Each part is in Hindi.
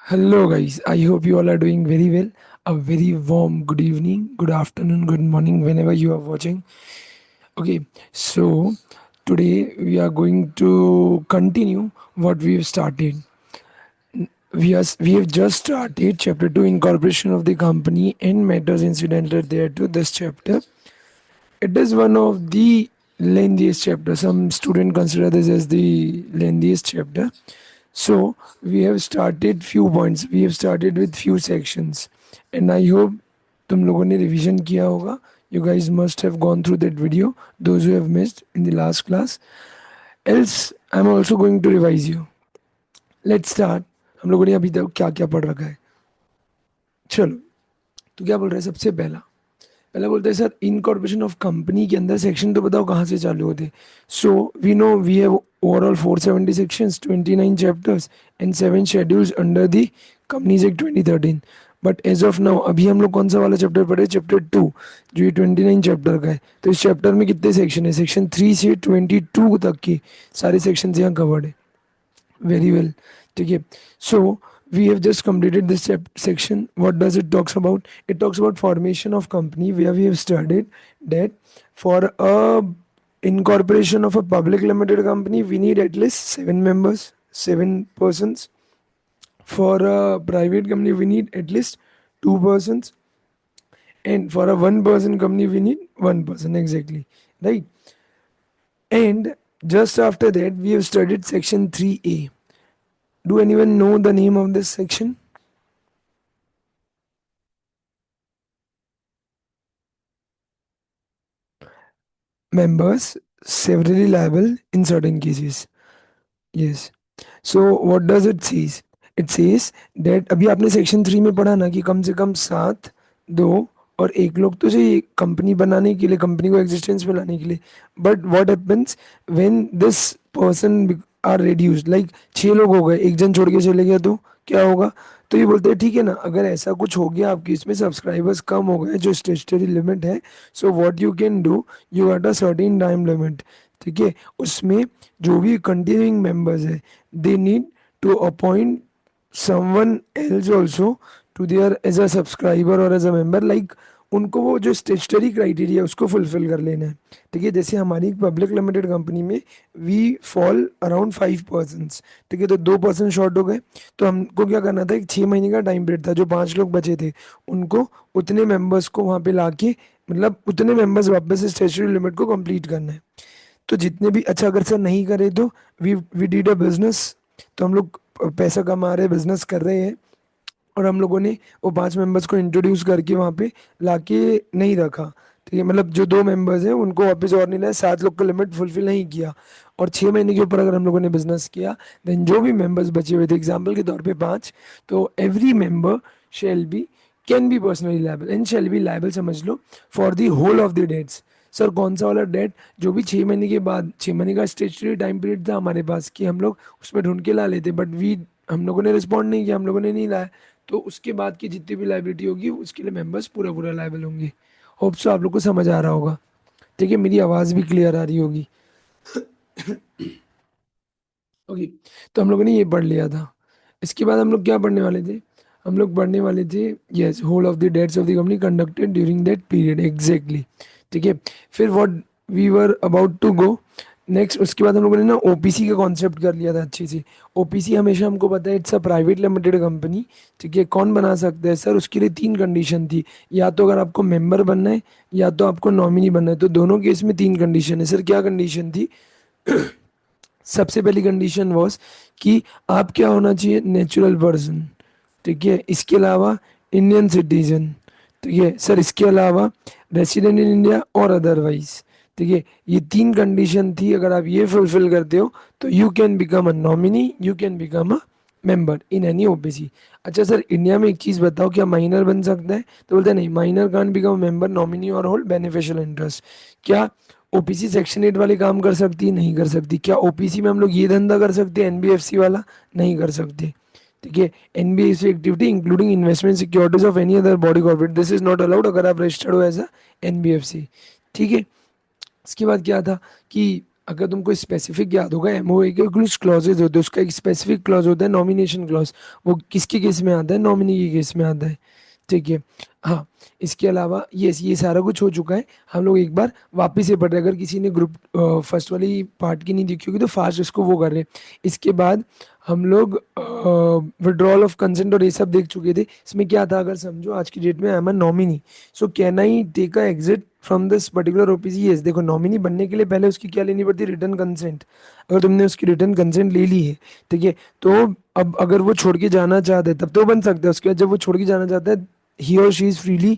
Hello, guys. I hope you all are doing very well. A very warm good evening, good afternoon, good morning, whenever you are watching. Okay, so today we are going to continue what we have started. We have just started chapter 2, incorporation of the company and matters incidental there to this chapter. It is one of the lengthiest chapter. Some student consider this as the lengthiest chapter. So we have started few points. We have started with few sections, and I hope तुम लोगों ने revision किया होगा. You guys must have gone through that video. Those who have missed in the last class. Else, I'm also going to revise you. Let's start. हम लोगों ने अभी तक क्या क्या पढ़ रखा है. चलो, तो क्या बोल रहे हैं सबसे पहला. पहले बोलते हैं सर इनकॉर्पोरेशन ऑफ कंपनी के अंदर सेक्शन तो बताओ कहाँ से चालू होते. So we know we have overall 470 sections, 29 chapters and 7 schedules under the companies act 2013. But as of now अभी हम लोग कौन सा वाला चैप्टर पढ़े, चैप्टर 2, जो ये 29 चैप्टर का है. तो इस चैप्टर में कितने सेक्शन है, सेक्शन 3 से 22 तक की सारे सेक्शन यहाँ कवर्ड है. Very well. Okay. So we have just completed this section. What does it talks about? It talks about formation of company, where we have studied that for a incorporation of a public limited company, we need at least 7 members, 7 persons. For a private company, we need at least 2 persons. And for a one person company, we need 1 person exactly. Right. And just after that, we have studied section 3A. Do anyone know the name of this section? Members severally liable in certain cases. Yes. So what does it says? It says that अभी आपने सेक्शन 3 में पढ़ा ना कि कम से कम 7, 2 और 1 लोग तो चाहिए कंपनी बनाने के लिए, कंपनी को एग्जिस्टेंस में लाने के लिए. But what happens when this person are reduced, like 6 लोग हो गए, एक जन छोड़ के चले गया तो क्या होगा. तो ये बोलते हैं ठीक है ना, अगर ऐसा कुछ हो गया आपकी इसमें सब्सक्राइबर्स कम हो गए जो स्टेचुटरी लिमिट है, so what you can do, you at a certain time limit. ठीक है, उसमें जो भी कंटिन्यूइंग मेंबर्स है, they need to appoint someone else also to their as a subscriber or as a member, like उनको वो जो स्टेचुटरी क्राइटेरिया उसको फुलफिल कर लेना है. ठीक है, जैसे हमारी पब्लिक लिमिटेड कंपनी में वी फॉल अराउंड 5 पर्सन्स. ठीक है, तो 2 पर्सन शॉर्ट हो गए. तो हमको क्या करना था, एक 6 महीने का टाइम पीरियड था, जो 5 लोग बचे थे उनको उतने मेंबर्स को वहाँ पे लाके, मतलब उतने मेंबर्स वापस से स्टेचुटरी लिमिट को कंप्लीट करना है. तो जितने भी, अच्छा अगर सर नहीं करे तो वी डिड अ बिजनेस. तो हम लोग पैसा कमा रहे, बिजनेस कर रहे हैं, और हम लोगों ने वो 5 मेंबर्स को इंट्रोड्यूस करके वहाँ पे लाके नहीं रखा. ठीक है, मतलब जो 2 मेंबर्स हैं उनको वापस और नहीं लाया, 7 लोग का लिमिट फुलफिल नहीं किया, और 6 महीने के ऊपर अगर हम लोगों ने बिजनेस किया, देन जो भी मेंबर्स बचे हुए थे, एग्जाम्पल के तौर पे 5, तो every member shall be can be personally liable and shall be liable, समझ लो, for the whole of the debts. Sir कौन सा वाला डेट, जो भी 6 महीने के बाद, 6 महीने का स्टेचुटरी टाइम पीरियड था हमारे पास कि हम लोग उसमें ढूंढ के ला लेते, बट वी हम लोगों ने रिस्पॉन्ड नहीं किया, हम लोगों ने नहीं लाया, तो उसके बाद की जितनी भी लाइबिलिटी होगी उसके लिए मेंबर्स पूरा पूरा लायबल होंगे. होप सो आप लोग को समझ आ रहा होगा. ठीक है, मेरी आवाज़ भी क्लियर आ रही होगी. ओके, तो हम लोगों ने ये पढ़ लिया था. इसके बाद हम लोग क्या पढ़ने वाले थे, हम लोग पढ़ने वाले थे, yes, whole of the debts of the company conducted during that period, exactly. ठीक है, फिर what we were about to go next, उसके बाद हम लोगों ने ना ओपीसी का कॉन्सेप्ट कर लिया था अच्छे से. ओपीसी हमेशा हमको पता है it's a private limited company. ठीक है, कौन बना सकता है सर, उसके लिए 3 कंडीशन थी. या तो अगर आपको मेंबर बनना है, या तो आपको नॉमिनी बनना है. तो दोनों केस में 3 कंडीशन है. सर क्या कंडीशन थी? सबसे पहली कंडीशन वॉज कि आप क्या होना चाहिए, नेचुरल पर्सन. ठीक है, इसके अलावा इंडियन सिटीजन. ठीक है सर, इसके अलावा रेसिडेंट इन इंडिया और अदरवाइज. ठीक है, ये 3 कंडीशन थी. अगर आप ये फुलफिल करते हो तो you can become a nominee, you can become a member in any OBC. अच्छा सर, इंडिया में एक चीज़ बताओ, क्या माइनर बन सकता है? तो बोलते हैं नहीं, minor can't become member, nominee और होल्ड बेनिफिशियल इंटरेस्ट. क्या ओपीसी सेक्शन 8 वाले काम कर सकती है? नहीं कर सकती. क्या ओपीसी में हम लोग ये धंधा कर सकते हैं एनबीएफसी वाला? नहीं कर सकते. ठीक है, NBFC activity including investment securities of any other body corporate, this is not allowed अगर आप रजिस्टर्ड हो एज अ एनबीएफसी. ठीक है, इसके बाद क्या था कि अगर तुमको स्पेसिफिक याद होगा, एमओए के कुछ क्लॉजेज होते हैं, उसका एक स्पेसिफिक क्लॉज होता है नॉमिनेशन क्लॉज। वो किसके केस में आता है? नॉमिनी के केस में आता है। ठीक है। हाँ, इसके अलावा ये सारा कुछ हो चुका है। हम लोग एक बार वापस से पढ़ रहे हैं। अगर किसी ने ग्रुप फर्स्ट वाली पार्ट की नहीं देखी होगी तो फास्ट इसको वो कर रहे हैं। इसके बाद हम लोग विड्रॉल ऑफ कंसेंट और ये सब देख चुके थे। इसमें क्या था, अगर समझो आज की डेट में I am nominee, so can I take a exit from this particular OPC? Yes. देखो, नॉमिनी बनने के लिए पहले उसकी क्या लेनी पड़ती है? Written consent. अगर तुमने उसकी रिटर्न कंसेंट ले ली है, ठीक है, तो अब अगर वो छोड़ के जाना चाहता है तब तो बन सकता है। उसके बाद जब वो छोड़ के जाना चाहता है, ही और शी इज फ्रीली,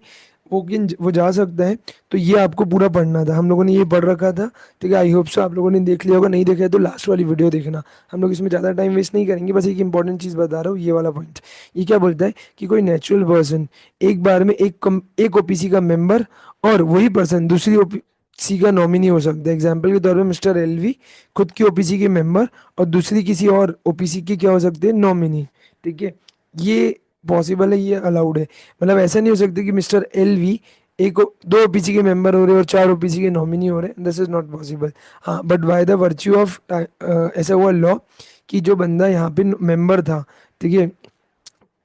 वो जा सकता है। तो ये आपको पूरा पढ़ना था, हम लोगों ने ये पढ़ रखा था। ठीक है, आई होप सो आप लोगों ने देख लिया होगा। नहीं देखा है तो लास्ट वाली वीडियो देखना। हम लोग इसमें ज़्यादा टाइम वेस्ट नहीं करेंगे, बस एक इंपॉर्टेंट चीज़ बता रहा हूँ, ये वाला पॉइंट। ये क्या बोलता है कि कोई नेचुरल पर्सन एक बार में एक ओपीसी का मेंबर और वही पर्सन दूसरी ओपीसी का नॉमिनी हो सकता है। एग्जाम्पल के तौर पर मिस्टर एलवी खुद की ओपीसी के मेंबर और दूसरी किसी और ओपीसी के क्या हो सकते हैं? नॉमिनी। ठीक है, ये पॉसिबल है, ये अलाउड है। मतलब ऐसा नहीं हो सकता कि मिस्टर एल वी दो ओपीसी के मेंबर हो रहे और चार ओपीसी के नॉमिनी हो रहे, दिस इज नॉट पॉसिबल। हाँ, but by the virtue of ऐसा हुआ लॉ कि जो बंदा यहाँ पे मेंबर था, ठीक है,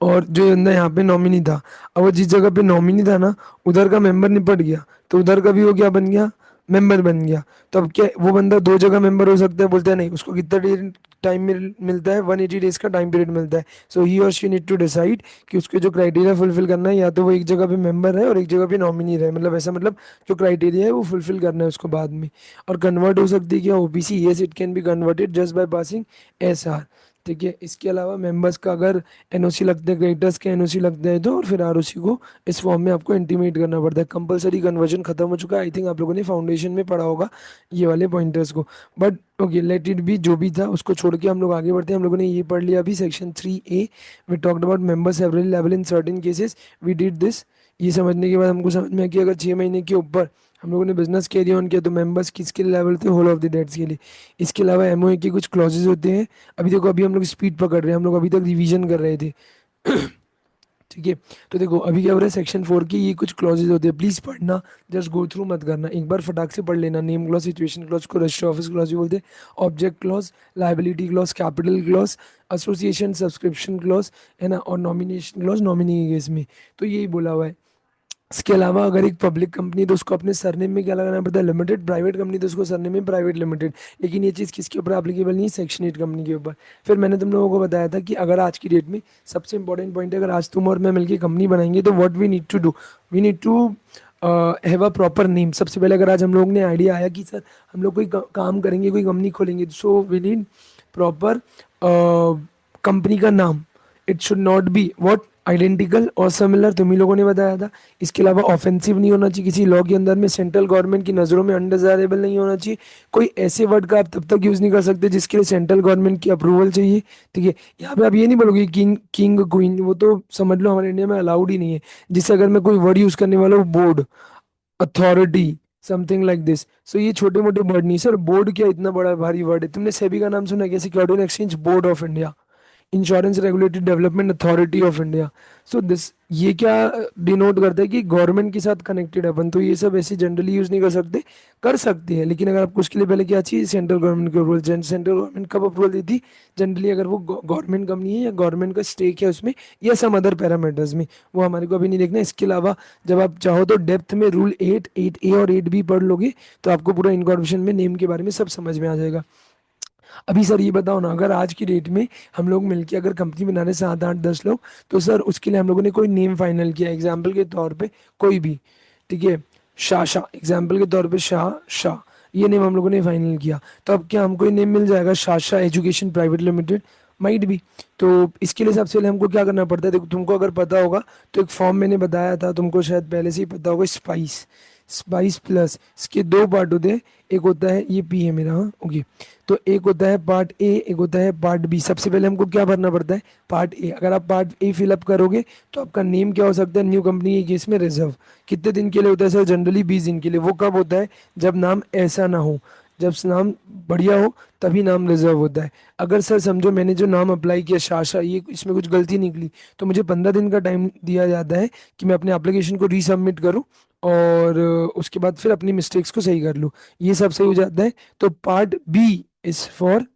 और जो बंदा यहाँ पे नॉमिनी था, अब वो जिस जगह पे नॉमिनी था ना, उधर का मेंबर निपट गया, तो उधर का भी वो क्या बन गया? मेंबर बन गया। तो अब क्या वो बंदा दो जगह मेंबर हो सकता है? बोलते हैं नहीं, उसको कितना टाइम मिलता है? 180 डेज का टाइम पीरियड मिलता है। सो ही और शी नीड टू डिसाइड कि उसके जो क्राइटेरिया फुलफिल करना है, या तो वो एक जगह पे मेंबर है और एक जगह पे नॉमिनी रहे, मतलब ऐसा, मतलब जो क्राइटेरिया है वो फुलफिल करना है उसको बाद में। और कन्वर्ट हो सकती है क्या OBC? Yes, it can be converted just by passing SR. ठीक है, इसके अलावा मेंबर्स का अगर एनओसी लगते हैं, क्रेडिटर्स के एनओसी लगते हैं, तो और फिर आरओसी को इस फॉर्म में आपको इंटीमेट करना पड़ता है। कंपलसरी कन्वर्जन खत्म हो चुका है, आई थिंक आप लोगों ने फाउंडेशन में पढ़ा होगा ये वाले पॉइंटर्स को। But okay, let it be, जो भी था उसको छोड़ के हम लोग आगे बढ़ते हैं। हम लोगों ने ये पढ़ लिया अभी section 3A। We talked about members severally लेवल in certain cases, we did this. ये समझने के बाद हमको समझ में आया कि अगर 6 महीने के ऊपर हम लोगों ने बिजनेस कैरी ऑन किया तो मेंबर्स किसके लेवल थे? होल ऑफ द डेट्स के लिए। इसके अलावा एमओए के कुछ क्लॉजेज होते हैं। अभी देखो, अभी हम लोग स्पीड पकड़ रहे हैं, हम लोग अभी तक रिवीजन कर रहे थे। ठीक है, तो देखो अभी क्या हो रहा है, सेक्शन 4 की ये कुछ क्लॉजेज होते हैं, प्लीज पढ़ना, जस्ट गो थ्रू मत करना, एक बार फटाक से पढ़ लेना। नेम क्लॉज, सिचुएशन क्लॉज को रजिस्टर ऑफिस क्लॉज भी बोलते हैं, object clause, liability clause, capital clause, association subscription clause, है ना, और नॉमिनेशन क्लॉज नॉमिनी के केस में। तो यही बोला हुआ है। इसके अलावा अगर एक पब्लिक कंपनी है तो उसको अपने सरनेम में क्या लगाना पड़ता है? लिमिटेड। प्राइवेट कंपनी तो उसको सरनेम में प्राइवेट लिमिटेड। लेकिन ये चीज़ किसके ऊपर एप्लीकेबल नहीं है? सेक्शन 8 कंपनी के ऊपर। फिर मैंने तुम लोगों को बताया था कि अगर आज की डेट में सबसे इंपॉर्टेंट पॉइंट है, अगर आज तुम और मैं मिलकर कंपनी बनाएंगे तो what we need to do, we need to have a proper name. सबसे पहले अगर आज हम लोग ने आइडिया आया कि सर हम लोग कोई काम करेंगे, कोई कंपनी खोलेंगे, so we need proper company का नाम। It should not be what identical और सिमिलर, तुम ही लोगों ने बताया था। इसके अलावा ऑफेंसिव नहीं होना चाहिए किसी लॉ के अंदर में, सेंट्रल गवर्नमेंट की नज़रों में अनडिजायरेबल नहीं होना चाहिए। कोई ऐसे वर्ड का आप तब तक यूज़ नहीं कर सकते जिसके लिए सेंट्रल गवर्नमेंट की अप्रूवल चाहिए। ठीक है, यहाँ पे आप ये नहीं बोलोगे किंग किंग क्वीन, वो तो समझ लो हमारे इंडिया में अलाउड ही नहीं है। जिससे अगर मैं कोई वर्ड यूज़ करने वाला हूँ, board, authority, something like this. So ये छोटे मोटे वर्ड नहीं सर, बोर्ड क्या इतना बड़ा भारी वर्ड है? तुमने सेबी का नाम सुना है क्या? Security and exchange board of India, insurance regulatory development authority of India. So this, ये क्या डिनोट करता है कि गवर्नमेंट के साथ कनेक्टेड है अपन, तो ये सब ऐसे जनरली यूज नहीं कर सकते। कर सकते हैं, लेकिन अगर आपको उसके लिए पहले क्या चाहिए? सेंट्रल गवर्नमेंट की अप्रूवल। सेंट्रल गवर्नमेंट कब अप्रूवल देती? जनरली अगर वो गवर्नमेंट कंपनी है या गवर्नमेंट का स्टेक है उसमें, या सम अदर पैरामीटर्स में, वो हमारे को अभी नहीं देखना। इसके अलावा जब आप चाहो तो डेप्थ में रूल 8 8A और 8B पढ़ लोगे तो आपको पूरा इनकॉर्पोरेशन में नेम के बारे में सब समझ में आ जाएगा। अभी सर ये बताओ ना, अगर आज की डेट में हम लोग मिलके अगर कंपनी बना रहे 7 8 10 लोग, तो सर उसके लिए हम लोगों ने कोई नेम फाइनल किया, एग्जाम्पल के तौर पे कोई भी, ठीक है, शाह शाह, एग्जाम्पल के तौर पे शाह शाह, ये नेम हम लोगों ने फाइनल किया। तो अब क्या हमको ये नेम मिल जाएगा, Shah Shah education private limited? Might भी। तो इसके लिए सबसे पहले हमको क्या करना पड़ता है? देखो, तुमको अगर पता होगा तो एक फॉर्म मैंने बताया था, तुमको शायद पहले से ही पता होगा, स्पाइस। स्पाइस प्लस, इसके दो पार्ट होते हैं। एक होता है, ये पी है मेरा, हाँ ओके। तो एक होता है पार्ट ए, एक होता है पार्ट बी। सबसे पहले हमको क्या भरना पड़ता है? Part A. अगर आप पार्ट ए फिलअप करोगे तो आपका नेम क्या हो सकता है? न्यू कंपनी के केस में रिजर्व। कितने दिन के लिए होता है सर? जनरली 20 दिन के लिए। वो कब होता है? जब नाम ऐसा ना हो, जब नाम बढ़िया हो तभी नाम रिजर्व होता है। अगर सर समझो मैंने जो नाम अप्लाई किया शाशा, ये इसमें कुछ गलती निकली, तो मुझे 15 दिन का टाइम दिया जाता है कि मैं अपने एप्लीकेशन को रीसबमिट करूं, और उसके बाद फिर अपनी मिस्टेक्स को सही कर लूं। ये सब सही हो जाता है। तो पार्ट बी इज फॉर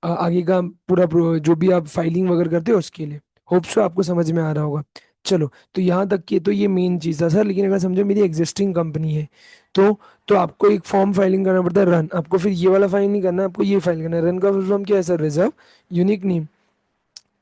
आगे का पूरा जो भी आप फाइलिंग वगैरह करते हो उसके लिए। होप सो आपको समझ में आ रहा होगा। चलो, तो यहाँ तक की तो ये मेन चीज़ था सर। लेकिन अगर समझो मेरी एग्जिस्टिंग कंपनी है, तो तो आपको एक फॉर्म फाइलिंग करना पड़ता है, रन। आपको फिर ये वाला फाइल नहीं करना है, आपको ये फाइल करना है। रन का फुल फॉर्म क्या है सर? Reserve unique name.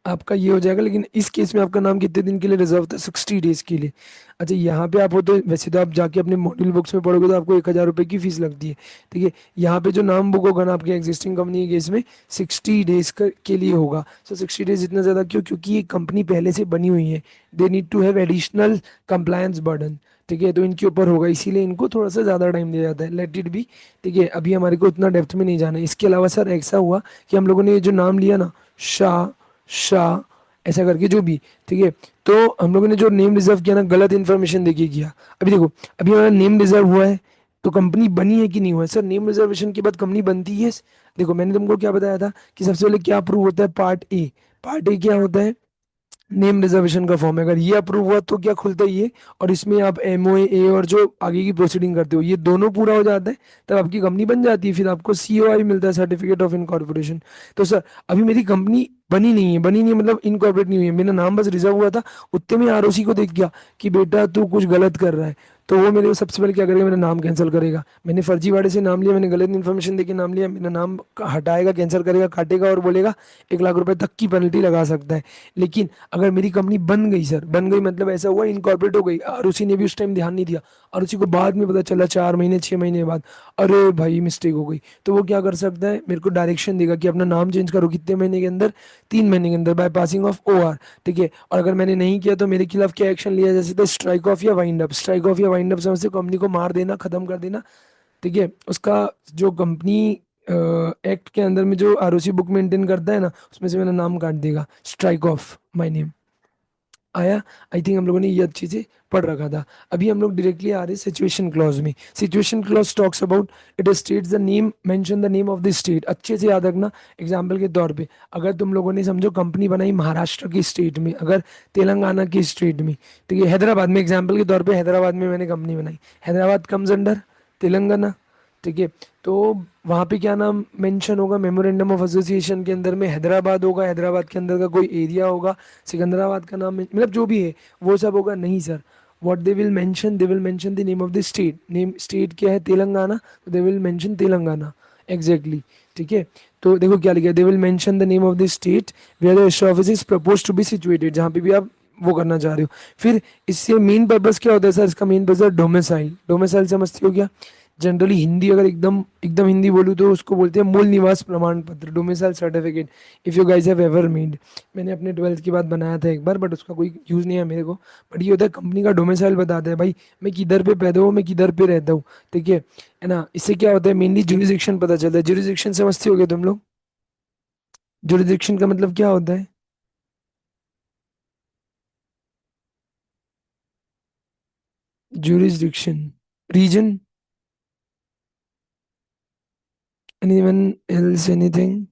आपका ये हो जाएगा, लेकिन इस केस में आपका नाम कितने दिन के लिए रिजर्व था? 60 डेज के लिए। अच्छा, यहाँ पे आप हो तो वैसे तो आप जाके अपने मॉड्यूल बुक्स में पढ़ोगे तो आपको 1,000 रुपये की फीस लगती है। ठीक है, यहाँ पे जो नाम बुक होगा ना आपके एग्जिस्टिंग कंपनी के केस में, 60 डेज के लिए होगा। सो 60 डेज इतना ज़्यादा क्यों? क्योंकि ये कंपनी पहले से बनी हुई है। They need to have additional compliance burden. ठीक है, तो इनके ऊपर होगा, इसीलिए इनको थोड़ा सा ज़्यादा टाइम दिया जाता है। Let it be. ठीक है, अभी हमारे को उतना डेप्थ में नहीं जाना है। इसके अलावा सर ऐसा हुआ कि हम लोगों ने ये जो नाम लिया ना, शाह, शाह, ऐसा करके जो भी, ठीक है, तो हम लोगों ने जो नेम रिजर्व किया ना, गलत इन्फॉर्मेशन देके किया। अभी देखो, अभी हमारा नेम रिजर्व हुआ है, तो कंपनी बनी है कि नहीं हुआ है? सर नेम रिजर्वेशन के बाद कंपनी बनती है। देखो मैंने तुमको क्या बताया था कि सबसे पहले क्या अप्रूव होता है? Part A. पार्ट ए क्या होता है? नेम रिजर्वेशन का फॉर्म है। अगर ये अप्रूव हुआ तो क्या खुलता है ये, और इसमें आप एमओए ए और जो आगे की प्रोसीडिंग करते हो ये दोनों पूरा हो जाता है, तब आपकी कंपनी बन जाती है। फिर आपको सीओआई मिलता है, सर्टिफिकेट ऑफ इनकॉर्पोरेशन। तो सर अभी मेरी कंपनी बनी नहीं है, बनी नहीं है मतलब इनकॉर्पोरेट नहीं हुई है, मेरा नाम बस रिजर्व हुआ था। उतने में आरओसी को देख गया कि बेटा तू कुछ गलत कर रहा है, तो वो मेरे को सबसे पहले क्या करेगा? मेरा नाम कैंसिल करेगा। मैंने फर्जीवाड़े से नाम लिया, मैंने गलत इन्फॉर्मेशन देके नाम लिया, मेरा नाम हटाएगा, कैंसिल करेगा, काटेगा और बोलेगा 1,00,000 रुपए तक की पेनल्टी लगा सकता है। लेकिन अगर मेरी कंपनी बन गई सर, बन गई मतलब ऐसा हुआ इनकॉर्पोरेट हो गई, और उसी ने भी उस टाइम ध्यान नहीं दिया, और उसी को बाद में पता चला 4 महीने 6 महीने बाद, अरे भाई मिस्टेक हो गई, तो वो क्या कर सकता है? मेरे को डायरेक्शन देगा कि अपना नाम चेंज करो। कितने महीने के अंदर? 3 महीने के अंदर, बाय पासिंग ऑफ ओआर। ठीक है, और अगर मैंने नहीं किया तो मेरे खिलाफ क्या एक्शन लिया जा सकता है? स्ट्राइक ऑफ या वाइंड अप। स्ट्राइक ऑफ या वाइंड अप समझ से कंपनी को मार देना, खत्म कर देना। ठीक है, उसका जो कंपनी एक्ट के अंदर में जो आरओसी बुक मेंटेन करता है ना, उसमें से मेरा नाम काट देगा। स्ट्राइक ऑफ माय नेम आया। आई थिंक हम लोगों ने ये अच्छे से पढ़ रखा था। अभी हम लोग डायरेक्टली आ रहे सिचुएशन क्लॉज में। Situation clause talks about, it states the name, mention the name of the state. अच्छे से याद रखना। एग्जाम्पल के तौर पे, अगर तुम लोगों ने समझो कंपनी बनाई महाराष्ट्र की स्टेट में, अगर तेलंगाना की स्टेट में, ठीक है, हैदराबाद में, एग्जाम्पल के तौर पे हैदराबाद में मैंने कंपनी बनाई, हैदराबाद कम्स अंडर तेलंगाना। ठीक है, तो वहाँ पे क्या नाम मेंशन होगा? मेमोरेंडम ऑफ एसोसिएशन के अंदर में हैदराबाद होगा, हैदराबाद के अंदर का कोई एरिया होगा, सिकंदराबाद का नाम मतलब जो भी है वो सब होगा? नहीं sir. What they will mention? They will mention the name of the state. Name state क्या है? तेलंगाना, तो they will mention Telangana. Exactly. ठीक है, तो देखो क्या लिखा है, they will mention the name of the state where the register office is propose to be situated, जहाँ पे भी आप वो करना चाह रहे हो। फिर इससे मेन पर्पस क्या होता है सर? इसका मेन पर्पस है डोमिसाइल। डोमिसाइल समझते हो क्या? जनरली हिंदी, अगर एकदम एकदम हिंदी बोलूँ तो उसको बोलते हैं मूल निवास प्रमाण पत्र, domicile certificate. If you guys have ever made, मैंने अपने 12th के बाद बनाया था एक बार, बट उसका कोई यूज़ नहीं है मेरे को। बट ये होता है कंपनी का डोमिसाइल बताता है भाई मैं किधर पे पैदा हूँ, मैं किधर पे रहता हूँ। ठीक है ना? इससे क्या होता है? मेनली जुरिडिक्शन पता चलता है। जुरिडिक्शन समझते हो गए तुम लोग? जुरिडिक्शन का मतलब क्या होता है? Jurisdiction, region, anyone else, anything?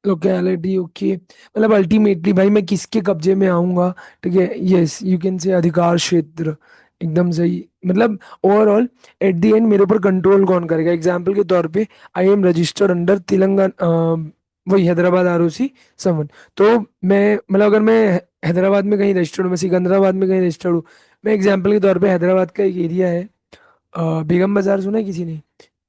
Locality, okay, मतलब अल्टीमेटली भाई मैं किसके कब्जे में आऊंगा। ठीक है, यस यू कैन से अधिकार क्षेत्र। एकदम सही। मतलब ओवरऑल एट द एंड मेरे ऊपर कंट्रोल कौन करेगा? एग्जाम्पल के तौर पे, I am registered under Telangana, वही हैदराबाद आरओसी समन। तो मैं मतलब अगर मैं हैदराबाद में कहीं रजिस्टर्ड हूँ, मैं सिकंदराबाद में कहीं रजिस्टर्ड हूँ, मैं एग्जाम्पल के तौर पे हैदराबाद का एक एरिया है, बेगम बाजार सुना है किसी ने?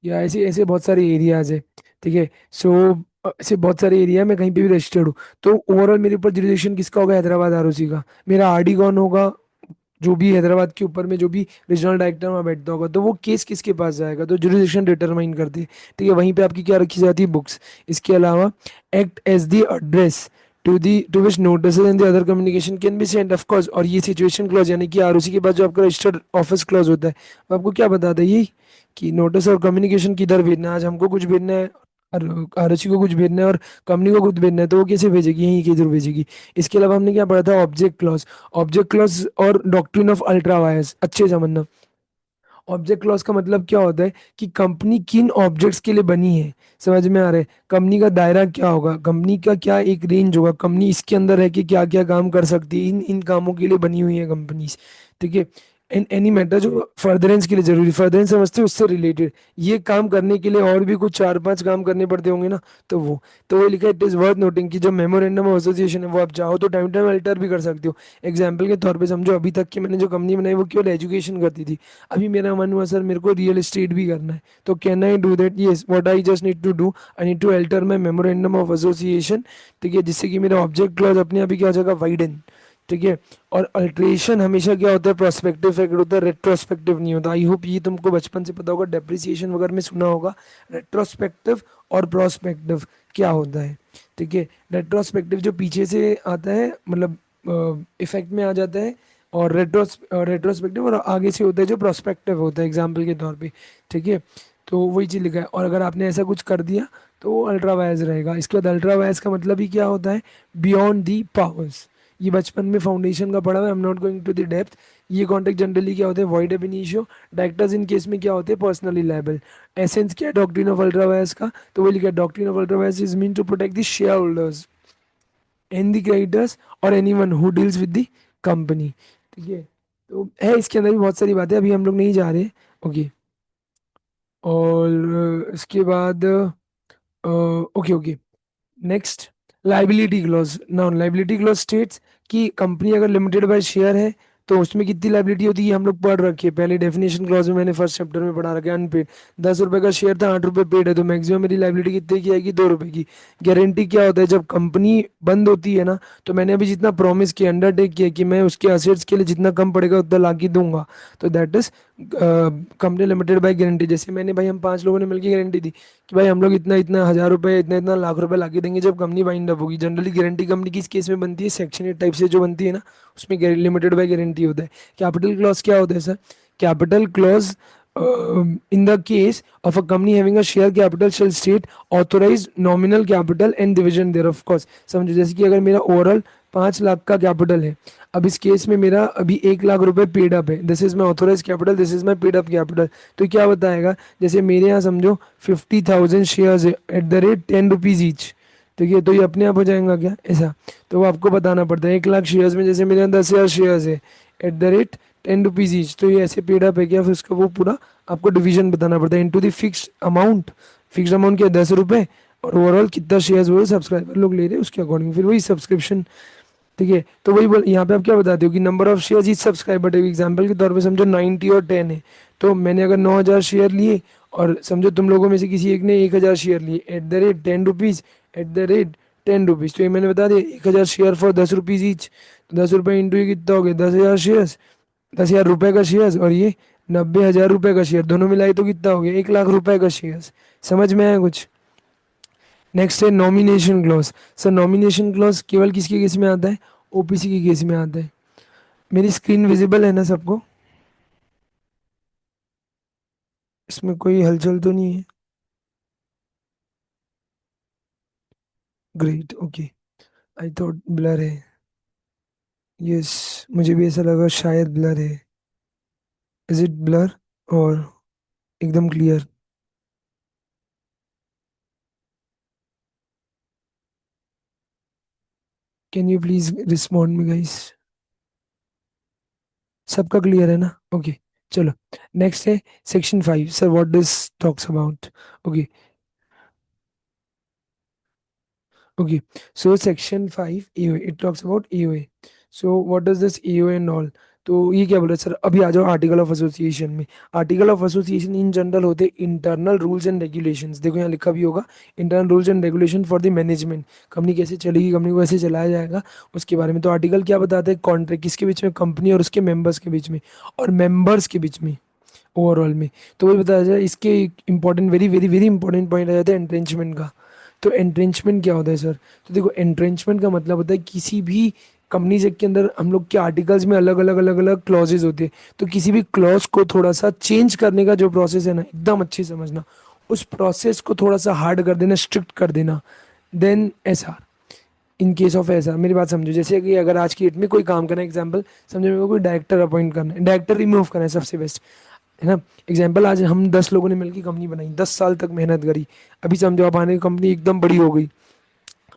या ऐसे ऐसे बहुत सारे एरियाज है। ठीक है, सो ऐसे बहुत सारे एरिया में कहीं पे भी रजिस्टर्ड हूँ, तो ओवरऑल मेरे ऊपर जुरिडिक्शन किसका होगा? हैदराबाद आरओसी का। मेरा आरडी कौन होगा? जो भी हैदराबाद के ऊपर में जो भी रीजनल डायरेक्टर वहाँ बैठता होगा, तो वो केस किसके पास जाएगा? तो जुरिडिक्शन डिटरमाइन करती है। ठीक है, वहीं पे आपकी क्या रखी जाती है? बुक्स। इसके अलावा act as the address to which notice and the other communication can be send, of course. और ये सिचुएशन क्लॉज यानी कि आरओसी के बाद जो आपका रजिस्टर्ड ऑफिस क्लॉज होता है, वो आपको क्या बताता है? ये कि नोटिस और कम्युनिकेशन किधर भेजना है। आज हमको कुछ भेजना है, आरुषि को कुछ भेजना है और कंपनी को कुछ भेजना है, तो वो कैसे भेजेगी, यहीं के थ्रू भेजेगी। इसके अलावा हमने क्या पढ़ा था, ऑब्जेक्ट क्लॉज। ऑब्जेक्ट क्लॉज और डॉक्ट्रिन ऑफ अल्ट्रा वायर्स अच्छे समझना। ऑब्जेक्ट क्लॉज का मतलब क्या होता है कि कंपनी किन ऑब्जेक्ट्स के लिए बनी है, समझ में आ रहा है, कंपनी का दायरा क्या होगा, कंपनी का क्या एक रेंज होगा, कंपनी इसके अंदर है कि क्या क्या काम कर सकती है, इन इन कामों के लिए बनी हुई है कंपनीज। ठीक है। इन एनी मैटर जो फर्दरेंस के लिए जरूरी, फर्दरेंस समझते हो, उससे रिलेटेड ये काम करने के लिए और भी कुछ चार पांच काम करने पड़ते होंगे ना, तो वो, तो वो लिखा है, इट इज वर्थ नोटिंग कि जो मेमोरेंडम ऑफ एसोसिएशन है वो आप चाहो तो टाइम टाइम अल्टर भी कर सकते हो। एग्जाम्पल के तौर पे समझो, अभी तक की मैंने जो कंपनी बनाई वो केवल एजुकेशन करती थी। अभी मेरा मन हुआ सर मेरे को रियल एस्टेट भी करना है, तो can I do that, yes, what I just need to do, I need to alter my memorandum of association. ठीक है, जिससे कि मेरा ऑब्जेक्ट क्लॉज अपने आप ही क्या हो जाएगा, वाइडन। ठीक है। और अल्ट्रेशन हमेशा क्या होता है, प्रोस्पेक्टिव इफेक्ट होता है, रेट्रोस्पेक्टिव नहीं होता। आई होप ये तुमको बचपन से पता होगा, डेप्रिसिएशन वगैरह में सुना होगा, रेट्रोस्पेक्टिव और प्रोस्पेक्टिव क्या होता है। ठीक है। रेट्रोस्पेक्टिव जो पीछे से आता है, मतलब इफेक्ट में आ जाता है, और रेट्रोस्पेक्टिव और आगे से होता है जो प्रोस्पेक्टिव होता है, एग्जाम्पल के तौर पे। ठीक है। तो वही चीज़ लिखा है, और अगर आपने ऐसा कुछ कर दिया तो वो अल्ट्रा वायज रहेगा। इसके बाद अल्ट्रा वायज का मतलब ही क्या होता है, बियॉन्ड दी पावर्स। ये बचपन में फाउंडेशन का पढ़ा हुआ है, I am not going to the depth. ये कॉन्टेक्ट जनरली क्या होते हैं, वॉइड एब इनिशियो, डायरेक्टर्स इन केस में क्या होते हैं, पर्सनली लायबल। एसेंस क्या है डॉक्ट्रिन ऑफ अल्ट्रा वायज का, तो वो लिखा है, doctrine of ultra vires is mean to protect the shareholders and the creditors और anyone who deals with the company. ठीक है। तो है इसके अंदर भी बहुत सारी बातें, अभी हम लोग नहीं जा रहे। ओके। और इसके बाद okay okay, next, liability clause. Now liability clause states कि कंपनी अगर लिमिटेड बाय शेयर है तो उसमें कितनी लाइबिलिटी होती है, ये हम लोग पढ़ रखे हैं पहले, डेफिनेशन क्लॉज में मैंने फर्स्ट चैप्टर में पढ़ा रखा है। अनपेड, 10 रुपए का शेयर था, 8 रुपए पेड है, तो मैक्सिमम मेरी लाइबिलिटी कितने की आएगी, 2 रुपए की। गारंटी क्या होता है, जब कंपनी बंद होती है ना, तो मैंने अभी जितना प्रॉमिस किया, अंडरटेक किया कि मैं उसके असेट्स के लिए जितना कम पड़ेगा उतना ला के दूंगा, तो that is company limited by guarantee. जैसे मैंने भाई, हम 5 लोगों ने मिलकर गारंटी दी कि भाई हम लोग इतना इतना 1000 रुपए, इतना इतना लाख रुपए ला के देंगे जब कंपनी वाइंड अप होगी। जनरली गारंटी कंपनी किस केस में बनती है, सेक्शन 8 टाइप से जो बनती है ना, उसमें लिमिटेड बाय गारंटी होता है। कैपिटल क्लॉज क्या होता है sir, capital clause in the case of a company having a share capital shall state authorized nominal capital and division thereof, of course। समझो, जैसे कि अगर मेरा ओवरऑल 5 लाख का कैपिटल है, अब इस केस में मेरा अभी 1 लाख रुपए पेड अप है, this is my authorise capital, this is my paid up capital. तो क्या बताएगा, जैसे मेरे यहाँ समझो 50,000 शेयर्स है at the rate 10 rupees each. ठीक है, तो ये अपने आप हो जाएगा क्या, ऐसा, तो वो आपको बताना पड़ता है। 1 लाख शेयर्स में जैसे मेरे यहाँ 10,000 शेयर्स है at the rate 10 rupees each, तो ये ऐसे पेड अप है क्या, फिर उसका वो पूरा आपको डिवीजन बताना पड़ता है into the fixed amount. Fixed amount क्या, 10 रुपए, और ओवरऑल कितना शेयर्स वो सब्सक्राइबर लोग ले रहे हैं उसके अकॉर्डिंग फिर वही सब्सक्रिप्शन। ठीक है, तो वही बोल, यहाँ पे आप क्या बताते हो कि number of share is subscriber. Example के तौर पे समझो 90 और 10 है, तो मैंने अगर 9,000 शेयर लिए, और समझो तुम लोगों में से किसी एक ने 1,000 शेयर लिए at the rate 10 rupees, at the rate 10 rupees, तो ये मैंने बता दिया 1,000 शेयर फॉर 10 रुपीज ईच। 10 रुपये इंटू ये कितना हो गया, 10,000 शेयर्स, 10,000 रुपए का शेयर्स, और ये 90,000 रुपए का शेयर, दोनों मिलाए तो कितना हो गया, 1 लाख रुपए का शेयर्स। समझ में आया कुछ। नेक्स्ट है nomination clause. Sir nomination clause केवल किसके केस में आता है, ओपीसी के केस में आता है। मेरी स्क्रीन विजिबल है ना सबको, इसमें कोई हलचल तो नहीं है, great okay. I thought blur है, यस, मुझे भी ऐसा लगा शायद ब्लर है। इज इट ब्लर और एकदम clear, can you please respond me guys. सबका क्लियर है ना, ओके। चलो, नेक्स्ट है section 5। Sir what this talks about, okay okay, so section 5 AOA, it talks about AOA। so what does this AOA and all, तो ये क्या बोल रहे हैं सर, अभी आ जाओ आर्टिकल ऑफ एसोसिएशन में। Article of association in general होते हैं इंटरनल रूल्स एंड रेगुलेशंस, देखो यहाँ लिखा भी होगा, internal rules and regulation for the management, company कैसे चलेगी, कंपनी को कैसे चलाया जाएगा, उसके बारे में। तो आर्टिकल क्या बताते हैं, कॉन्ट्रैक्ट किसके बीच में, कंपनी और उसके मेंबर्स के बीच में, और मेंबर्स के बीच में ओवरऑल में। तो वही बताया जाए, इसके important, very very very important point आ जाता है एंट्रेंचमेंट का। तो एंट्रेंचमेंट क्या होता है सर, तो देखो एंट्रेंचमेंट का मतलब होता है किसी भी कंपनी के अंदर हम लोग के आर्टिकल्स में अलग अलग क्लॉजेज होते हैं, तो किसी भी क्लॉज को थोड़ा सा चेंज करने का जो प्रोसेस है ना, एकदम अच्छे से समझना, उस प्रोसेस को थोड़ा सा हार्ड कर देना, स्ट्रिक्ट कर देना, then SR. In case of SR मेरी बात समझो, जैसे कि अगर आज की डेट में कोई काम करना है, एग्जांपल समझो मेरे को कोई डायरेक्टर अपॉइंट करना है, डायरेक्टर रिमूव करना है, सबसे बेस्ट है ना। एग्जाम्पल, आज हम 10 लोगों ने मिलकर कंपनी बनाई, 10 साल तक मेहनत करी, अभी समझो आप आने कंपनी एकदम बड़ी हो गई,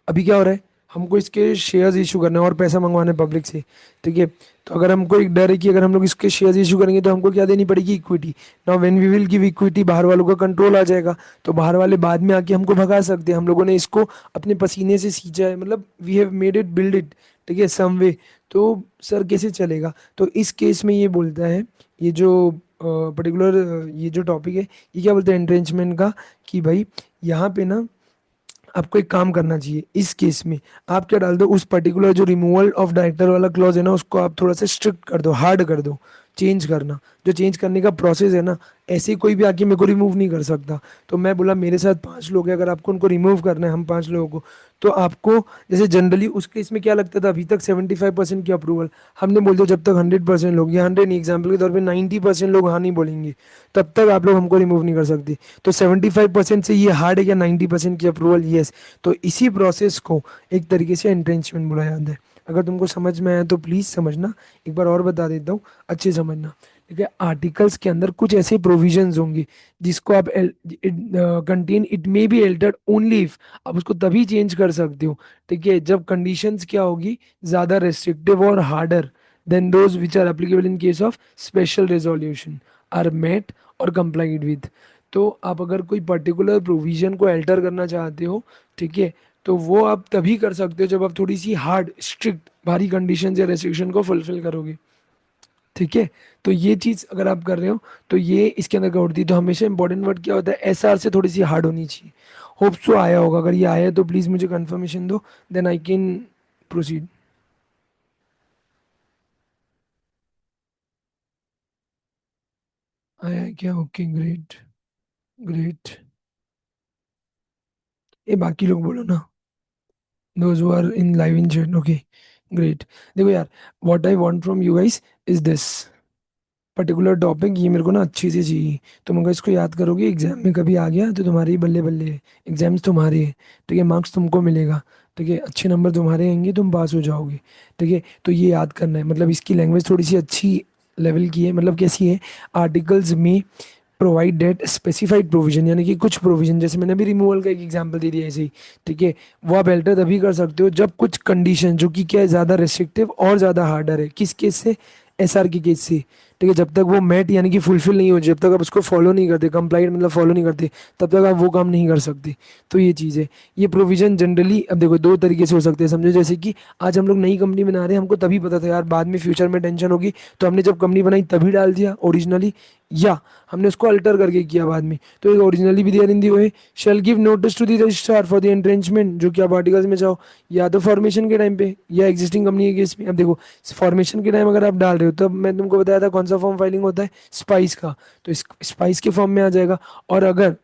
अभी क्या हो रहा है, हमको इसके शेयर्स इशू करना है और पैसा मंगवाना है पब्लिक से, ठीक है। तो अगर हमको एक डर है कि अगर हम लोग इसके शेयर्स इशू करेंगे तो हमको क्या देनी पड़ेगी, equity. Now when we will give equity, बाहर वालों का कंट्रोल आ जाएगा, तो बाहर वाले बाद में आके हमको भगा सकते हैं। हम लोगों ने इसको अपने पसीने से सींचा है, मतलब we have made it, build it, ठीक है, सम वे। तो सर कैसे चलेगा, तो इस केस में ये बोलता है, ये जो पर्टिकुलर ये जो टॉपिक है, ये क्या बोलते हैं एंट्रेंचमेंट का, कि भाई यहाँ पे ना आपको एक काम करना चाहिए इस केस में। आप क्या डाल दो, उस पर्टिकुलर जो रिमूवल ऑफ डायरेक्टर वाला क्लॉज है ना, उसको आप थोड़ा सा स्ट्रिक्ट कर दो, हार्ड कर दो, चेंज करना। जो चेंज करने का प्रोसेस है ना, ऐसे ही कोई भी आके मेरे को रिमूव नहीं कर सकता। तो मैं बोला मेरे साथ 5 लोग हैं, अगर आपको उनको रिमूव करना है, हम 5 लोगों को, तो आपको, जैसे जनरली उस केस में क्या लगता था अभी तक 75% की अप्रूवल, हमने बोल दिया जब तक 100% लोग, या 100 नहीं, एग्जाम्पल के तौर पे 90% लोग हाँ नहीं बोलेंगे, तब तक आप लोग हमको रिमूव नहीं कर सकते। तो 75% से ये हार्ड है क्या, 90% की अप्रूवल, यस। तो इसी प्रोसेस को एक तरीके से एंट्रेंचमेंट बोला जाता है। अगर तुमको समझ में आया तो प्लीज़ समझना, एक बार और बता देता हूँ, अच्छे समझना, ठीक है। आर्टिकल्स के अंदर कुछ ऐसे प्रोविजंस होंगे जिसको आप contain, it may be altered only if, आप उसको तभी चेंज कर सकते हो, ठीक है, जब कंडीशंस क्या होगी, ज़्यादा रेस्ट्रिक्टिव और harder than those which are applicable in case of special resolution are met और कंप्लाइड विद। तो आप अगर कोई पर्टिकुलर प्रोविजन को अल्टर करना चाहते हो, ठीक है, तो वो आप तभी कर सकते हो जब आप थोड़ी सी हार्ड, स्ट्रिक्ट, भारी कंडीशन या रेस्ट्रिक्शन को फुलफिल करोगे, ठीक है। तो ये चीज़ अगर आप कर रहे हो तो ये इसके अंदर कवर होती है। तो हमेशा इंपॉर्टेंट वर्ड क्या होता है, एसआर से थोड़ी सी हार्ड होनी चाहिए। होप सो आया होगा, अगर ये आया है तो प्लीज़ मुझे कंफर्मेशन दो, देन आई कैन प्रोसीड। आया है क्या, ओके ग्रेट, ग्रेट। ये बाकी लोग बोलो ना, those who are in live in chat, okay great. देखो यार, what I want from you guys is this particular topic, ये मेरे को ना अच्छे से चाहिए। तुम अगर इसको याद करोगे, एग्जाम में कभी आ गया तो तुम्हारी बल्ले बल्ले है, एग्जाम्स तुम्हारे हैं, ठीक है, मार्क्स तुमको मिलेगा, ठीक है, अच्छे नंबर तुम्हारे आएंगे, तुम पास हो जाओगे, ठीक है। तो ये याद करना है, मतलब इसकी लैंग्वेज थोड़ी सी अच्छी लेवल की है, मतलब कैसी है, आर्टिकल्स में प्रोवाइड डेट स्पेसिफाइड प्रोविजन, यानी कि कुछ प्रोविजन, जैसे मैंने अभी रिमूवल का एक एग्जांपल दे दिया ऐसे ही, ठीक है, वो आप अल्टर तभी कर सकते हो जब कुछ कंडीशन जो कि क्या है, ज़्यादा रेस्ट्रिक्टिव और ज़्यादा हार्डर है, किस केस से, एसआर के केस से, ठीक है। जब तक वो मेट यानी कि फुलफिल नहीं हो, जब तक आप उसको फॉलो नहीं करते, कंप्लाइड मतलब फॉलो नहीं करते, तब तक आप वो काम नहीं कर सकते। तो ये चीज़ है। ये प्रोविजन जनरली, अब देखो, दो तरीके से हो सकते हैं, समझो जैसे कि आज हम लोग नई कंपनी बना रहे हैं, हमको तभी पता था यार बाद में फ्यूचर में टेंशन होगी, तो हमने जब कंपनी बनाई तभी डाल दिया ओरिजिनली, या हमने उसको अल्टर करके किया बाद में। तो एक ओरिजिनली भी there in the way, shall give notice to the registrar for the entrenchment, जो कि आप आर्टिकल्स में चाहो, या तो फॉर्मेशन के टाइम पे या एग्जिस्टिंग कंपनी के केस में। अब देखो, फॉर्मेशन के टाइम अगर आप डाल रहे हो, तब मैं तुमको बताया था कौन सा फॉर्म फाइलिंग होता है, स्पाइस का, तो इस स्पाइस के फॉर्म में आ जाएगा। और अगर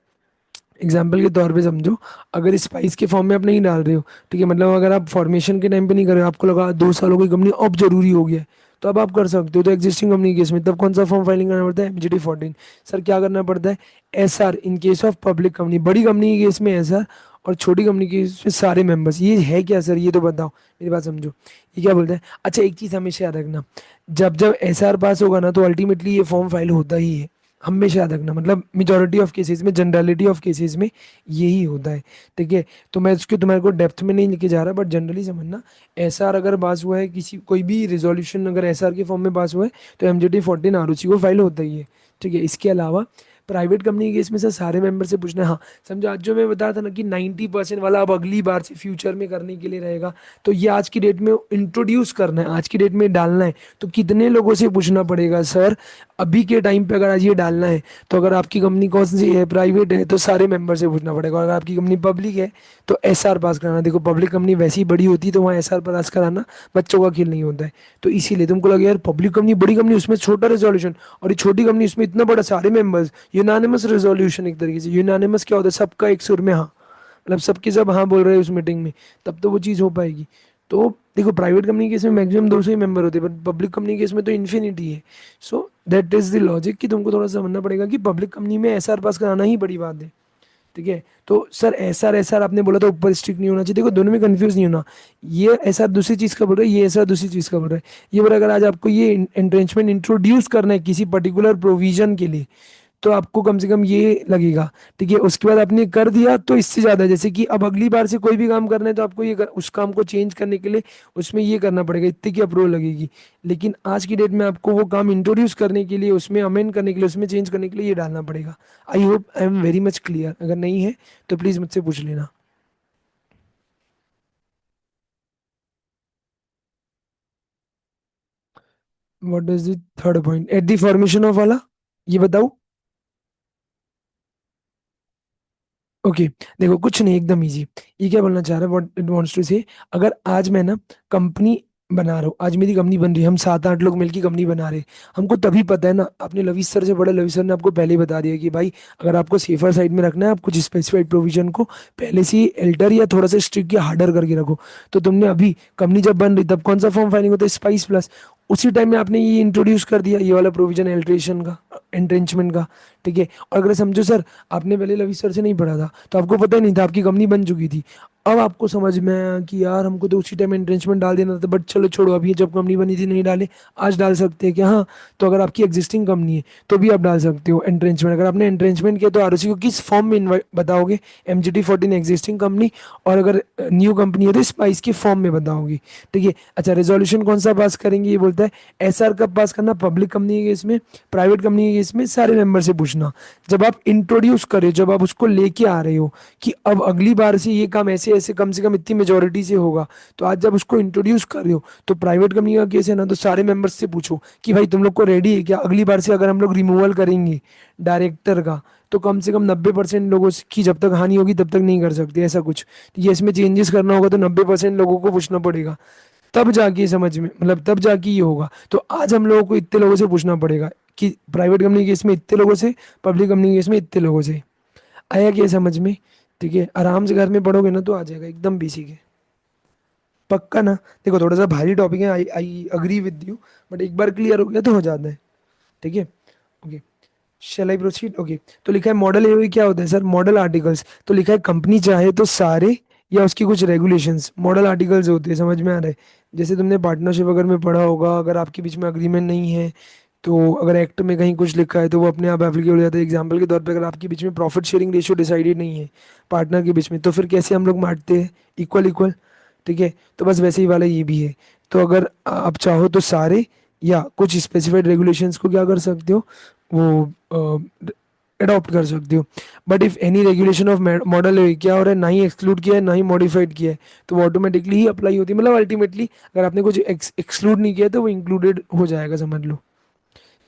एग्जाम्पल के तौर पे समझो, अगर स्पाइस के फॉर्म में आप नहीं डाल रहे हो, ठीक है, मतलब अगर आप फॉर्मेशन के टाइम पे नहीं कर रहे हो, आपको लगा 2 सालों की कंपनी अब जरूरी हो गया है, तो अब आप कर सकते हो। तो एग्जिस्टिंग कंपनी के केस में तब कौन सा फॉर्म फाइलिंग करना पड़ता है, MGT 14। सर क्या करना पड़ता है, SR in case of public company, बड़ी कंपनी के केस में एसआर, और छोटी कंपनी के केस में सारे मेंबर्स। ये है क्या सर, ये तो बताओ, मेरी बात समझो, ये क्या बोलते हैं। अच्छा, एक चीज़ हमेशा याद रखना, जब जब एसआर पास होगा ना, तो अल्टीमेटली ये फॉर्म फाइल होता ही है, हमेशा याद रखना, मतलब मेजोरिटी ऑफ केसेस में, जनरलिटी ऑफ केसेस में यही होता है, ठीक है। तो मैं उसके तुम्हारे को डेप्थ में नहीं लेके जा रहा, बट जनरली समझना, एसआर अगर पास हुआ है, किसी कोई भी रिजोल्यूशन अगर एसआर के फॉर्म में पास हुआ है, तो MGT 14 आरओसी को फाइल होता ही है, ठीक है। इसके अलावा प्राइवेट कंपनी के केस में सर सारे मेंबर से पूछना है। हाँ, समझो आज जो मैं बता था ना कि 90% वाला अब अगली बार से फ्यूचर में करने के लिए रहेगा, तो ये आज की डेट में इंट्रोड्यूस करना है, आज की डेट में डालना है, तो कितने लोगों से पूछना पड़ेगा सर, अभी के टाइम पे अगर आज ये डालना है, तो अगर आपकी कंपनी कौन सी है, प्राइवेट है, तो सारे मेंबर से पूछना पड़ेगा, और अगर आपकी कंपनी पब्लिक है तो एसआर पास कराना। देखो, पब्लिक कंपनी वैसी बड़ी होती है, तो वहाँ एसआर पास कराना बच्चों का खेल नहीं होता है। तो इसीलिए तुमको लगे यार पब्लिक कंपनी बड़ी कंपनी, उसमें छोटा रेजोल्यूशन, और ये छोटी कंपनी उसमें इतना बड़ा, सारे मेंबर्स, यूनानिमस रेजोल्यूशन, एक तरीके से यूनानिमस क्या होता है, सबका एक सुर में हाँ, मतलब सबके सब हाँ बोल रहे हैं उस मीटिंग में, तब तो वो चीज़ हो पाएगी। तो देखो, प्राइवेट कंपनी के इसमें मैक्सिमम 200 ही मेंबर होते हैं, बट पब्लिक कंपनी के इसमें तो इन्फिनिटी है। So that is the logic, कि तुमको थोड़ा सा समझना पड़ेगा कि पब्लिक कंपनी में एसआर पास कराना ही बड़ी बात है, ठीक है। तो सर एसआर एसआर आपने बोला था ऊपर स्ट्रिक्ट नहीं होना चाहिए, देखो दोनों में कंफ्यूज नहीं होना। ये एसआर दूसरी चीज का बोल रहा है, ये एसआर दूसरी चीज का बोल रहा है। ये बोल रहा है अगर आज आपको ये एंट्रेंचमेंट इंट्रोड्यूस करना है किसी पर्टिकुलर प्रोविजन के लिए, तो आपको कम से कम ये लगेगा। ठीक है, उसके बाद आपने कर दिया तो इससे ज्यादा, जैसे कि अब अगली बार से कोई भी काम करना है तो आपको उस काम को चेंज करने के लिए उसमें ये करना पड़ेगा, इतने की अप्रूवल लगेगी। लेकिन आज की डेट में आपको वो काम इंट्रोड्यूस करने के लिए, उसमें अमेंड करने के लिए, उसमें चेंज करने के लिए ये डालना पड़ेगा। I hope I am very much clear, अगर नहीं है तो प्लीज मुझसे पूछ लेना। What is the third point at the formation of वाला, ये बताओ। ओके, देखो कुछ नहीं, एकदम इजी। ये क्या बोलना चाह रहा है, व्हाट इट वांट्स टू से, अगर आज मैं ना कंपनी बना रहा हूँ, आज मेरी कंपनी बन रही है, हम 7 8 लोग मिलकर कंपनी बना रहे हैं। हमको तभी पता है ना, आपने लवी सर से पढ़ा, लवी सर ने आपको पहले ही बता दिया कि भाई अगर आपको सेफर साइड में रखना है, आप कुछ स्पेसिफाइड प्रोविजन को पहले से ही एल्टर या थोड़ा सा स्ट्रिक्ट या हार्डर करके रखो। तो तुमने अभी कंपनी जब बन रही तब कौन सा फॉर्म फाइलिंग होता है, स्पाइस प्लस, उसी टाइम में आपने ये इंट्रोड्यूस कर दिया, ये वाला प्रोविजन एल्ट्रेशन का, एंट्रेंचमेंट का। ठीक है, और अगर समझो सर आपने पहले लवी सर से नहीं पढ़ा था, तो आपको पता ही नहीं था, आपकी कंपनी बन चुकी थी। अब आपको समझ में आया कि यार हमको तो उसी टाइम एंट्रेंचमेंट डाल देना था, बट चलो छोड़ो, अभी जब कंपनी बनी थी नहीं डाले, आज डाल सकते हैं क्या? हाँ। तो अगर आपकी एग्जिस्टिंग कंपनी है तो भी आप डाल सकते हो एंट्रेंचमेंट। अगर आपने एंट्रेंचमेंट किया तो आरओसी को किस फॉर्म में बताओगे, MGT 14 एग्जिस्टिंग कंपनी, और अगर न्यू कंपनी है तो स्पाइस के फॉर्म में बताओगे। ठीक है, अच्छा रेजोल्यूशन कौन सा पास करेंगे, ये बोलता है एसआर कब पास करना, पब्लिक कंपनी के केस में, प्राइवेट कंपनी के केस में, सारे मेंबर से पूछना। जब आप इंट्रोड्यूस करे, जब आप उसको लेके आ रहे हो कि अब अगली बार से ये काम ऐसे ऐसे कम से कम इतनी मेजोरिटी से होगा, तो आज जब उसको इंट्रोड्यूस कर रहे हो, तो प्राइवेट कंपनी का केस है ना, तो सारे मेंबर्स से पूछो कि भाई तुम लोग को रेडी है क्या, अगली बार से अगर हम लोग रिमूवल करेंगे डायरेक्टर का, तो कम से कम 90% लोगों की जब तक हानि होगी तब तक नहीं कर सकते ऐसा कुछ। तो ये इसमें चेंजेस करना होगा तो 90% लोगों को पूछना पड़ेगा, तब जाके ये समझ में, मतलब तब जाके ये होगा। तो आज हम लोगों को इतने लोगों से पूछना पड़ेगा कि प्राइवेट कंपनी के केस में इतने लोगों से, पब्लिक कंपनी के केस में इतने लोगों से। आया क्या समझ में? ठीक है, आराम से घर में पढ़ोगे ना तो आ जाएगा, एकदम बेसिक है। पक्का ना? देखो थोड़ा सा भारी टॉपिक है, I I agree with you, but एक बार क्लियर हो गया तो हो जाता है। ठीक है, okay. Shall I proceed? Okay. तो लिखा है मॉडल एओई क्या होता है सर, मॉडल आर्टिकल्स। तो लिखा है कंपनी चाहे तो सारे या उसकी कुछ रेगुलेशंस मॉडल आर्टिकल्स होते हैं, समझ में आ रहा है? जैसे तुमने पार्टनरशिप अगर में पढ़ा होगा, अगर आपके बीच में अग्रीमेंट नहीं है, तो अगर एक्ट में कहीं कुछ लिखा है तो वो अपने आप एप्लीकेबल हो जाता है। एग्जाम्पल के तौर पे अगर आपके बीच में प्रॉफिट शेयरिंग रेशियो डिसाइडेड नहीं है पार्टनर के बीच में, तो फिर कैसे हम लोग बांटते हैं, इक्वल इक्वल। ठीक है, तो बस वैसे ही वाला ये भी है। तो अगर आप चाहो तो सारे या कुछ स्पेसिफाइड रेगुलेशंस को क्या कर सकते हो, वो अडॉप्ट कर सकते हो। But if any regulation of model है, क्या हो रहा है, ना ही एक्सक्लूड किया है ना ही मॉडिफाइड किया है, तो वो ऑटोमेटिकली ही अप्लाई होती है। मतलब अल्टीमेटली अगर आपने कुछ एक्सक्लूड नहीं किया तो वो इंक्लूडेड हो जाएगा, समझ लो।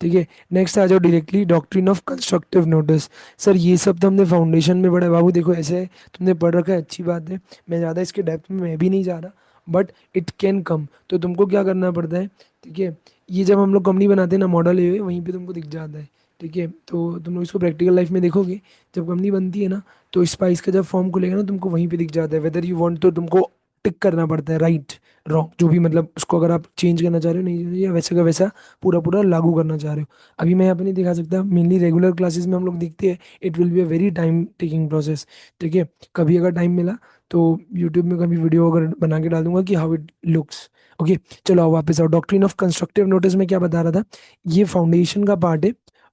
ठीक है, नेक्स्ट आ जाओ directly, doctrine of constructive notice. Sir ये सब तो हमने फाउंडेशन में पढ़ा है बाबू, देखो ऐसे है, तुमने पढ़ रखा है, अच्छी बात है। मैं ज़्यादा इसके डेप्थ में मैं भी नहीं जा रहा, बट इट कैन कम। तो तुमको क्या करना पड़ता है, ठीक है, ये जब हम लोग कंपनी बनाते हैं ना, मॉडल ये वहीं पे तुमको दिख जाता है। ठीक है, तो तुम लोग इसको प्रैक्टिकल लाइफ में देखोगे, जब कंपनी बनती है ना, तो स्पाइस का जब फॉर्म खुलेगा ना, तुमको वहीं पे दिख जाता है वेदर यू वांट, तो तुमको टिक करना पड़ता है, राइट रॉन्ग जो भी, मतलब उसको अगर आप चेंज करना चाह रहे हो, नहीं या वैसे का वैसा पूरा पूरा लागू करना चाह रहे हो। अभी मैं यहाँ पे नहीं दिखा सकता, मेनली रेगुलर क्लासेस में हम लोग देखते हैं, it will be a very time taking process. ठीक है, कभी अगर टाइम मिला तो यूट्यूब में कभी वीडियो अगर बना के डाल दूंगा कि हाउ इट लुक्स। ओके, चलो आओ वापस आओ, डॉक्ट्रिन ऑफ कंस्ट्रक्टिव नोटिस में क्या बता रहा था, ये फाउंडेशन का पार्ट है,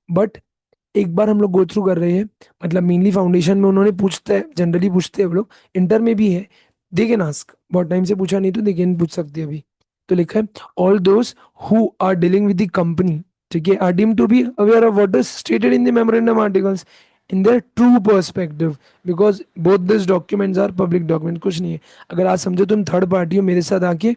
बट एक बार हम लोग गो थ्रू कर रहे हैं, मतलब मेनली फाउंडेशन में उन्होंने पूछता है, जनरली पूछते हैं हम लोग, इंटर में भी है, दे कैन आस्क, बहुत टाइम से पूछा नहीं तो दे कैन पूछ सकते हैं अभी। तो लिखा है all those who are dealing with the company, ठीक है, are deem to be aware of what is stated in the memorandum articles in their true perspective, because both this documents are public document. कुछ नहीं है, अगर आज समझो तुम थर्ड पार्टी हो, मेरे साथ आके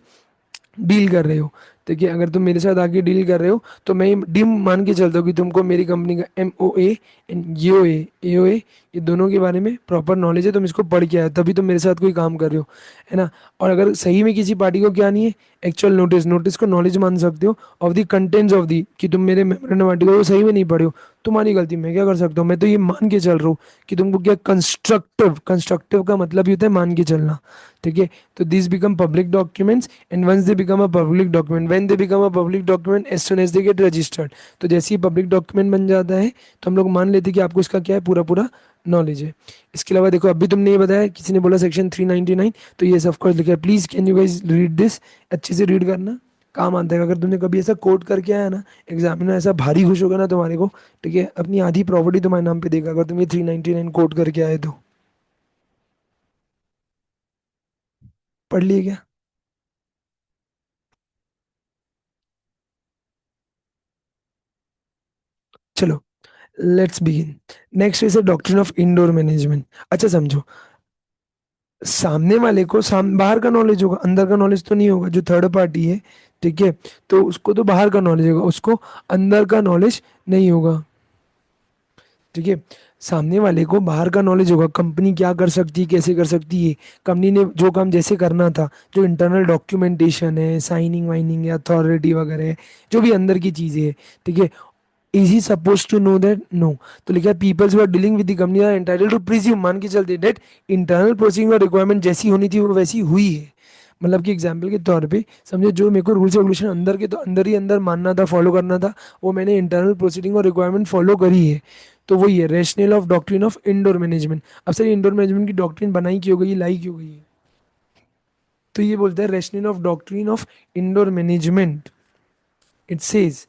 डील कर रहे हो, ठीक है, अगर तुम मेरे साथ आके डील कर रहे हो, तो मैं डिम मान के चलता हूँ कि तुमको मेरी कंपनी का MOA एंड AOA ये दोनों के बारे में प्रॉपर नॉलेज है, तुम इसको पढ़ के आए तभी तुम मेरे साथ कोई काम कर रहे हो, है ना? और अगर सही में किसी पार्टी को क्या नहीं है, एक्चुअल नोटिस, नोटिस को नॉलेज मान सकते हो of the contents of the, कि तुम मेरे मेमोरेंडम आर्टिकल को सही में नहीं पढ़े हो, तुम्हारी गलती, मैं क्या कर सकता हूँ, मैं तो ये मान के चल रहा हूँ कि तुमको क्या कंस्ट्रक्टिव, कंस्ट्रक्टिव का मतलब ही होता है मान के चलना। ठीक है, तो this become public documents, and once they become a public document, when they become a public document, as soon as they get registered, तो जैसे ही पब्लिक डॉक्यूमेंट बन जाता है तो हम लोग मान लेते हैं कि आपको इसका क्या है, पूरा पूरा नॉलेज है। इसके अलावा देखो अभी तुमने ये बताया, किसी ने बोला सेक्शन 399, तो ये ऑफ कोर्स लिखा है। Please can you guys read this, अच्छे से रीड करना, काम आता है। अगर तुमने कभी ऐसा कोट करके आया ना, एग्जामिनर ऐसा भारी खुश होगा ना तुम्हारे को। ठीक है, अपनी आधी प्रॉपर्टी तुम्हारे नाम पे देगा अगर तुम ये 399 कोट करके आए तो। पढ़ लिए क्या? चलो, let's begin. Next is a doctrine of indoor management. अच्छा समझो, सामने वाले को बाहर का नॉलेज होगा, अंदर का नॉलेज तो नहीं होगा, जो थर्ड पार्टी है। ठीक है, तो उसको तो बाहर का नॉलेज होगा, उसको अंदर का नॉलेज नहीं होगा। ठीक है, सामने वाले को बाहर का नॉलेज होगा, कंपनी क्या कर सकती है, कैसे कर सकती है, कंपनी ने जो काम जैसे करना था, जो इंटरनल डॉक्यूमेंटेशन है, साइनिंग वाइनिंग या अथॉरिटी वगैरह है, जो भी अंदर की चीजें है। ठीक है, is he suppose to know that? No. तो लिखा है peoples who are dealing with the company are entitled to presume, मान के चलते दैट इंटरनल प्रोसीडिंग और रिक्वायरमेंट जैसी होनी थी वो वैसी हुई है। मतलब कि एग्जाम्पल के तौर पे समझो, जो मेरे को रूल्स रेगुलेशन अंदर के तो अंदर ही अंदर मानना था, फॉलो करना था, वो मैंने इंटरनल प्रोसीडिंग और रिक्वायरमेंट फॉलो करी है। तो वही है rational of doctrine of indoor management. अब सर इंडोर मैनेजमेंट की डॉक्ट्रिन बनाई क्यों गई, लाई क्यों गई है? तो ये बोलते हैं rational of doctrine of indoor management. It says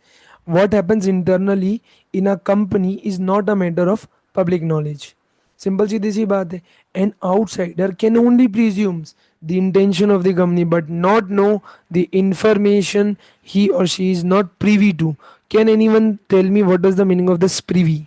what happens internally in a company is not a matter of public knowledge. Simple सीधी सी बात है। An outsider can only presumes the intention of the company but not know the information he or she is not privy to. Can anyone tell me what is the meaning of this privy?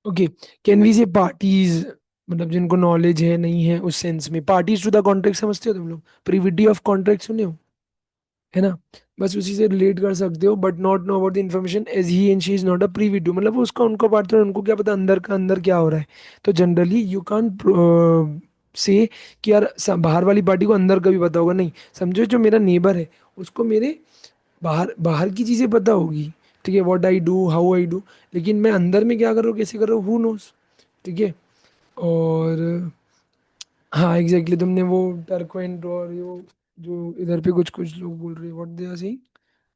Okay, can we say parties, मतलब जिनको नॉलेज है नहीं है उस सेंस में, पार्टीज टू द कॉन्ट्रैक्ट समझते हो तुम लोग? प्रिविटी ऑफ कॉन्ट्रैक्ट सुने हो, है ना? बस उसी से रिलेट कर सकते हो, but not know about the information as he and she is not a pre video, मतलब वो उसका उनका पार्टनर, उनको क्या पता अंदर का अंदर क्या हो रहा है। तो जनरली यू कान से कि यार बाहर वाली पार्टी को अंदर का भी पता होगा, नहीं। समझो जो मेरा नेबर है उसको मेरे बाहर बाहर की चीज़ें पता होगी। ठीक है, what I do, how I do, लेकिन मैं अंदर में क्या कर रहा हूँ, कैसे कर रहा हूँ, हु नोस। ठीक है। और हाँ एग्जैक्टली, तुमने वो टर्कोइंट और जो इधर पे कुछ कुछ लोग बोल रहे हैं, what they are saying,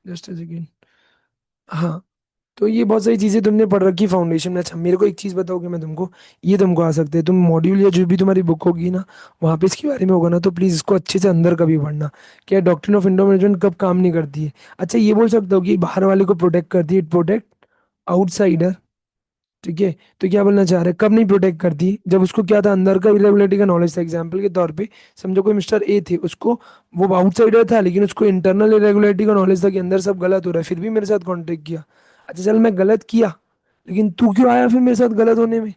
just a second. हाँ, तो ये बहुत सारी चीजें तुमने पढ़ रखी फाउंडेशन में। अच्छा मेरे को एक चीज बताओगे, मैं तुमको, ये तुमको आ सकते हैं, तुम मॉड्यूल या जो भी तुम्हारी बुक होगी ना, वहाँ पे इसके बारे में होगा ना, तो प्लीज इसको अच्छे से अंदर का भी पढ़ना। क्या डॉक्ट्रिन ऑफ इंडो मैनेजमेंट कब काम नहीं करती है? अच्छा ये बोल सकते हो कि बाहर वाले को प्रोटेक्ट करती है, इट प्रोटेक्ट आउटसाइडर। ठीक है, तो क्या बोलना चाह रहे हैं, कब नहीं प्रोटेक्ट करती? जब उसको क्या था, अंदर का इरेगुलरिटी का नॉलेज था। एग्जाम्पल के तौर पे समझो कोई मिस्टर ए थे, उसको वो आउटसाइडर था लेकिन उसको इंटरनल इरेगुलरिटी का नॉलेज था कि अंदर सब गलत हो रहा है, फिर भी मेरे साथ कॉन्टेक्ट किया। अच्छा चल मैं गलत किया, लेकिन तू क्यों आया फिर मेरे साथ गलत होने में?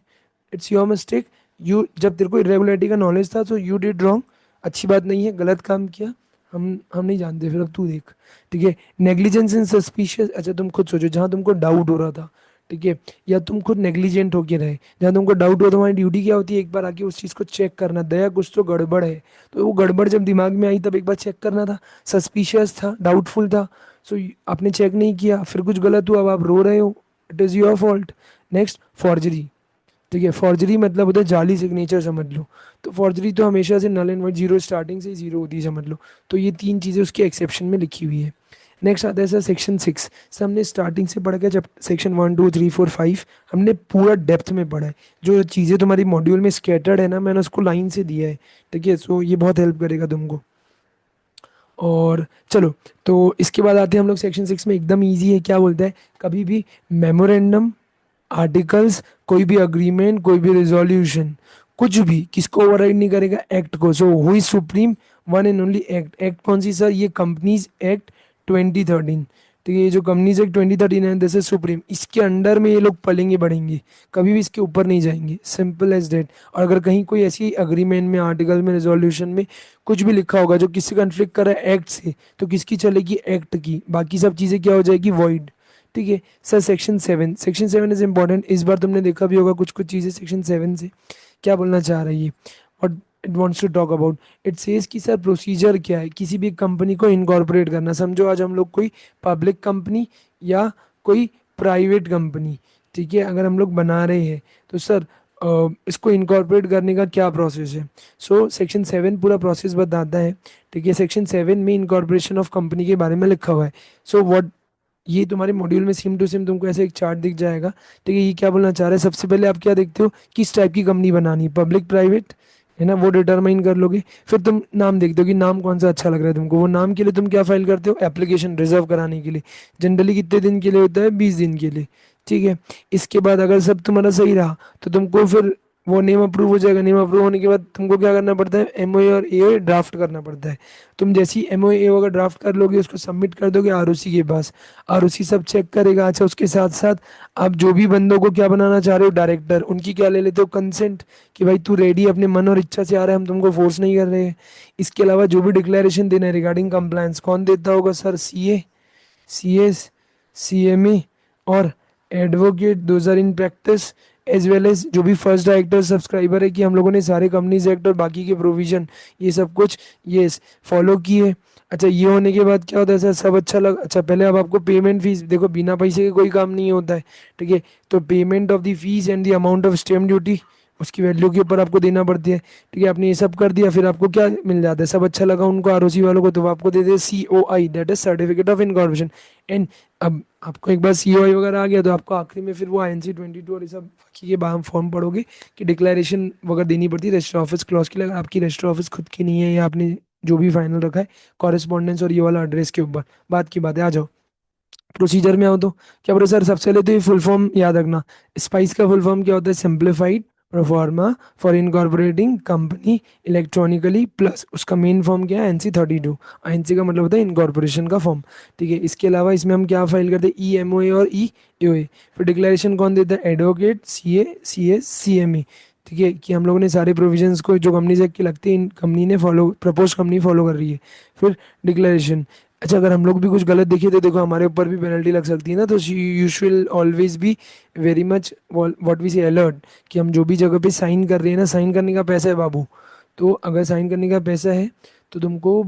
It's your mistake. यू, जब तेरे को इरेगुलरिटी का नॉलेज था तो यू डिड रॉन्ग। अच्छी बात नहीं है, गलत काम किया। हम नहीं जानते, फिर अब तू देख। ठीक है, नेग्लिजेंस इन सस्पिशियस, अच्छा तुम खुद सोचो, जहाँ तुमको डाउट हो रहा था, ठीक है, या तुम खुद नेग्लिजेंट होके रहे, जहाँ तुमको डाउट हो, तुम्हारी ड्यूटी क्या होती है, एक बार आके उस चीज़ को चेक करना, दया कुछ तो गड़बड़ है। तो वो गड़बड़ जब दिमाग में आई तब एक बार चेक करना था। सस्पिशियस था, डाउटफुल था, सो आपने चेक नहीं किया, फिर कुछ गलत हुआ, अब आप रो रहे हो, it is your fault. Next, forgery. ठीक है, फॉर्जरी मतलब होता है जाली सिग्नेचर, समझ लो। तो फॉर्जरी तो हमेशा से null and void, zero starting से ही जीरो होती है, समझ लो। तो ये तीन चीज़ें उसके एक्सेप्शन में लिखी हुई है। नेक्स्ट आता है सर सेक्शन 6। सर हमने स्टार्टिंग से पढ़ा, क्या जब सेक्शन 1 2 3 4 5 हमने पूरा डेप्थ में पढ़ा है। जो चीज़ें तुम्हारी मॉड्यूल में स्कैटर्ड है ना, मैंने उसको लाइन से दिया है। ठीक है, सो ये बहुत हेल्प करेगा तुमको। और चलो, तो इसके बाद आते हैं हम लोग सेक्शन 6 में, एकदम इजी है। क्या बोलता है, कभी भी मेमोरेंडम, आर्टिकल्स, कोई भी अग्रीमेंट, कोई भी रिजोल्यूशन, कुछ भी किसको ओवरराइड नहीं करेगा, एक्ट को। So who is supreme, one and only act. Act कौन सी सर, ये कंपनीज एक्ट 2013। ठीक है, ये जो कंपनीज एक्ट 2013 है, दिस इज सुप्रीम, इसके अंडर में ये लोग पलेंगे बढ़ेंगे, कभी भी इसके ऊपर नहीं जाएंगे, सिंपल एज डेट। और अगर कहीं कोई ऐसी एग्रीमेंट में, आर्टिकल में, रेजोल्यूशन में कुछ भी लिखा होगा जो किससे कंफ्लिक्ट कर रहा है, एक्ट से, तो किसकी चलेगी, एक्ट की, बाकी सब चीज़ें क्या हो जाएगी, वॉइड। ठीक है sir, section 7, section 7 is important, इस बार तुमने देखा भी होगा कुछ कुछ चीज़ें सेक्शन 7 से क्या बोलना चाह रही है। और it wants to talk about, it says कि सर प्रोसीजर क्या है किसी भी कंपनी को इनकॉर्पोरेट करना। समझो आज हम लोग कोई पब्लिक कंपनी या कोई प्राइवेट कंपनी, ठीक है, अगर हम लोग बना रहे हैं तो सर इसको इनकॉर्पोरेट करने का क्या प्रोसेस है। सो सेक्शन 7 पूरा प्रोसेस बताता है, ठीक है। सेक्शन 7 में इनकॉर्पोरेशन ऑफ कंपनी के बारे में लिखा हुआ है। सो व्हाट, ये तुम्हारे मॉड्यूल में सेम टू सेम तुमको ऐसे एक चार्ट दिख जाएगा, ठीक है। ये क्या बोलना चाह रहा है, सबसे पहले आप क्या देखते हो, किस टाइप की कंपनी बनानी है, पब्लिक प्राइवेट, है ना, वो डिटरमाइन कर लोगे। फिर तुम नाम देखते हो कि नाम कौन सा अच्छा लग रहा है तुमको, वो नाम के लिए तुम क्या फाइल करते हो, एप्लीकेशन रिजर्व कराने के लिए। जनरली कितने दिन के लिए होता है, 20 दिन के लिए, ठीक है। इसके बाद अगर सब तुम्हारा सही रहा तो तुमको फिर वो नेम अप्रूव हो जाएगा। नेम अप्रूव होने के बाद तुमको क्या करना पड़ता है, एमओए और ए ड्राफ्ट करना पड़ता है। तुम जैसी एमओए ए अगर ड्राफ्ट कर लोगे, उसको सबमिट कर दोगे आरओसी के पास, आरओसी सब चेक करेगा। अच्छा, उसके साथ साथ आप जो भी बंदों को क्या बनाना चाह रहे हो डायरेक्टर, उनकी क्या ले लेते हो, कंसेंट, कि भाई तू रेडी अपने मन और इच्छा से आ रहा है, हम तुमको फोर्स नहीं कर रहे हैं। इसके अलावा जो भी डिक्लेरेशन देना है रिगार्डिंग कंप्लायंस, कौन देता होगा सर, सीए, सीएस, सीएमई और advocate, those are in practice, as well as जो भी फर्स्ट डायरेक्टर सब्सक्राइबर है कि हम लोगों ने सारे कंपनीज एक्ट और बाकी के प्रोविजन ये सब कुछ ये फॉलो किए। अच्छा, ये होने के बाद क्या होता है सर, सब अच्छा लग, अच्छा पहले अब आपको पेमेंट फीस देखो, बिना पैसे के कोई काम नहीं होता है, ठीक है। तो payment of the fees and the amount of stamp duty, उसकी वैल्यू के ऊपर आपको देना पड़ती है, ठीक है। आपने ये सब कर दिया, फिर आपको क्या मिल जाता है, सब अच्छा लगा उनको आरओसी वालों को, तो वो आपको देते हैं COI, that is certificate of incorporation. And अब आपको एक बार सीओआई वगैरह आ गया तो आपको आखिरी में फिर वो INC 22 और ये सब बाकी के बाद फॉर्म पढ़ोगे कि डिक्लेरेशन वगैरह देनी पड़ती है रजिस्टर ऑफिस क्लॉज के लिए, अगर आपकी रजिस्टर ऑफिस खुद की नहीं है या आपने जो भी फाइनल रखा है कॉरेस्पॉन्डेंस और ये वाला एड्रेस के ऊपर। बात की बात है, आ जाओ प्रोसीजर में आओ तो क्या बोले सर, सबसे पहले तो ये फुल फॉर्म याद रखना। स्पाइस का फुल फॉर्म क्या होता है, simplified proforma for incorporating company electronically plus, उसका मेन फॉर्म क्या है, NC 32। INC का मतलब होता है इनकॉर्पोरेशन का फॉर्म, ठीक है। इसके अलावा इसमें हम क्या फाइल करते हैं, EMOA और EOA। फिर डिक्लेरेशन कौन देता है, एडवोकेट, CA, CS, CME, ठीक है, कि हम लोगों ने सारे प्रोविजंस को जो कंपनी एक्ट की लगती है इन कंपनी ने फॉलो, प्रपोज कंपनी फॉलो कर रही है। फिर डिक्लेरेशन, अच्छा अगर हम लोग भी कुछ गलत देखे तो देखो हमारे ऊपर भी पेनल्टी लग सकती है ना, तो you should always be very much what we say alert, कि हम जो भी जगह पे साइन कर रहे हैं ना, साइन करने का पैसा है बाबू, तो अगर साइन करने का पैसा है तो तुमको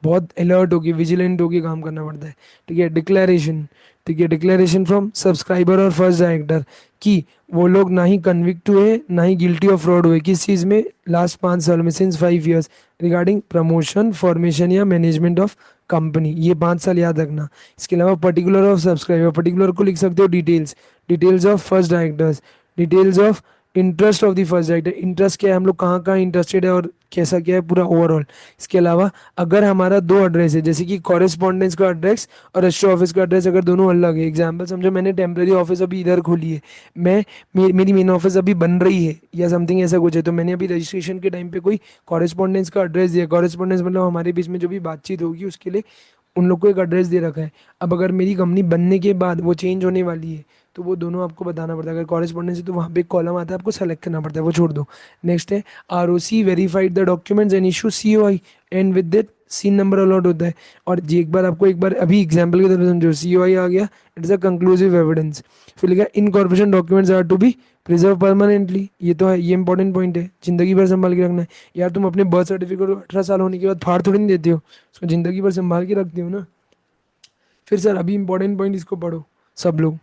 बहुत अलर्ट होगी, विजिलेंट होगी काम करना पड़ता है, ठीक है। डिक्लेरेशन, ठीक है, डिक्लेरेशन फ्रॉम सब्सक्राइबर और फर्स्ट डायरेक्टर कि वो लोग ना ही कन्विक्ट हुए ना ही गिल्टी ऑफ फ्रॉड हुए, किस चीज़ में, लास्ट 5 साल में, since 5 years, regarding promotion, formation या मैनेजमेंट ऑफ कंपनी, ये 5 साल याद रखना। इसके अलावा पर्टिकुलर ऑफ सब्सक्राइबर, पर्टिकुलर को लिख सकते हो details, details of first directors, details of interest of the first director, interest क्या है, हम लोग कहाँ कहाँ इंटरेस्टेड है और कैसा क्या है पूरा ओवरऑल। इसके अलावा अगर हमारा दो एड्रेस है, जैसे कि कॉरेस्पॉन्डेंस का एड्रेस और रजिस्टर ऑफिस का एड्रेस अगर दोनों अलग है, एग्जाम्पल समझो मैंने टेम्प्रेरी ऑफिस अभी इधर खोली है, मैं मेरी मेन ऑफिस अभी बन रही है या समथिंग ऐसा कुछ है, तो मैंने अभी रजिस्ट्रेशन के टाइम पे कोई कॉरेस्पॉन्डेंस का एड्रेस दिया, कॉरेस्पॉन्डेंस मतलब हमारे बीच में जो भी बातचीत होगी उसके लिए उन लोग को एक एड्रेस दे रखा है। अब अगर मेरी कंपनी बनने के बाद वो चेंज होने वाली है तो वो दोनों आपको बताना पड़ता है, अगर कॉरेस्पॉन्डेंस है तो वहाँ पे एक कॉलम आता है, आपको सेलेक्ट करना पड़ता है, वो छोड़ दो। नेक्स्ट है ROC verified the documents and issue COI and with that CIN number allot होता है। और जी एक बार आपको एक बार अभी एग्जाम्पल की तरफ समझो, COI आ गया, it is a conclusive evidence. फिर लिखा incorporation documents are to be preserve permanently, ये तो है, ये इंपॉर्टेंट पॉइंट है, जिंदगी भर संभाल के रखना है। यार तुम अपने बर्थ सर्टिफिकेट 18 साल होने के बाद फाड़ थोड़ी नहीं देते हो, उसको जिंदगी भर संभाल के रखते हो ना। फिर सर अभी इंपॉर्टेंट पॉइंट इसको पढ़ो सब लोग।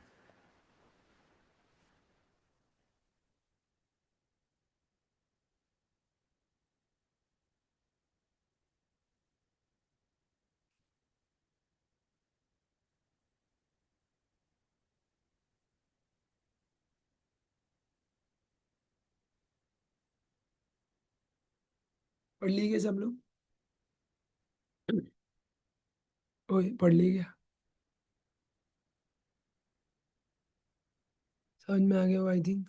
पढ़ लिए क्या सब लोग, ओए पढ़ लिए क्या, समझ में आ गया आई थिंक।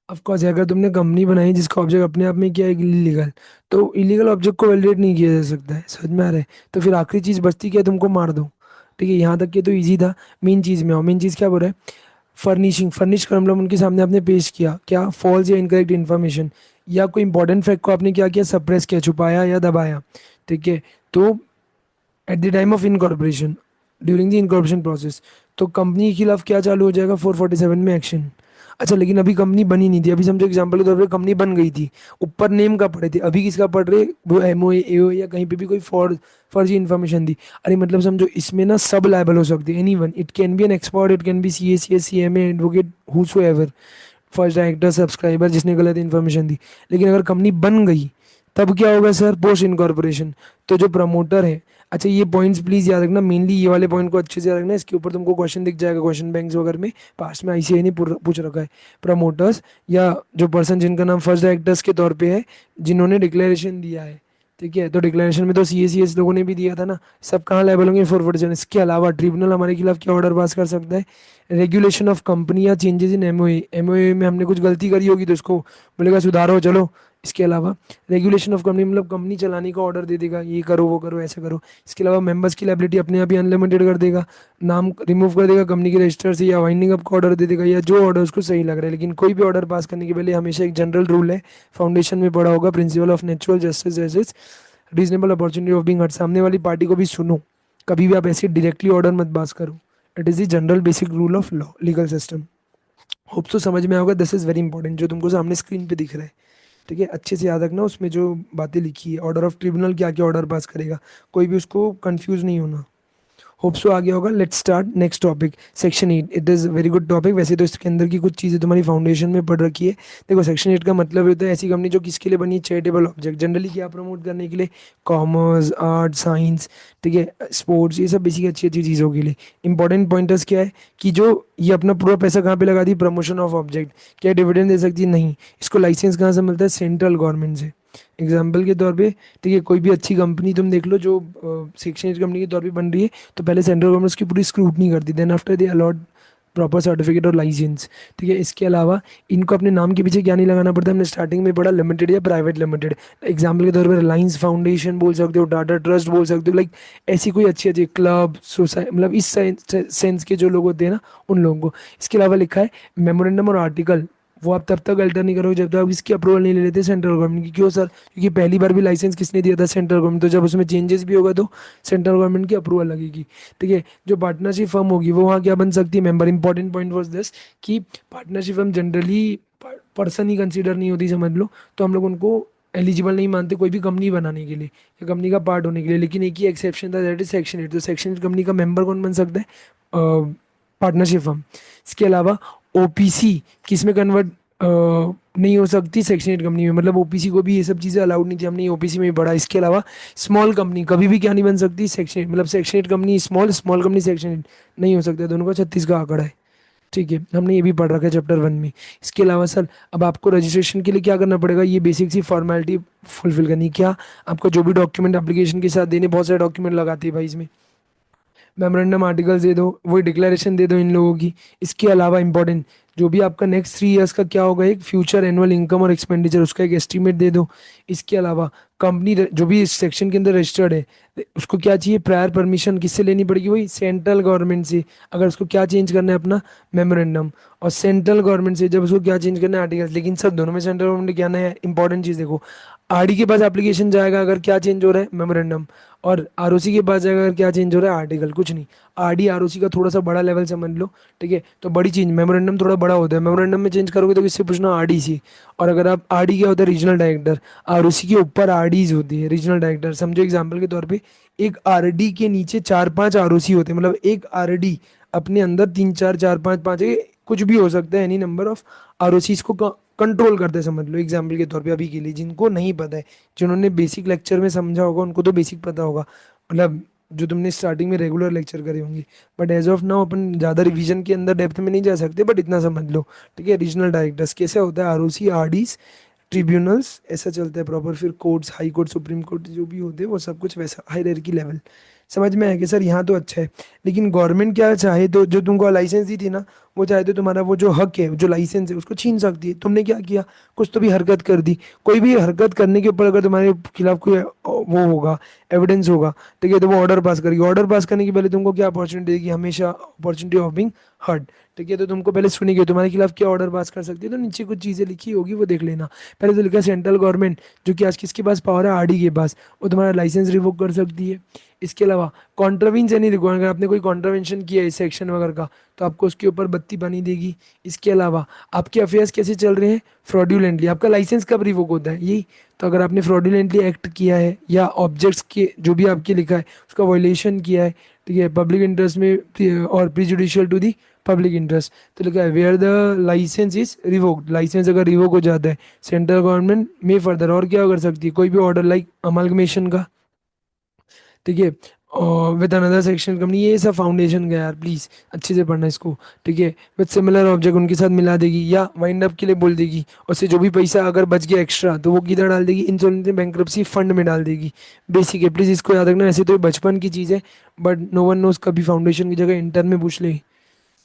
ऑफ कोर्स अगर तुमने कंपनी बनाई जिसका ऑब्जेक्ट अपने आप में किया है इलीगल, तो इलीगल ऑब्जेक्ट को वैलिडेट नहीं किया जा सकता है, समझ में आ रहा है। तो फिर आखिरी चीज़ बचती क्या है, तुमको मार दो, ठीक है। यहाँ तक ये तो इजी था। मेन चीज़ में आओ, मेन चीज़ क्या बोल रहा है, फर्निशिंग, फर्निश कर मतलब उनके सामने आपने पेश किया क्या, फॉल्स या इनकरेक्ट इन्फॉर्मेशन या कोई इंपॉर्टेंट फैक्ट को आपने क्या किया, सप्रेस किया, छुपाया या दबाया, ठीक है। तो at the time of incorporation, during the incorporation process, तो कंपनी के खिलाफ क्या चालू हो जाएगा, 447 में एक्शन। अच्छा, लेकिन अभी कंपनी बनी नहीं थी, अभी समझो एग्जांपल के तौर पे कंपनी बन गई थी, ऊपर नेम का पड़े थे, अभी किसका पढ़ रहे, वो एमओ एओ या कहीं पे भी कोई फर्जी इन्फॉर्मेशन दी। अरे मतलब समझो इसमें ना सब लायबल हो सकते हैं, anyone, it can be an expert, it can be C A C S C M advocate, whosoever, first director, subscriber जिसने गलत इन्फॉर्मेशन दी। लेकिन अगर कंपनी बन गई तब क्या होगा सर, पोस्ट इनकॉर्पोरेशन। तो जो प्रमोटर है, अच्छा ये पॉइंट्स प्लीज याद रखना, मेनली ये वाले पॉइंट को अच्छे से याद रखना, इसके ऊपर तुमको क्वेश्चन दिख जाएगा क्वेश्चन बैंक्स वगैरह में, पास में आईसीआई ने पूछ रखा है। प्रमोटर्स या जो पर्सन जिनका नाम फर्स्ट डायरेक्टर्स के तौर पे है, जिन्होंने डिक्लेरेशन दिया है, ठीक है, तो डिक्लेरेशन में तो सी एस लोगों ने भी दिया था ना, सब कहाँ लेवल होंगे, फॉरवर्ड जन। इसके अलावा ट्रिब्यूनल हमारे खिलाफ क्या ऑर्डर पास कर सकता है, रेगुलेशन ऑफ कंपनी या चेंजेस इन एमओए, एमओए में हमने कुछ गलती करी होगी तो उसको बोलेगा सुधारो चलो। इसके अलावा रेगुलेशन ऑफ कंपनी मतलब कंपनी चलाने का ऑर्डर दे देगा, ये करो वो करो ऐसे करो। इसके अलावा मेंबर्स की लाइबिलिटी अपने आप ही अनलिमिटेड कर देगा, नाम रिमूव कर देगा कंपनी के रजिस्टर से, या वाइंडिंग अप का ऑर्डर दे देगा, या जो ऑर्डर उसको सही लग रहा है। लेकिन कोई भी ऑर्डर पास करने के पहले हमेशा एक जनरल रूल है, फाउंडेशन में पढ़ा होगा, प्रिंसिपल ऑफ नेचुरल जस्टिस जैसे reasonable opportunity of being heard, सामने वाली पार्टी को भी सुनो, कभी भी आप ऐसे डायरेक्टली ऑर्डर मत पास करो। It is the general basic rule of law legal system. Hope तो समझ में होगा, दिस इज वेरी इंपॉर्टेंट जो तुमको सामने स्क्रीन पे दिख रहा है। ठीक है, अच्छे से याद रखना, उसमें जो बातें लिखी है, ऑर्डर ऑफ ट्रिब्यूनल क्या क्या ऑर्डर पास करेगा, कोई भी उसको कंफ्यूज नहीं होना। होप सो आ गया होगा। Let's start next topic, section 8। It is very good topic, वैसे तो इसके अंदर की कुछ चीज़ें तुम्हारी फाउंडेशन में पढ़ रखी है। देखो सेक्शन 8 का मतलब होता है ऐसी कंपनी जो किसके लिए बनी है, चैरिटेबल ऑब्जेक्ट, जनरली क्या प्रमोट करने के लिए, कॉमर्स, आर्ट, साइंस, ठीक है, स्पोर्ट्स, ये सब बेसिक अच्छी अच्छी चीज़ों के लिए। इंपॉर्टेंट पॉइंटर्स क्या है कि जो ये अपना पूरा पैसा कहाँ पे लगा दी, प्रमोशन ऑफ ऑब्जेक्ट। क्या डिविडेंड दे सकती है, नहीं। इसको लाइसेंस कहाँ से मिलता है, सेंट्रल गवर्नमेंट से। एग्जाम्पल के तौर पे, ठीक है, कोई भी अच्छी कंपनी तुम देख लो जो सेक्शन 8 कंपनी के तौर पे बन रही है, तो पहले सेंट्रल गवर्नमेंट उसकी पूरी स्क्रूटनी करती है, then after they allot proper certificate और लाइसेंस। ठीक है, इसके अलावा इनको अपने नाम के पीछे क्या नहीं लगाना पड़ता, हमने स्टार्टिंग में पढ़ा, लिमिटेड या प्राइवेट लिमिटेड। एग्जाम्पल के तौर पर रिलायंस फाउंडेशन बोल सकते हो, टाटा ट्रस्ट बोल सकते हो, लाइक ऐसी कोई अच्छी अच्छी क्लब सोसाइटी, मतलब इस सेंस के जो लोग होते हैं ना, उन लोगों को। इसके अलावा लिखा है मेमोरेंडम और आर्टिकल, वो आप तब तक अल्टर नहीं करोगे जब तक आप इसकी अप्रूवल नहीं ले लेते सेंट्रल गवर्नमेंट की। क्यों सर, क्योंकि पहली बार भी लाइसेंस किसने दिया था, सेंट्रल गवर्नमेंट, तो जब उसमें चेंजेस भी होगा तो सेंट्रल गवर्नमेंट की अप्रूवल लगेगी। ठीक है, जो पार्टनरशिप फर्म होगी वो वहाँ क्या बन सकती है, member. Important point was this कि पार्टनरशिप फर्म जनरली पर्सन ही कंसिडर नहीं होती, समझ लो, तो हम लोग उनको एलिजिबल नहीं मानते कोई भी कंपनी बनाने के लिए या कंपनी का पार्ट होने के लिए। लेकिन एक ही एक्सेप्शन था, दैट इज सेक्शन 8। तो सेक्शन 8 कंपनी का मेंबर कौन बन सकता है, पार्टनरशिप फर्म। इसके अलावा ओपीसी किस में कन्वर्ट नहीं हो सकती, सेक्शन 8 कंपनी में, मतलब ओपीसी को भी ये सब चीज़ें अलाउड नहीं थी, हमने ओपीसी में ही पढ़ा। इसके अलावा स्मॉल कंपनी कभी भी क्या नहीं बन सकती, सेक्शन 8, मतलब section 8 company small, small company section 8 नहीं हो सकता, दोनों का 36 का आंकड़ा है। ठीक है, हमने ये भी पढ़ रखा है चैप्टर 1 में। इसके अलावा सर अब आपको रजिस्ट्रेशन के लिए क्या करना पड़ेगा, ये बेसिक सी फॉर्मेलिटी फुलफिल करनी है। क्या, आपको जो भी डॉक्यूमेंट एप्लीकेशन के साथ देने, बहुत सारे डॉक्यूमेंट लगाते हैं भाई इसमें, मेमोरेंडम आर्टिकल्स दे दो, वही डिक्लेरेशन दे दो इन लोगों की। इसके अलावा इंपॉर्टेंट जो भी आपका नेक्स्ट 3 इयर्स का क्या होगा, एक फ्यूचर एनुअल इनकम और एक्सपेंडिचर, उसका एक एस्टीमेट दे दो। इसके अलावा कंपनी जो भी इस सेक्शन के अंदर रजिस्टर्ड है, उसको क्या चाहिए, प्रायर परमिशन किससे लेनी पड़ेगी, वही सेंट्रल गवर्नमेंट से। अगर उसको क्या चेंज करना है अपना मेमोरेंडम, और सेंट्रल गवर्नमेंट से जब उसको क्या चेंज करना है, आर्टिकल्स। लेकिन सब दोनों में सेंट्रल गवर्नमेंट क्या है, इंपॉर्टेंट चीज़ देखो, आरडी के पास एप्लीकेशन जाएगा अगर क्या चेंज हो रहा है, मेमोरेंडम, और आरओसी के पास जाएगा अगर क्या चेंज हो रहा है, आर्टिकल, कुछ नहीं। आरडी आरओसी का थोड़ा सा बड़ा लेवल समझ लो। ठीक है, तो बड़ी चेंज, मेमोरेंडम थोड़ा बड़ा होता है, मेमोरेंडम में चेंज करोगे तो किससे पूछना, आरडी से। और अगर आप आरडी क्या होता है, रीजनल डायरेक्टर, आरओसी के ऊपर आरडीज होती है, रीजनल डायरेक्टर। समझो एग्जाम्पल के तौर पे एक आरडी के नीचे 4-5 आरओसी होते हैं, मतलब एक आरडी अपने अंदर 3-4, 4-5, 5, कुछ भी हो सकता है, एनी नंबर ऑफ आरओसी को कंट्रोल करते हैं, समझ लो एग्जाम्पल के तौर पे। अभी के लिए जिनको नहीं पता है, जिन्होंने बेसिक लेक्चर में समझा होगा उनको तो बेसिक पता होगा, मतलब जो तुमने स्टार्टिंग में रेगुलर लेक्चर करे होंगे। बट एज ऑफ नाउ अपन ज़्यादा रिवीजन के अंदर डेप्थ में नहीं जा सकते, बट इतना समझ लो। ठीक है, रीजनल डायरेक्टर्स कैसे होता है, आरओसी, आरडीज, ट्रिब्यूनल्स, ऐसा चलता है प्रॉपर। फिर courts, high court, supreme court जो भी होते हैं वो सब कुछ वैसा हायरार्की लेवल। समझ में आया कि सर यहाँ तो अच्छा है, लेकिन गवर्नमेंट क्या चाहे, तो जो तुमको लाइसेंस दी थी ना, वो चाहे तो तुम्हारा वो जो हक है, जो लाइसेंस है, उसको छीन सकती है। तुमने क्या किया, कुछ तो भी हरकत कर दी। कोई भी हरकत करने के ऊपर अगर तुम्हारे खिलाफ कोई वो होगा, एविडेंस होगा, ठीक है, तो वो ऑर्डर पास करेगी। ऑर्डर पास करने के पहले तुमको क्या अपॉर्चुनिटी देगी, हमेशा अपॉर्चुनिटी ऑफ बीइंग हर्ड। ठीक है, तो तुमको पहले सुनेगी तुम्हारे खिलाफ क्या ऑर्डर पास कर सकती है, तो नीचे कुछ चीज़ें लिखी होगी वो देख लेना। पहले तो लिखा है सेंट्रल गवर्नमेंट, जो कि आज किसके पास पावर है, आरडी के पास, वो तुम्हारा लाइसेंस रिवोक कर सकती है। इसके अलावा कॉन्ट्रवीन एनी रिक्वायरमेंट, अगर आपने कोई कॉन्ट्रवेंशन किया है इस सेक्शन वगैरह का, तो आपको उसके ऊपर बत्ती बनी देगी। इसके अलावा आपके अफेयर्स कैसे चल रहे हैं फ्रॉड्यूलेंटली, आपका लाइसेंस कब रिवोक होता है, यही। तो अगर आपने फ्रॉड्यूलेंटली एक्ट किया है या ऑब्जेक्ट्स के जो भी आपके लिखा है उसका वायलेशन किया है, ठीक है, पब्लिक इंटरेस्ट में और prejudicial to the public interest, तो लिखा है where the licence is revoked, licence अगर रिवोक हो जाता है, सेंट्रल गवर्नमेंट में फर्दर और क्या कर सकती है, कोई भी ऑर्डर लाइक अमलगमेशन का, ठीक है, और विद अनदर सेक्शन कंपनी, ये सब फाउंडेशन का यार प्लीज़ अच्छे से पढ़ना इसको, ठीक है। विद सिमिलर ऑब्जेक्ट उनके साथ मिला देगी या वाइंड अप के लिए बोल देगी, उससे जो भी पैसा अगर बच गया एक्स्ट्रा तो वो किधर डाल देगी, इंसॉल्वेंसी बैंक्रप्सी फंड में डाल देगी। बेसिक है, प्लीज़ इसको याद रखना। ऐसे तो ये बचपन की चीज़ है, बट नो वन नोज, कभी फाउंडेशन की जगह इंटर में पूछ ले,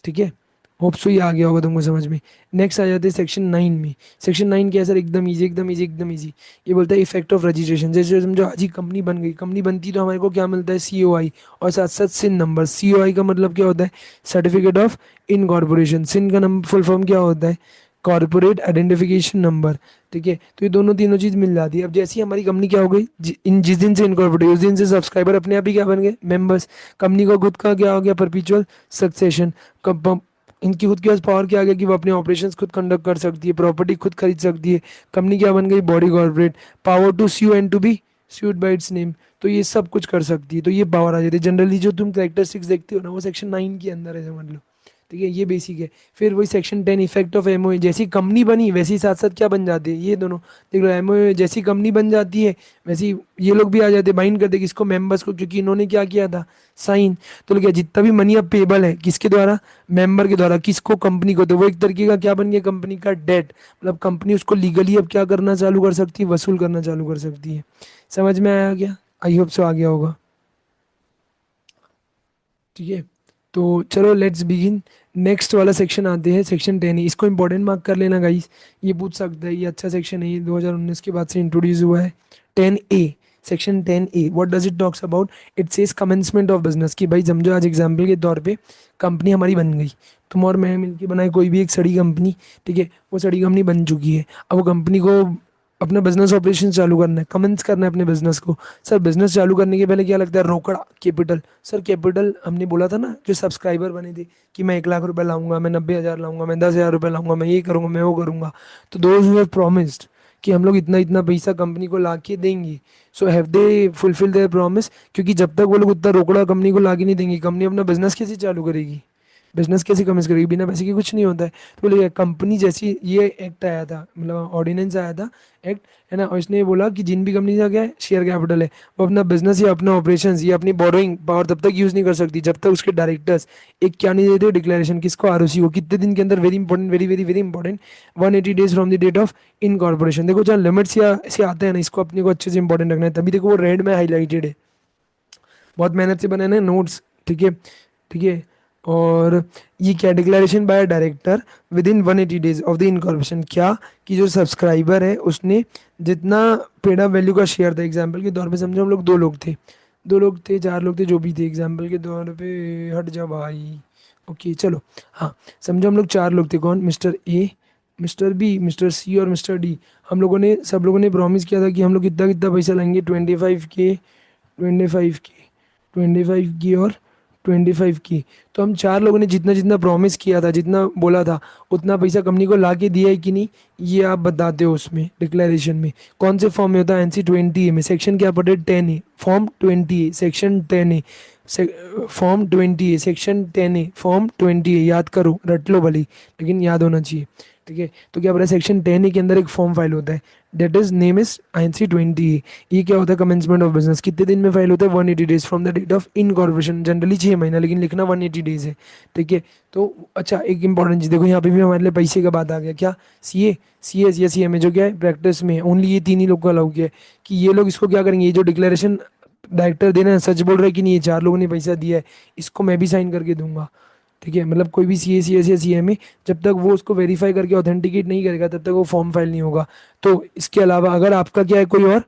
ठीक है। होप सो ये आ गया होगा तुमको समझ में। नेक्स्ट आ जाते हैं सेक्शन 9 में। सेक्शन 9 क्या है सर, एकदम इजी, एकदम इजी, एकदम इजी। ये बोलता है इफेक्ट ऑफ रजिस्ट्रेशन, जैसे समझो आज ही कंपनी बन गई, कंपनी बनती तो हमारे को क्या मिलता है, सीओआई, और साथ साथ सिन नंबर। सीओआई का मतलब क्या होता है, सर्टिफिकेट ऑफ इनकॉर्पोरेशन। सिन का नंबर फुल फॉर्म क्या होता है, कॉर्पोरेट आइडेंटिफिकेशन नंबर, ठीक है। तो ये दोनों तीनों चीज़ मिल जाती है। अब जैसे ही हमारी कंपनी क्या हो गई, जिस दिन से इनकॉर्पोरेट उस दिन से सब्सक्राइबर अपने आप ही क्या बन गए, मेंबर्स। कंपनी का खुद का क्या हो गया, परपीचुअल सक्सेशन। इनकी खुद के पास पावर क्या आ गया कि वो अपने ऑपरेशंस खुद कंडक्ट कर सकती है, प्रॉपर्टी खुद खरीद सकती है। कंपनी क्या बन गई, body corporate. Power to sue and to be sued by its name, तो ये सब कुछ कर सकती है, तो ये पावर आ जाती है। जनरली जो तुम कैरेक्टरिस्टिक्स देखते हो ना, वो सेक्शन 9 के अंदर है, समझ लो, ठीक है। ये बेसिक है। फिर वही सेक्शन 10 इफेक्ट ऑफ एमओए, जैसी कंपनी बनी वैसी साथ साथ क्या बन जाती है, ये दोनों देख लो। एमओए जैसी कंपनी बन जाती है वैसी ये लोग भी आ जाते हैं, बाइंड करते किसको, मेंबर्स को, क्योंकि इन्होंने क्या किया था, साइन। तो क्या जितना भी मनी अब पेबल है किसके द्वारा, मेंबर के द्वारा, किसको, कंपनी को, तो वो एक तरीके का क्या बन गया, कंपनी का डेट। मतलब कंपनी उसको लीगली अब क्या करना चालू कर सकती है, वसूल करना चालू कर सकती है। समझ में आया क्या, आई होप सो आ गया होगा, ठीक है। तो चलो लेट्स बिगिन। नेक्स्ट वाला सेक्शन आते हैं, सेक्शन 10 है, इसको इंपॉर्टेंट मार्क कर लेना गाइस। ये पूछ सकता है, ये अच्छा सेक्शन है, ये 2019 के बाद से इंट्रोड्यूस हुआ है। 10A, section 10A, what does it talks about, it says commencement of business, कि भाई समझो आज एग्जाम्पल के तौर पे कंपनी हमारी बन गई, तुम और मैं मिलके बनाए कोई भी एक सड़ी कंपनी, ठीक है, वो सड़ी कंपनी बन चुकी है। अब वो कंपनी को अपना बिजनेस ऑपरेशन चालू करना है, कमेंस करना है अपने बिजनेस को। सर बिजनेस चालू करने के पहले क्या लगता है, रोकड़ा, कैपिटल। सर कैपिटल हमने बोला था ना, जो सब्सक्राइबर बने थे कि मैं 1 लाख रुपए लाऊंगा, मैं 90,000 लाऊंगा, मैं 10,000 रुपये लाऊंगा, मैं ये करूंगा, मैं वो करूंगा। तो दोज हु हैव प्रॉमिस्ड कि हम लोग इतना इतना पैसा कंपनी को ला के देंगे, so have they fulfil there promise. क्योंकि जब तक वो लोग उतना रोकड़ा कंपनी को ला के नहीं देंगे, कंपनी अपना बिजनेस कैसे चालू करेगी, बिजनेस कैसे कमेंस करेगी, बिना पैसे के कुछ नहीं होता है। तो बोले कंपनी जैसी ये एक्ट आया था, मतलब ऑर्डिनेंस आया था, एक्ट, है ना, और इसने ये बोला कि जिन भी कंपनी का क्या है, शेयर कैपिटल है, वो अपना बिजनेस या अपना ऑपरेशंस या अपनी बोरोइंग पावर तब तक यूज़ नहीं कर सकती जब तक उसके डायरेक्टर्स एक क्या नहीं देते, डिक्लेरेशन, किसको, आरओसी को, कितने दिन के अंदर, very important, very very very important, 180 days from the date of incorporation. देखो जहाँ लिमिट्स या ऐसे आते हैं ना, इसको अपने को अच्छे से इंपॉर्टेंट रखना है, तभी देखो वो रेड में हाईलाइटेड है, बहुत मेहनत से बनाए हैं नोट्स, ठीक है, ठीक है। और ये क्या, declaration by director with in 180 days of the incorporation, क्या कि जो सब्सक्राइबर है उसने जितना पेड अप वैल्यू का शेयर था, एग्जाम्पल के तौर पे समझो हम लोग 2 लोग थे, 2 लोग थे, 4 लोग थे, जो भी थे, एग्जाम्पल के तौर पे, हट जा भाई, ओके चलो, हाँ, समझो हम लोग 4 लोग थे, कौन, mister A, mister B, mister C और मिस्टर डी। हम लोगों ने, सब लोगों ने प्रॉमिस किया था कि हम लोग कितना कितना पैसा लेंगे, 25K, 25K, 25 की और 25 की। तो हम 4 लोगों ने जितना जितना प्रॉमिस किया था, जितना बोला था, उतना पैसा कंपनी को ला के दिया है कि नहीं, ये आप बताते हो उसमें डिक्लेरेशन में। कौन से फॉर्म में होता है, NC 20A में, सेक्शन क्या पढ़े, 10A, form 20A, section 10A, form 20A, section 10A, form 20A, याद करो, रट लो भले, लेकिन याद होना चाहिए, ठीक है। तो क्या बोला, सेक्शन 10A के अंदर एक फॉर्म फाइल होता है, that is name is INC 20A। ये क्या होता है, कमेंसमेंट ऑफ बिजनेस, कितने दिन में फाइल होता है, 180 days from the date of incorporation, generally 6 महीना, लेकिन लिखना 180 डेज है, ठीक है। तो अच्छा, एक इंपॉर्टेंट चीज़ देखो, यहाँ पे भी हमारे लिए पैसे का बात आ गया, क्या, CA, CS या CMA, जो क्या है प्रैक्टिस में ओनली ये 3 ही लोग को अलाउ किया है, कि ये लोग इसको क्या करेंगे, ये जो डिक्लेरेशन डायरेक्टर देना है, सच बोल रहे हैं कि नहीं, ये 4 लोगों ने पैसा दिया है, इसको मैं भी साइन करके दूंगा, ठीक है, मतलब कोई भी सी ए सी एस या सी एम ए, जब तक वो उसको वेरीफाई करके ऑथेंटिकेट नहीं करेगा तब तक वो फॉर्म फाइल नहीं होगा। तो इसके अलावा अगर आपका क्या है, कोई और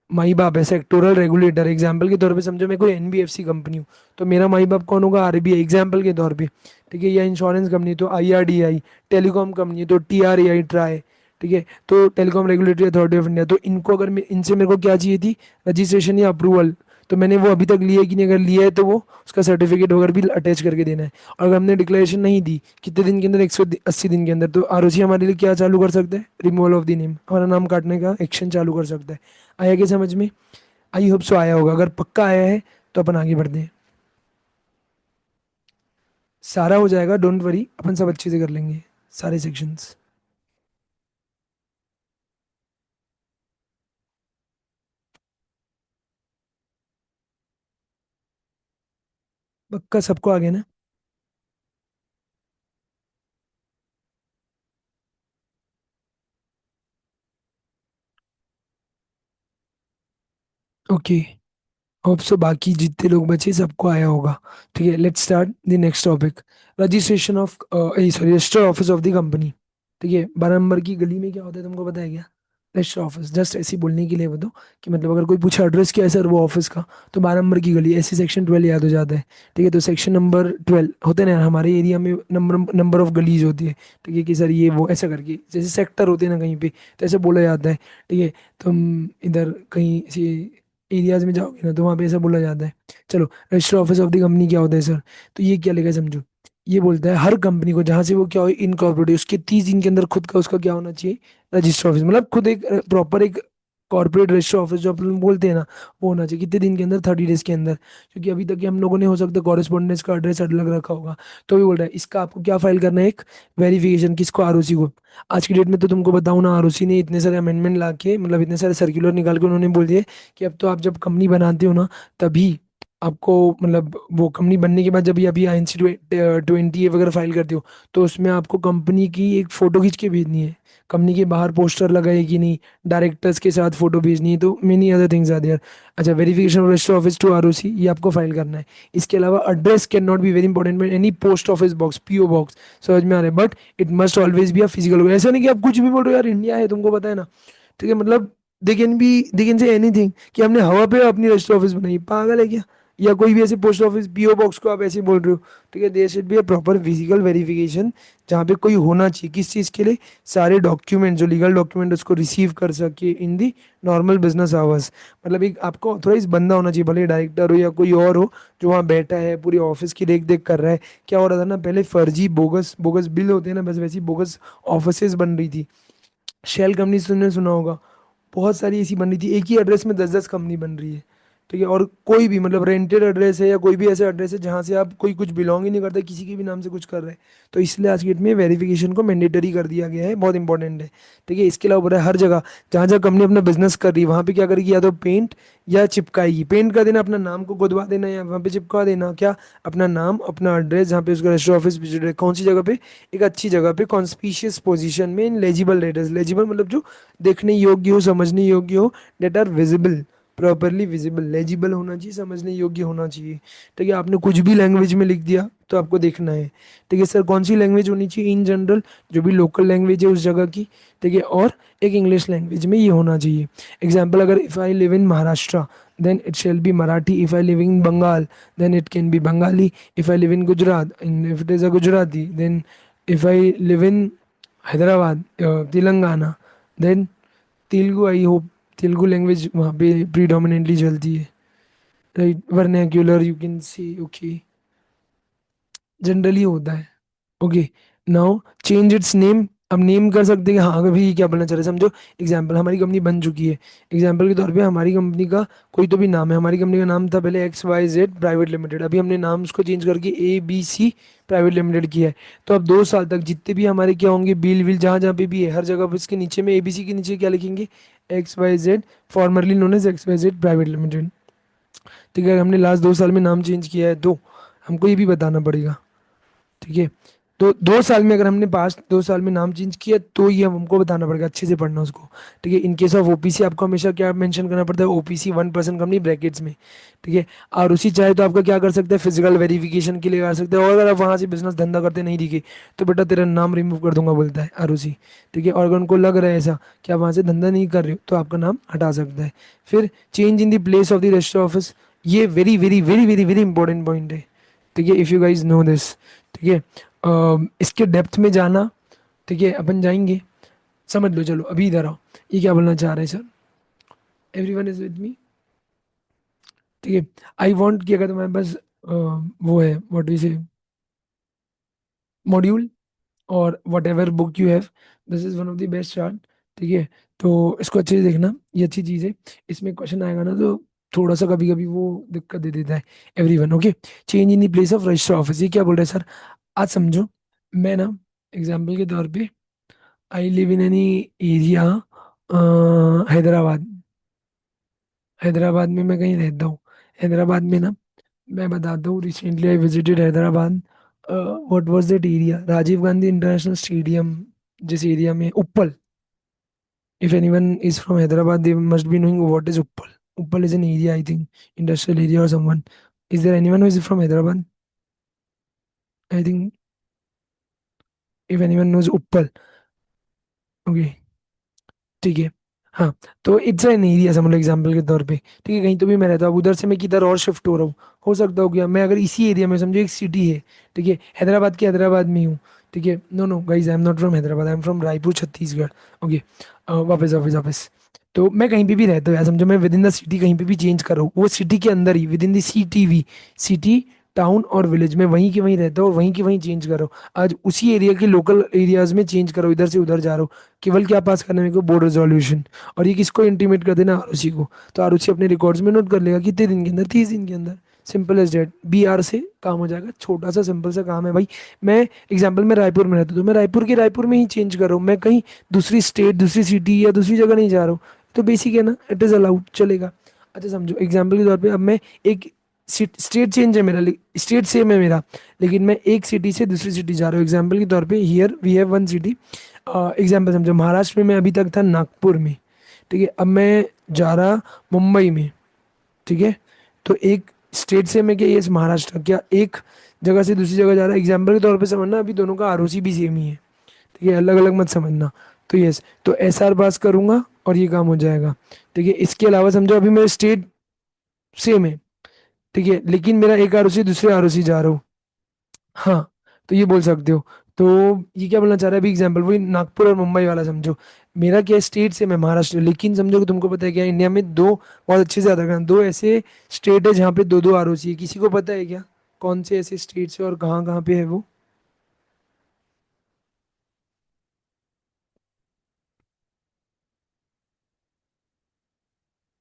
माई बाप है सेक्टोरल रेगुलेटर, एग्जाम्पल के तौर पे समझो मैं कोई एनबीएफसी कंपनी हूँ, तो मेरा माई बाप कौन होगा, आरबीआई एग्जाम्पल के तौर पे। ठीक है, या इंश्योरेंस कंपनी तो आईआरडीआई, टेलीकॉम कंपनी तो टीआरएआई ट्राई। ठीक है, तो telecom regulatory authority of India, तो इनको अगर इनसे मेरे को क्या चाहिए थी, रजिस्ट्रेशन या अप्रूवल, तो मैंने वो अभी तक लिया है कि नहीं, अगर लिया है तो वो उसका सर्टिफिकेट वगैरह भी अटैच करके देना है। और अगर हमने डिक्लेरेशन नहीं दी कितने दिन के अंदर, 180 दिन के अंदर, तो आरओसी हमारे लिए क्या चालू कर सकता है, रिमूवल ऑफ द नेम, हमारा नाम काटने का एक्शन चालू कर सकता है। आया क्या समझ में? आई होप सो आया होगा, अगर पक्का आया है तो अपन आगे बढ़ते हैं। सारा हो जाएगा, डोंट वरी, अपन सब अच्छे से कर लेंगे सारे सेक्शंस। पक्का सबको आ गया ना? ओके, होप सो बाकी जितने लोग बचे सबको आया होगा। ठीक है, let's start the next topic. Registration of sorry, register office of the company. ठीक है, 12 नंबर की गली में क्या होता है तुमको पता है क्या? रजिस्टर ऑफिस, जस्ट ऐसे ही बोलने के लिए बताओ कि मतलब अगर कोई पूछे एड्रेस क्या है सर वो ऑफिस का, तो 12 नंबर की गली, ऐसे सेक्शन 12 याद हो जाता है। ठीक है, तो सेक्शन नंबर 12 होते हैं ना हमारे एरिया में, नंबर नंबर ऑफ गलीज होती है। ठीक है, कि सर ये वो ऐसा करके, जैसे सेक्टर होते हैं ना कहीं पे, तो ऐसे बोला जाता है। ठीक है, तुम इधर कहीं एरियाज में जाओगे ना तो वहाँ पे ऐसा बोला जाता है। चलो, register office of the company क्या होता है सर? तो ये क्या लिखा है समझो, ये बोलता है हर कंपनी को जहाँ से वो क्या हो इनकॉर्पोरेट, उसके 30 दिन के अंदर खुद का उसका क्या होना चाहिए, रजिस्टर ऑफिस, मतलब खुद एक प्रॉपर एक कॉर्पोरेट रजिस्टर ऑफिस जो अपन बोलते हैं ना, वो होना चाहिए कितने दिन के अंदर, 30 डेज के अंदर। क्योंकि अभी तक के हम लोगों ने हो सकता है कॉरेस्पॉन्डेंस का एड्रेस अलग रखा होगा। तो भी बोल रहा है इसका आपको क्या फाइल करना है, एक वेरिफिकेशन, किसको, आरओसी को। आज की डेट में तो तुमको बताऊं ना, आरओसी ने इतने सारे अमेंडमेंट ला के, मतलब इतने सारे सर्कुलर निकाल के उन्होंने बोल दिया कि अब तो आप जब कंपनी बनाते हो ना, तभी आपको, मतलब वो कंपनी बनने के बाद जब ये अभी INC 20 वगैरह फाइल करते हो, तो उसमें आपको कंपनी की एक फ़ोटो खींच के भेजनी है। कंपनी के बाहर पोस्टर लगाए कि नहीं, डायरेक्टर्स के साथ फोटो भेजनी है, तो many other things are there. अच्छा, verification register office to ROC, ये आपको फाइल करना है। इसके अलावा address can not be very important में any post office box, PO box, समझ में आ रहा है, but it must always be a physical. ऐसा नहीं कि आप कुछ भी बोल रहे हो, यार इंडिया है तुमको पता है ना। ठीक है, मतलब दे कैन से एनीथिंग कि हमने हवा पे अपनी रजिस्टर ऑफिस बनाई, पागल है क्या? या कोई भी ऐसे पोस्ट ऑफिस पीओ बॉक्स को आप ऐसे बोल रहे हो। ठीक है, there should be a proper physical verification, जहाँ पे कोई होना चाहिए किस चीज़ के लिए, सारे डॉक्यूमेंट जो लीगल डॉक्यूमेंट उसको रिसीव कर सके इन दी नॉर्मल बिजनेस आवर्स। मतलब एक आपको ऑथोराइज बंदा होना चाहिए, भले डायरेक्टर हो या कोई और हो, जो वहाँ बैठा है पूरी ऑफिस की देख देख कर रहा है। क्या हो रहा था ना पहले, फर्जी बोगस बोगस बिल होते हैं ना, बस वैसी बोगस ऑफिसेज बन रही थी। शेल कंपनी तुमने सुना होगा, बहुत सारी ऐसी बन रही थी, एक ही एड्रेस में 10-10 कंपनी बन रही है। ठीक है, और कोई भी मतलब रेंटेड एड्रेस है या कोई भी ऐसा एड्रेस है जहाँ से आप कोई कुछ बिलोंग ही नहीं करता, किसी के भी नाम से कुछ कर रहे हैं। तो इसलिए आज की डेट में वेरिफिकेशन को मैंडेटरी कर दिया गया है, बहुत इंपॉर्टेंट है। ठीक है, इसके अलावा बोला है हर जगह जहाँ जहाँ कंपनी अपना बिजनेस कर रही है वहाँ पे क्या करेगी, या तो पेंट या चिपकाएगी। पेंट कर देना, अपना नाम को गुदवा देना, या वहाँ पे चिपका देना क्या, अपना नाम, अपना एड्रेस, जहाँ पे उसका रजिस्टर ऑफिस विजिट है, कौन सी जगह पे, एक अच्छी जगह पे, कॉन्स्पिशियस पोजीशन में, इन लेजिबल लेटर्स, लेजिबल मतलब जो देखने योग्य हो, समझने योग्य हो, that are visible, properly visible, legible होना चाहिए, समझने योग्य होना चाहिए। ठीक है, आपने कुछ भी लैंग्वेज में लिख दिया तो आपको देखना है। ठीक है सर, कौन सी लैंग्वेज होनी चाहिए, इन जनरल जो भी लोकल लैंग्वेज है उस जगह की। ठीक है, और एक इंग्लिश लैंग्वेज में ये होना चाहिए। एग्जाम्पल, अगर if I live in Maharashtra then it shall be Marathi. If I live in Bengal, then it can be Bengali. If I live in Gujarat, and if it is a Gujarati, then if I live in Hyderabad, Telangana, then Telugu, I hope Telugu language वहाँ पे प्रीडोमिनेटली चलती है, right, vernacular you can see, okay, generally होता है। Okay, now change it's name, अब नेम कर सकते हैं हाँ, अगर भी क्या बोलना चाह रहे हैं समझो। एग्जाम्पल, हमारी कंपनी बन चुकी है, एग्जाम्पल के तौर पे हमारी कंपनी का कोई तो भी नाम है, हमारी कंपनी का नाम था पहले XYZ प्राइवेट लिमिटेड, अभी हमने नाम उसको चेंज करके ABC प्राइवेट लिमिटेड किया है। तो अब 2 साल तक जितने भी हमारे क्या होंगे, बिल विल जहाँ जहाँ पे भी है, हर जगह पे इसके नीचे में ABC के नीचे क्या लिखेंगे, XYZ, formerly known as XYZ private limited. ठीक है, हमने लास्ट 2 साल में नाम चेंज किया है तो हमको ये भी बताना पड़ेगा। ठीक है, तो 2 साल में, अगर हमने पास्ट 2 साल में नाम चेंज किया तो ये हमको बताना पड़ेगा, अच्छे से पढ़ना उसको। ठीक है, इन केस ऑफ ओपीसी आपको हमेशा क्या मेंशन करना पड़ता है, ओपीसी 1% कंपनी ब्रैकेट्स में। ठीक है। और उसी चाहे तो आपका क्या कर सकते हैं, फिजिकल वेरिफिकेशन के लिए कर सकते हैं, और अगर आप वहाँ से बिजनेस धंधा करते नहीं दिखे तो बेटा तेरा नाम रिमूव कर दूंगा बोलता है आरुषि। ठीक है, और अगर उनको लग रहा है ऐसा कि आप वहाँ से धंधा नहीं कर रहे हो तो आपका नाम हटा सकता है। फिर change in the place of the register office, ये very very very very very important point है। ठीक है, if you guys know this. ठीक है। इसके डेप्थ में जाना, ठीक है, अपन जाएंगे। समझ लो, चलो अभी इधर आओ। ये क्या बोलना चाह रहे हैं sir? Everyone is with me? ठीक है। आई वांट कि अगर तुम्हारे पास वो है, व्हाट वी से, मॉड्यूल और what ever book you have, this is one of the best chart. ठीक है। तो इसको अच्छे से देखना, ये अच्छी चीज़ है। इसमें क्वेश्चन आएगा ना तो थोड़ा सा कभी कभी वो दिक्कत दे देता है। Everyone okay. Change in the place of register office, ये क्या बोल रहे हैं सर? आज समझो, मैं ना एग्जाम्पल के तौर पे, I live in any area, Hyderabad. Hyderabad में मैं कहीं रहता हूँ। हैदराबाद में ना, मैं बताता हूँ, recently I visited Hyderabad. What was that area, Rajiv Gandhi international stadium, जिस एरिया में Uppal. If anyone is from Hyderabad they must be knowing what is Uppal. Uppal is an area, I think industrial area और someone. Is there anyone who is from Hyderabad? I think, if anyone knows Uppal. Okay. ठीक है। हाँ, तो इट्स एन एरिया समझ लो एग्जाम्पल के तौर पे। ठीक है, कहीं तो भी मैं रहता हूँ, अब उधर से मैं किधर और शिफ्ट हो रहा हूँ। हो सकता हो गया मैं अगर इसी एरिया में, समझो एक सिटी है, ठीक है, हैदराबाद के हैदराबाद में ही हूँ। ठीक है, no no guys, I am not from Hyderabad, I am from Raipur Chhattisgarh. Okay. वापस वापस वापस। तो मैं कहीं पे भी रहता हूँ यार, समझो मैं विद इन द सिटी कहीं पे भी चेंज कर रहा हूँ, वो सिटी के अंदर ही, within the city we, city, town और विलेज में वहीं के वहीं रहता हूँ और वहीं के वहीं चेंज कर रहा हूँ। आज उसी एरिया के लोकल एरियाज में चेंज कर रहा हूँ, इधर से उधर जा रहा हूँ। केवल क्या पास करने में को, बोर्ड रेजोल्यूशन। और ये किसको इंटीमेट कर देना, आरुषि को। तो आरुषि अपने रिकॉर्ड्स में नोट कर लेगा कितने दिन के अंदर, 30 दिन के अंदर। सिंपल एज डेट, BR से काम हो जाएगा, छोटा सा सिंपल सा काम है भाई। मैं एग्जाम्पल में रायपुर में रहता हूँ, तो मैं रायपुर के रायपुर में ही चेंज कर रहा हूँ, मैं कहीं दूसरी स्टेट, दूसरी सिटी या दूसरी जगह नहीं जा रहा हूँ। तो बेसिक है ना, इट इज़ अलाउड, चलेगा। अच्छा समझो एग्जाम्पल के तौर पे, अब मैं एक स्टेट चेंज है मेरा, स्टेट सेम है मेरा, लेकिन मैं एक सिटी से दूसरी सिटी जा रहा हूँ। एग्जाम्पल के तौर पे here we have one city. Example समझो, महाराष्ट्र में मैं अभी तक था नागपुर में। ठीक है, अब मैं जा रहा मुंबई में। ठीक है। तो एक स्टेट से मैं क्या, ये महाराष्ट्र क्या, एक जगह से दूसरी जगह जा रहा है। एग्जाम्पल के तौर पे समझना, अभी दोनों का आरओसी भी सेम ही है। ठीक है, अलग अलग मत समझना। तो यस, तो SR पास करूंगा और ये काम हो जाएगा। ठीक है, इसके अलावा समझो अभी मेरा स्टेट सेम है। ठीक है, लेकिन मेरा एक आरओसी दूसरे आरओसी जा रहा हूँ। हाँ, तो ये बोल सकते हो। तो ये क्या बोलना चाह रहा है, अभी एग्जाम्पल वही नागपुर और मुंबई वाला समझो। मेरा क्या स्टेट से मैं महाराष्ट्र, लेकिन समझो कि तुमको पता है क्या, इंडिया में दो, बहुत अच्छे से याद रखना, दो ऐसे स्टेट है जहाँ पे दो दो ROC है। किसी को पता है क्या कौन से ऐसे स्टेट है और कहाँ कहाँ पे है वो?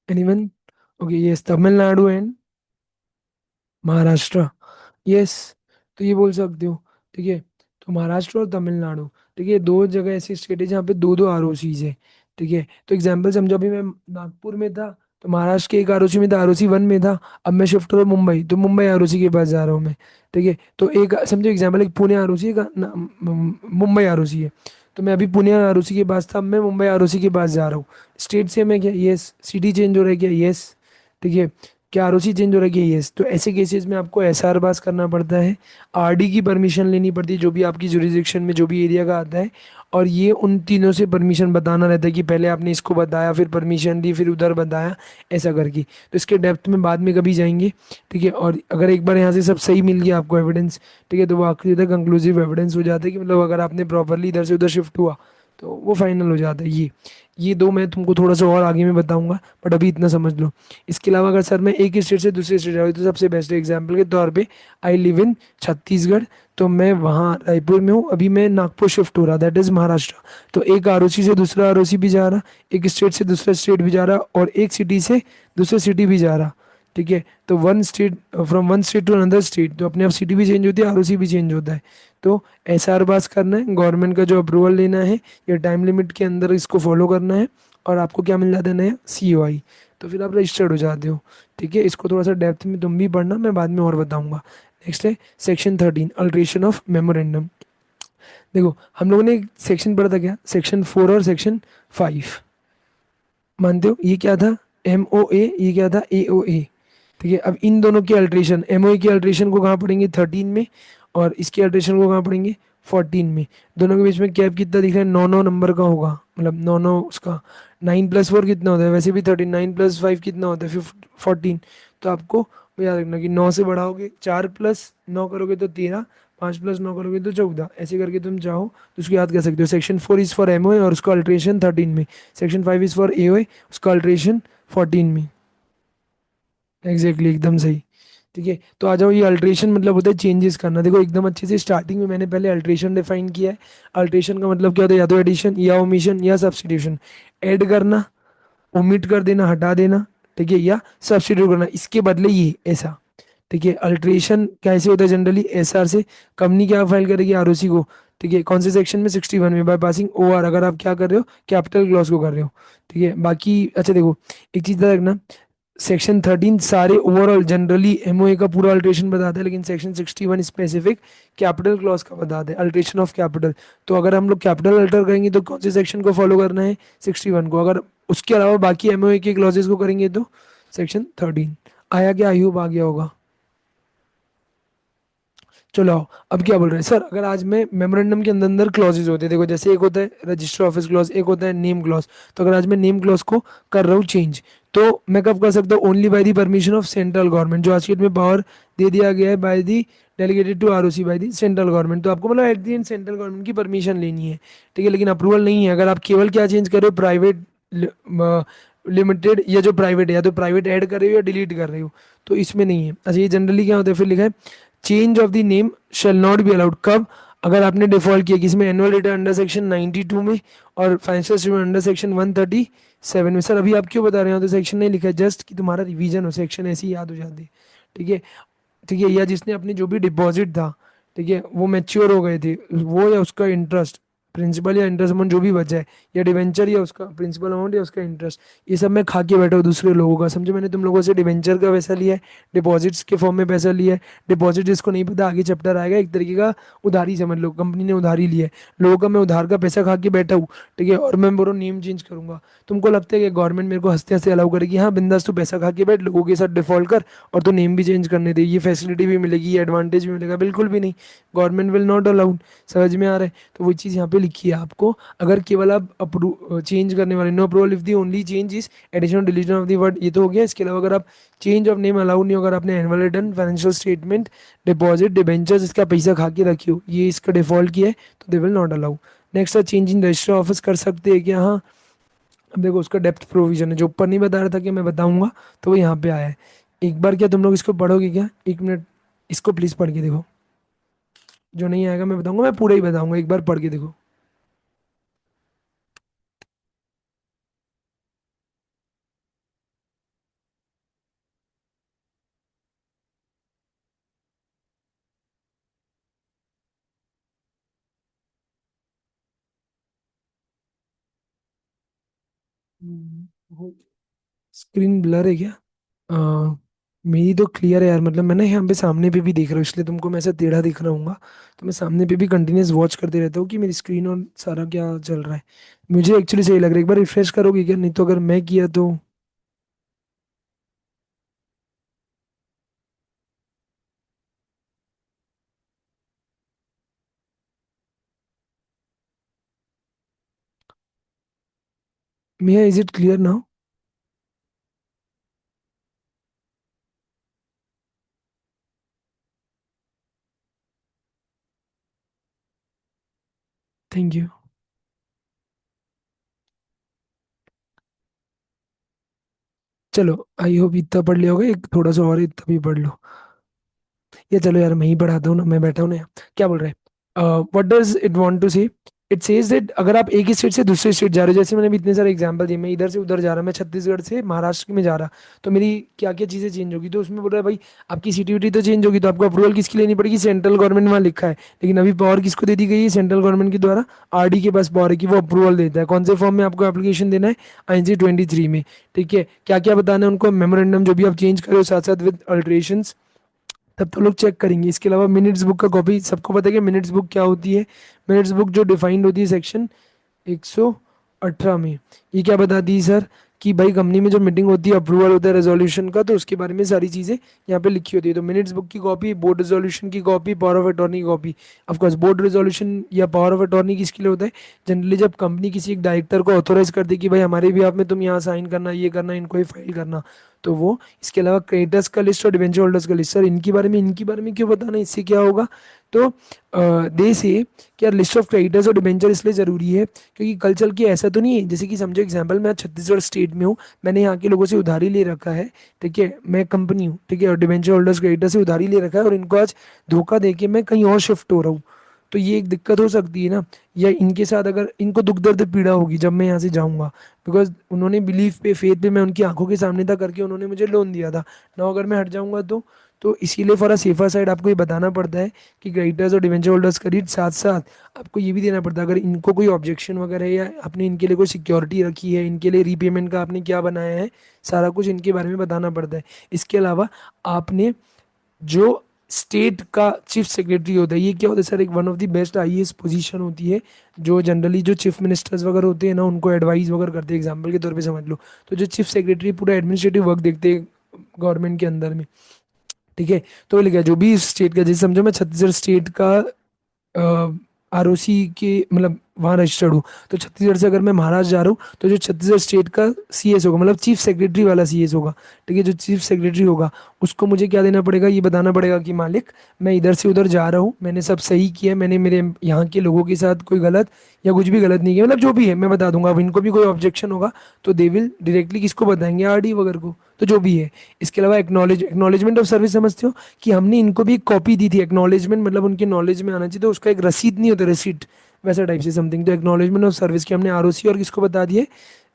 Anyone? Okay, yes, Tamil Nadu and Maharashtra. Yes. तो ये बोल सकते हो। ठीक है, तो महाराष्ट्र और तमिलनाडु। ठीक है, दो जगह ऐसी स्टेट है जहाँ पे दो दो ROCs है। ठीक है, तो एग्जाम्पल समझो, अभी मैं नागपुर में था, तो महाराष्ट्र के एक ROC में था, ROC 1 में था। अब मैं शिफ्ट हो रहा हूँ मुंबई, तो मुंबई ROC के पास जा रहा हूँ मैं। ठीक है, तो एक समझो एग्जाम्पल, एक पुणे ROC का मुंबई ROC है। तो मैं अभी पुणे ROC के पास था, अब मैं मुंबई ROC के पास जा रहा हूँ। स्टेट से मैं क्या, यस, सिटी चेंज हो रहा है क्या, यस। ठीक है, क्या ROC चेंज हो रहा है कि यस, तो ऐसे केसेस में आपको SR पास करना पड़ता है। RD की परमिशन लेनी पड़ती है, जो भी आपकी जुरिडिक्शन में जो भी एरिया का आता है। और ये उन तीनों से परमिशन बताना रहता है कि पहले आपने इसको बताया, फिर परमिशन दी, फिर उधर बताया, ऐसा करके। तो इसके डेप्थ में बाद में कभी जाएंगे। ठीक है, और अगर एक बार यहाँ से सब सही मिल गया आपको एविडेंस, ठीक है, तो वो आखिरी तक कंक्लूसिव एविडेंस हो जाता है कि मतलब अगर आपने प्रॉपरली इधर से उधर शिफ्ट हुआ तो वो फाइनल हो जाता है। ये दो मैं तुमको थोड़ा सा और आगे में बताऊंगा, बट अभी इतना समझ लो। इसके अलावा अगर सर मैं एक स्टेट से दूसरे स्टेट जाऊँ तो सबसे बेस्ट एग्जाम्पल के तौर पे, आई लिव इन छत्तीसगढ़, तो मैं वहाँ रायपुर में हूँ, अभी मैं नागपुर शिफ्ट हो रहा, दैट इज़ महाराष्ट्र। तो एक ROC से दूसरा ROC भी जा रहा, एक स्टेट से दूसरा स्टेट भी जा रहा, और एक सिटी से दूसरे सिटी भी जा रहा। ठीक है, तो one state, from one state to another state, तो अपने आप सिटी भी चेंज होती है, ROC भी चेंज होता है। तो SR पास करना है, गवर्नमेंट का जो अप्रूवल लेना है, या टाइम लिमिट के अंदर इसको फॉलो करना है, और आपको क्या मिल जाता है, नया COI। तो फिर आप रजिस्टर्ड हो जाते हो। ठीक है, इसको थोड़ा सा डेप्थ में तुम भी पढ़ना, मैं बाद में और बताऊंगा। नेक्स्ट है सेक्शन 13, अल्ट्रेशन ऑफ मेमोरेंडम। देखो हम लोगों ने एक सेक्शन पढ़ा था क्या, सेक्शन 4 और सेक्शन 5, मानते हो ये क्या था, एम ओ ए, ये क्या था, ए ओ ए। ठीक है, अब इन दोनों की अल्ट्रेशन, एम ओ ए की अल्ट्रेशन को कहाँ पढ़ेंगे 13 में, और इसकी अल्ट्रेशन को कहाँ पढ़ेंगे 14 में। दोनों के बीच में गैप कितना दिख रहा है, 9 9 नंबर का होगा, मतलब 9 9 उसका। 9 + 4 कितना होता है, वैसे भी 13, 9 + 5 कितना होता है 14। तो आपको याद रखना कि 9 से बढ़ाओगे, 4 + 9 करोगे तो 13, 5 + 9 करोगे तो 14, ऐसे करके तुम चाहो तो उसको याद कर सकते हो। सेक्शन 4 इज फॉर एमओए और उसका अल्ट्रेशन 13 में, सेक्शन 5 इज फॉर एओए, उसका अल्ट्रेशन 14 में। एग्जैक्टली एकदम सही। ठीक है, तो आ जाओ, ये अल्ट्रेशन मतलब होता है चेंजेस करना। देखो एकदम अच्छे से स्टार्टिंग में मैंने पहले अल्ट्रेशन डिफाइन किया है। अल्ट्रेशन का मतलब क्या होता है, या तो एडिशन या ओमिशन या सब्स्टिट्यूशन। ऐड करना, ओमिट कर देना, हटा देना, ठीक है, या सब्स्टिट्यूट करना, इसके बदले ये ऐसा। ठीक है, अल्ट्रेशन कैसे होता है जनरली, एसआर से। कंपनी क्या फाइल करेगी, आरओसी को। ठीक है, कौन से सेक्शन में, 61 में, बाय पासिंग ओआर, अगर आप क्या कर रहे हो, कैपिटल क्लॉज को कर रहे हो। ठीक है, बाकी अच्छा देखो, एक चीज याद रखना, सेक्शन 13 सारे ओवरऑल जनरली एमओए का पूरा अल्ट्रेशन बताता है, लेकिन सेक्शन 61 स्पेसिफिक कैपिटल क्लॉज का बताता है, अल्ट्रेशन ऑफ कैपिटल। तो अगर हम लोग कैपिटल अल्टर करेंगे तो कौन से सेक्शन को फॉलो करना है, 61 को। अगर उसके अलावा बाकी एमओए के क्लॉजेस को करेंगे तो सेक्शन 13। आया क्या, आई होप आ गया होगा। चलो आओ, अब क्या बोल रहे हैं सर, अगर आज में मेमोरेंडम के अंदर अंदर क्लॉजेज होते हैं, देखो जैसे एक होता है रजिस्टर ऑफिस क्लॉज, एक होता है नेम क्लॉज। तो अगर आज मैं नेम क्लॉज को कर रहा हूँ चेंज, तो मैं कब कर सकता हूँ, only by the permission of central government, जो आज की डेट में पावर दे दिया गया है by the, delegated to ROC by the central government. तो आपको मतलब at the end central government की परमिशन लेनी है। ठीक है, लेकिन अप्रूवल नहीं है। अगर आप केवल क्या चेंज कर रहे हो, प्राइवेट लिमिटेड, या जो प्राइवेट है, या तो प्राइवेट ऐड कर रहे हो या डिलीट कर रहे हो, तो इसमें नहीं है। अच्छा, ये जनरली क्या होता है, फिर लिखा है change of the name shall not be allowed, कब, अगर आपने डिफॉल्ट किया किसमें, एनुअल रिटर्न अंडर सेक्शन 92 में, और फाइनेंशियल स्टेटमेंट अंडर सेक्शन 137 में। सर अभी आप क्यों बता रहे हो, तो सेक्शन नहीं लिखा है, जस्ट कि तुम्हारा रिवीजन हो, सेक्शन ऐसे ही याद हो जाते। ठीक है। ठीक है, या जिसने अपनी जो भी डिपॉजिट था, ठीक है, वो मैच्योर हो गए थे, वो या उसका इंटरेस्ट, प्रिंसिपल या इंटरेस्ट अमाउंट जो भी बचा है, या डिवेंचर या उसका प्रिंसिपल अमाउंट या उसका इंटरेस्ट, ये सब मैं खा के बैठा हूँ दूसरे लोगों का। समझो, मैंने तुम लोगों से डिवेंचर का पैसा लिया है, डिपॉजिट्स के फॉर्म में पैसा लिया है। डिपॉजिट जिसको नहीं पता, आगे चैप्टर आएगा, एक तरीके का उधारी समझ लो, कंपनी ने उधारी लिया है लोगों का, मैं उधार का पैसा खा के बैठा हूँ। ठीक है, और मैं बोल रहा हूँ नेम चेंज करूंगा। तुमको लगता है कि गवर्नमेंट मेरे को हंसते हंसते अलाउ करेगी, हाँ बिंदास तू पैसा खा के बैठ, लोगों के साथ डिफॉल्ट कर, और तो नेम भी चेंज करने दे, ये फैसिलिटी भी मिलेगी, ये एडवांटेज भी मिलेगा, बिल्कुल भी नहीं। Government will not allowed. समझ में आ रहा है, तो वही चीज़ यहाँ पे लिखी है आपको। अगर केवल आप अप्रूव चेंज करने वाले, no approval if the only change is addition deletion of the word, ये तो हो गया। इसके अलावा अगर आप चेंज ऑफ नेम अलाउड नहीं हो, अगर आपने annual return, financial statement, deposit, debentures, इसका पैसा खा के रखी हो, ये इसका डिफॉल्ट किया है, तो they will not allow. Next है चेंज इन रजिस्टर ऑफिस, कर सकते हैं क्या, हाँ। अब देखो उसका डेप्थ प्रोविजन है, जो ऊपर नहीं बता रहा था कि मैं बताऊंगा, तो वो यहाँ पे आया है। एक बार क्या तुम लोग इसको पढ़ोगे क्या, 1 मिनट, इसको प्लीज पढ़ के देखो। जो नहीं आएगा मैं बताऊंगा, मैं पूरा ही बताऊंगा, एक बार पढ़ के देखो। स्क्रीन ब्लर है क्या, आ, मेरी तो क्लियर है यार, मतलब मैं ना यहाँ पे सामने पे भी देख रहा हूँ, इसलिए तुमको मैं ऐसा टेढ़ा दिख रहा हूँ। तो मैं सामने पे भी कंटिन्यूस वॉच करते रहता हूँ कि मेरी स्क्रीन और सारा क्या चल रहा है। मुझे एक्चुअली सही लग रहा है, एक बार रिफ्रेश करोगे क्या, नहीं तो अगर मैं किया तो। मिया, is it clear now. Thank you. चलो, आई होप इतना पढ़ लिया होगा, एक थोड़ा सा और इतना भी पढ़ लो। या चलो यार, मैं ही पढ़ाता हूँ ना, मैं बैठा हूँ ना यहाँ। क्या बोल रहे हैं, what does it want to say, it says that अगर आप एक ही स्टेट से दूसरे स्टेट जा रहे हो, जैसे मैंने अभी इतने सारे एग्जांपल दिए, मैं इधर से उधर जा रहा, मैं छत्तीसगढ़ से महाराष्ट्र में जा रहा, तो मेरी क्या क्या चीज़ें चेंज होगी, तो उसमें बोल रहा है भाई, आपकी सिटी तो चेंज होगी, तो आपको अप्रूवल किसकी लेनी पड़ेगी, सेंट्रल गवर्नमेंट वहाँ लिखा है, लेकिन अभी पावर किसको दे दी गई है, सेंट्रल गवर्नमेंट के द्वारा। आरडी के पास पावर है कि वो अप्रूवल देता है, कौन से फॉर्म में आपको एप्लीकेशन देना है, INC 23 में। ठीक है, क्या क्या बताना है उनको, मेमोरेंडम जो भी आप चेंज करो, साथ साथ विद अल्ट्रेशन तब तो लोग चेक करेंगे। इसके अलावा मिनट्स बुक का कॉपी, सबको पता है कि मिनट्स बुक क्या होती है। मिनट्स बुक जो डिफाइंड होती है सेक्शन 118 में, ये क्या बताती है सर, कि भाई कंपनी में जो मीटिंग होती है, अप्रूवल होता है रेजोल्यूशन का, तो उसके बारे में सारी चीज़ें यहाँ पे लिखी होती है। तो मिनट्स बुक की कॉपी, बोर्ड रेजोल्यूशन की कॉपी, पावर ऑफ अटॉर्नी की copy. Of course board resolution या पावर ऑफ अटॉर्नी किसके लिए होता है, जनरली जब कंपनी किसी एक डायरेक्टर को ऑथोराइज करती है कि भाई हमारे भी आप में तुम यहाँ साइन करना, ये करना, इनको ही फाइल करना, तो वो। इसके अलावा क्रेडिटर्स का लिस्ट और डिवेंचर होल्डर्स का लिस्ट, सर इनकी बारे में क्यों बताना, इससे क्या होगा, तो दे से क्या लिस्ट ऑफ क्रेडिटर्स और डिबेंचर इसलिए जरूरी है क्योंकि कल चल के ऐसा तो नहीं है, जैसे कि समझो एग्जांपल, मैं छत्तीसगढ़ स्टेट में हूँ, मैंने यहाँ के लोगों से उधारी ले रखा है, ठीक है, मैं कंपनी हूँ, ठीक है, और डिबेंचर होल्डर्स क्रेडिटर से उधारी ले रखा है, और इनको आज धोखा दे के मैं कहीं और शिफ्ट हो रहा हूँ, तो ये एक दिक्कत हो सकती है ना। या इनके साथ अगर इनको दुख दर्द पीड़ा होगी जब मैं यहाँ से जाऊँगा, बिकॉज उन्होंने बिलीफ पे, फेथ पे, मैं उनकी आंखों के सामने था करके उन्होंने मुझे लोन दिया था ना, अगर मैं हट जाऊंगा तो इसीलिए फॉर अ सेफर साइड आपको ये बताना पड़ता है कि क्रेडिटर्स और डिवेंचर होल्डर्स का रीड साथ साथ आपको ये भी देना पड़ता है, अगर इनको कोई ऑब्जेक्शन वगैरह है या आपने इनके लिए कोई सिक्योरिटी रखी है, इनके लिए रीपेमेंट का आपने क्या बनाया है, सारा कुछ इनके बारे में बताना पड़ता है। इसके अलावा आपने जो स्टेट का चीफ सेक्रेटरी होता है, ये क्या होता है सर, एक one of the best IAS position होती है, जो जनरली जो चीफ मिनिस्टर्स वगैरह होते हैं ना उनको एडवाइस वगैरह करते हैं, एग्जाम्पल के तौर पे समझ लो, तो जो चीफ सेक्रेटरी पूरा एडमिनिस्ट्रेटिव वर्क देखते हैं गवर्नमेंट के अंदर में, ठीक है। तो वो लिखा है जो भी स्टेट का, जैसे समझो मैं छत्तीसगढ़ स्टेट का आरओसी के मतलब वहाँ रजिस्टर्ड हूँ, तो छत्तीसगढ़ से अगर मैं महाराष्ट्र जा रहा हूँ तो जो छत्तीसगढ़ स्टेट का सीएस होगा, मतलब चीफ सेक्रेटरी वाला सीएस होगा, ठीक है, जो चीफ सेक्रेटरी होगा उसको मुझे क्या देना पड़ेगा, ये बताना पड़ेगा कि मालिक मैं इधर से उधर जा रहा हूँ, मैंने सब सही किया, मैंने मेरे यहाँ के लोगों के साथ कोई गलत या कुछ भी गलत नहीं किया, मतलब जो भी है मैं बता दूंगा। अब इनको भी कोई ऑब्जेक्शन होगा तो दे विल डायरेक्टली किसको बताएंगे, आरडी वगैरह को, तो जो भी है। इसके अलावा एक्नॉलेजमेंट ऑफ सर्विस समझते हो, कि हमने इनको भी एक कॉपी दी थी, एक्नॉलेजमेंट मतलब उनके नॉलेज में आना चाहिए, तो उसका एक रसीद नहीं होता, रसीट वैसा टाइप से समथिंग, तो एक्नॉलेजमेंट ऑफ सर्विस की हमने आरओसी और किसको बता दिए,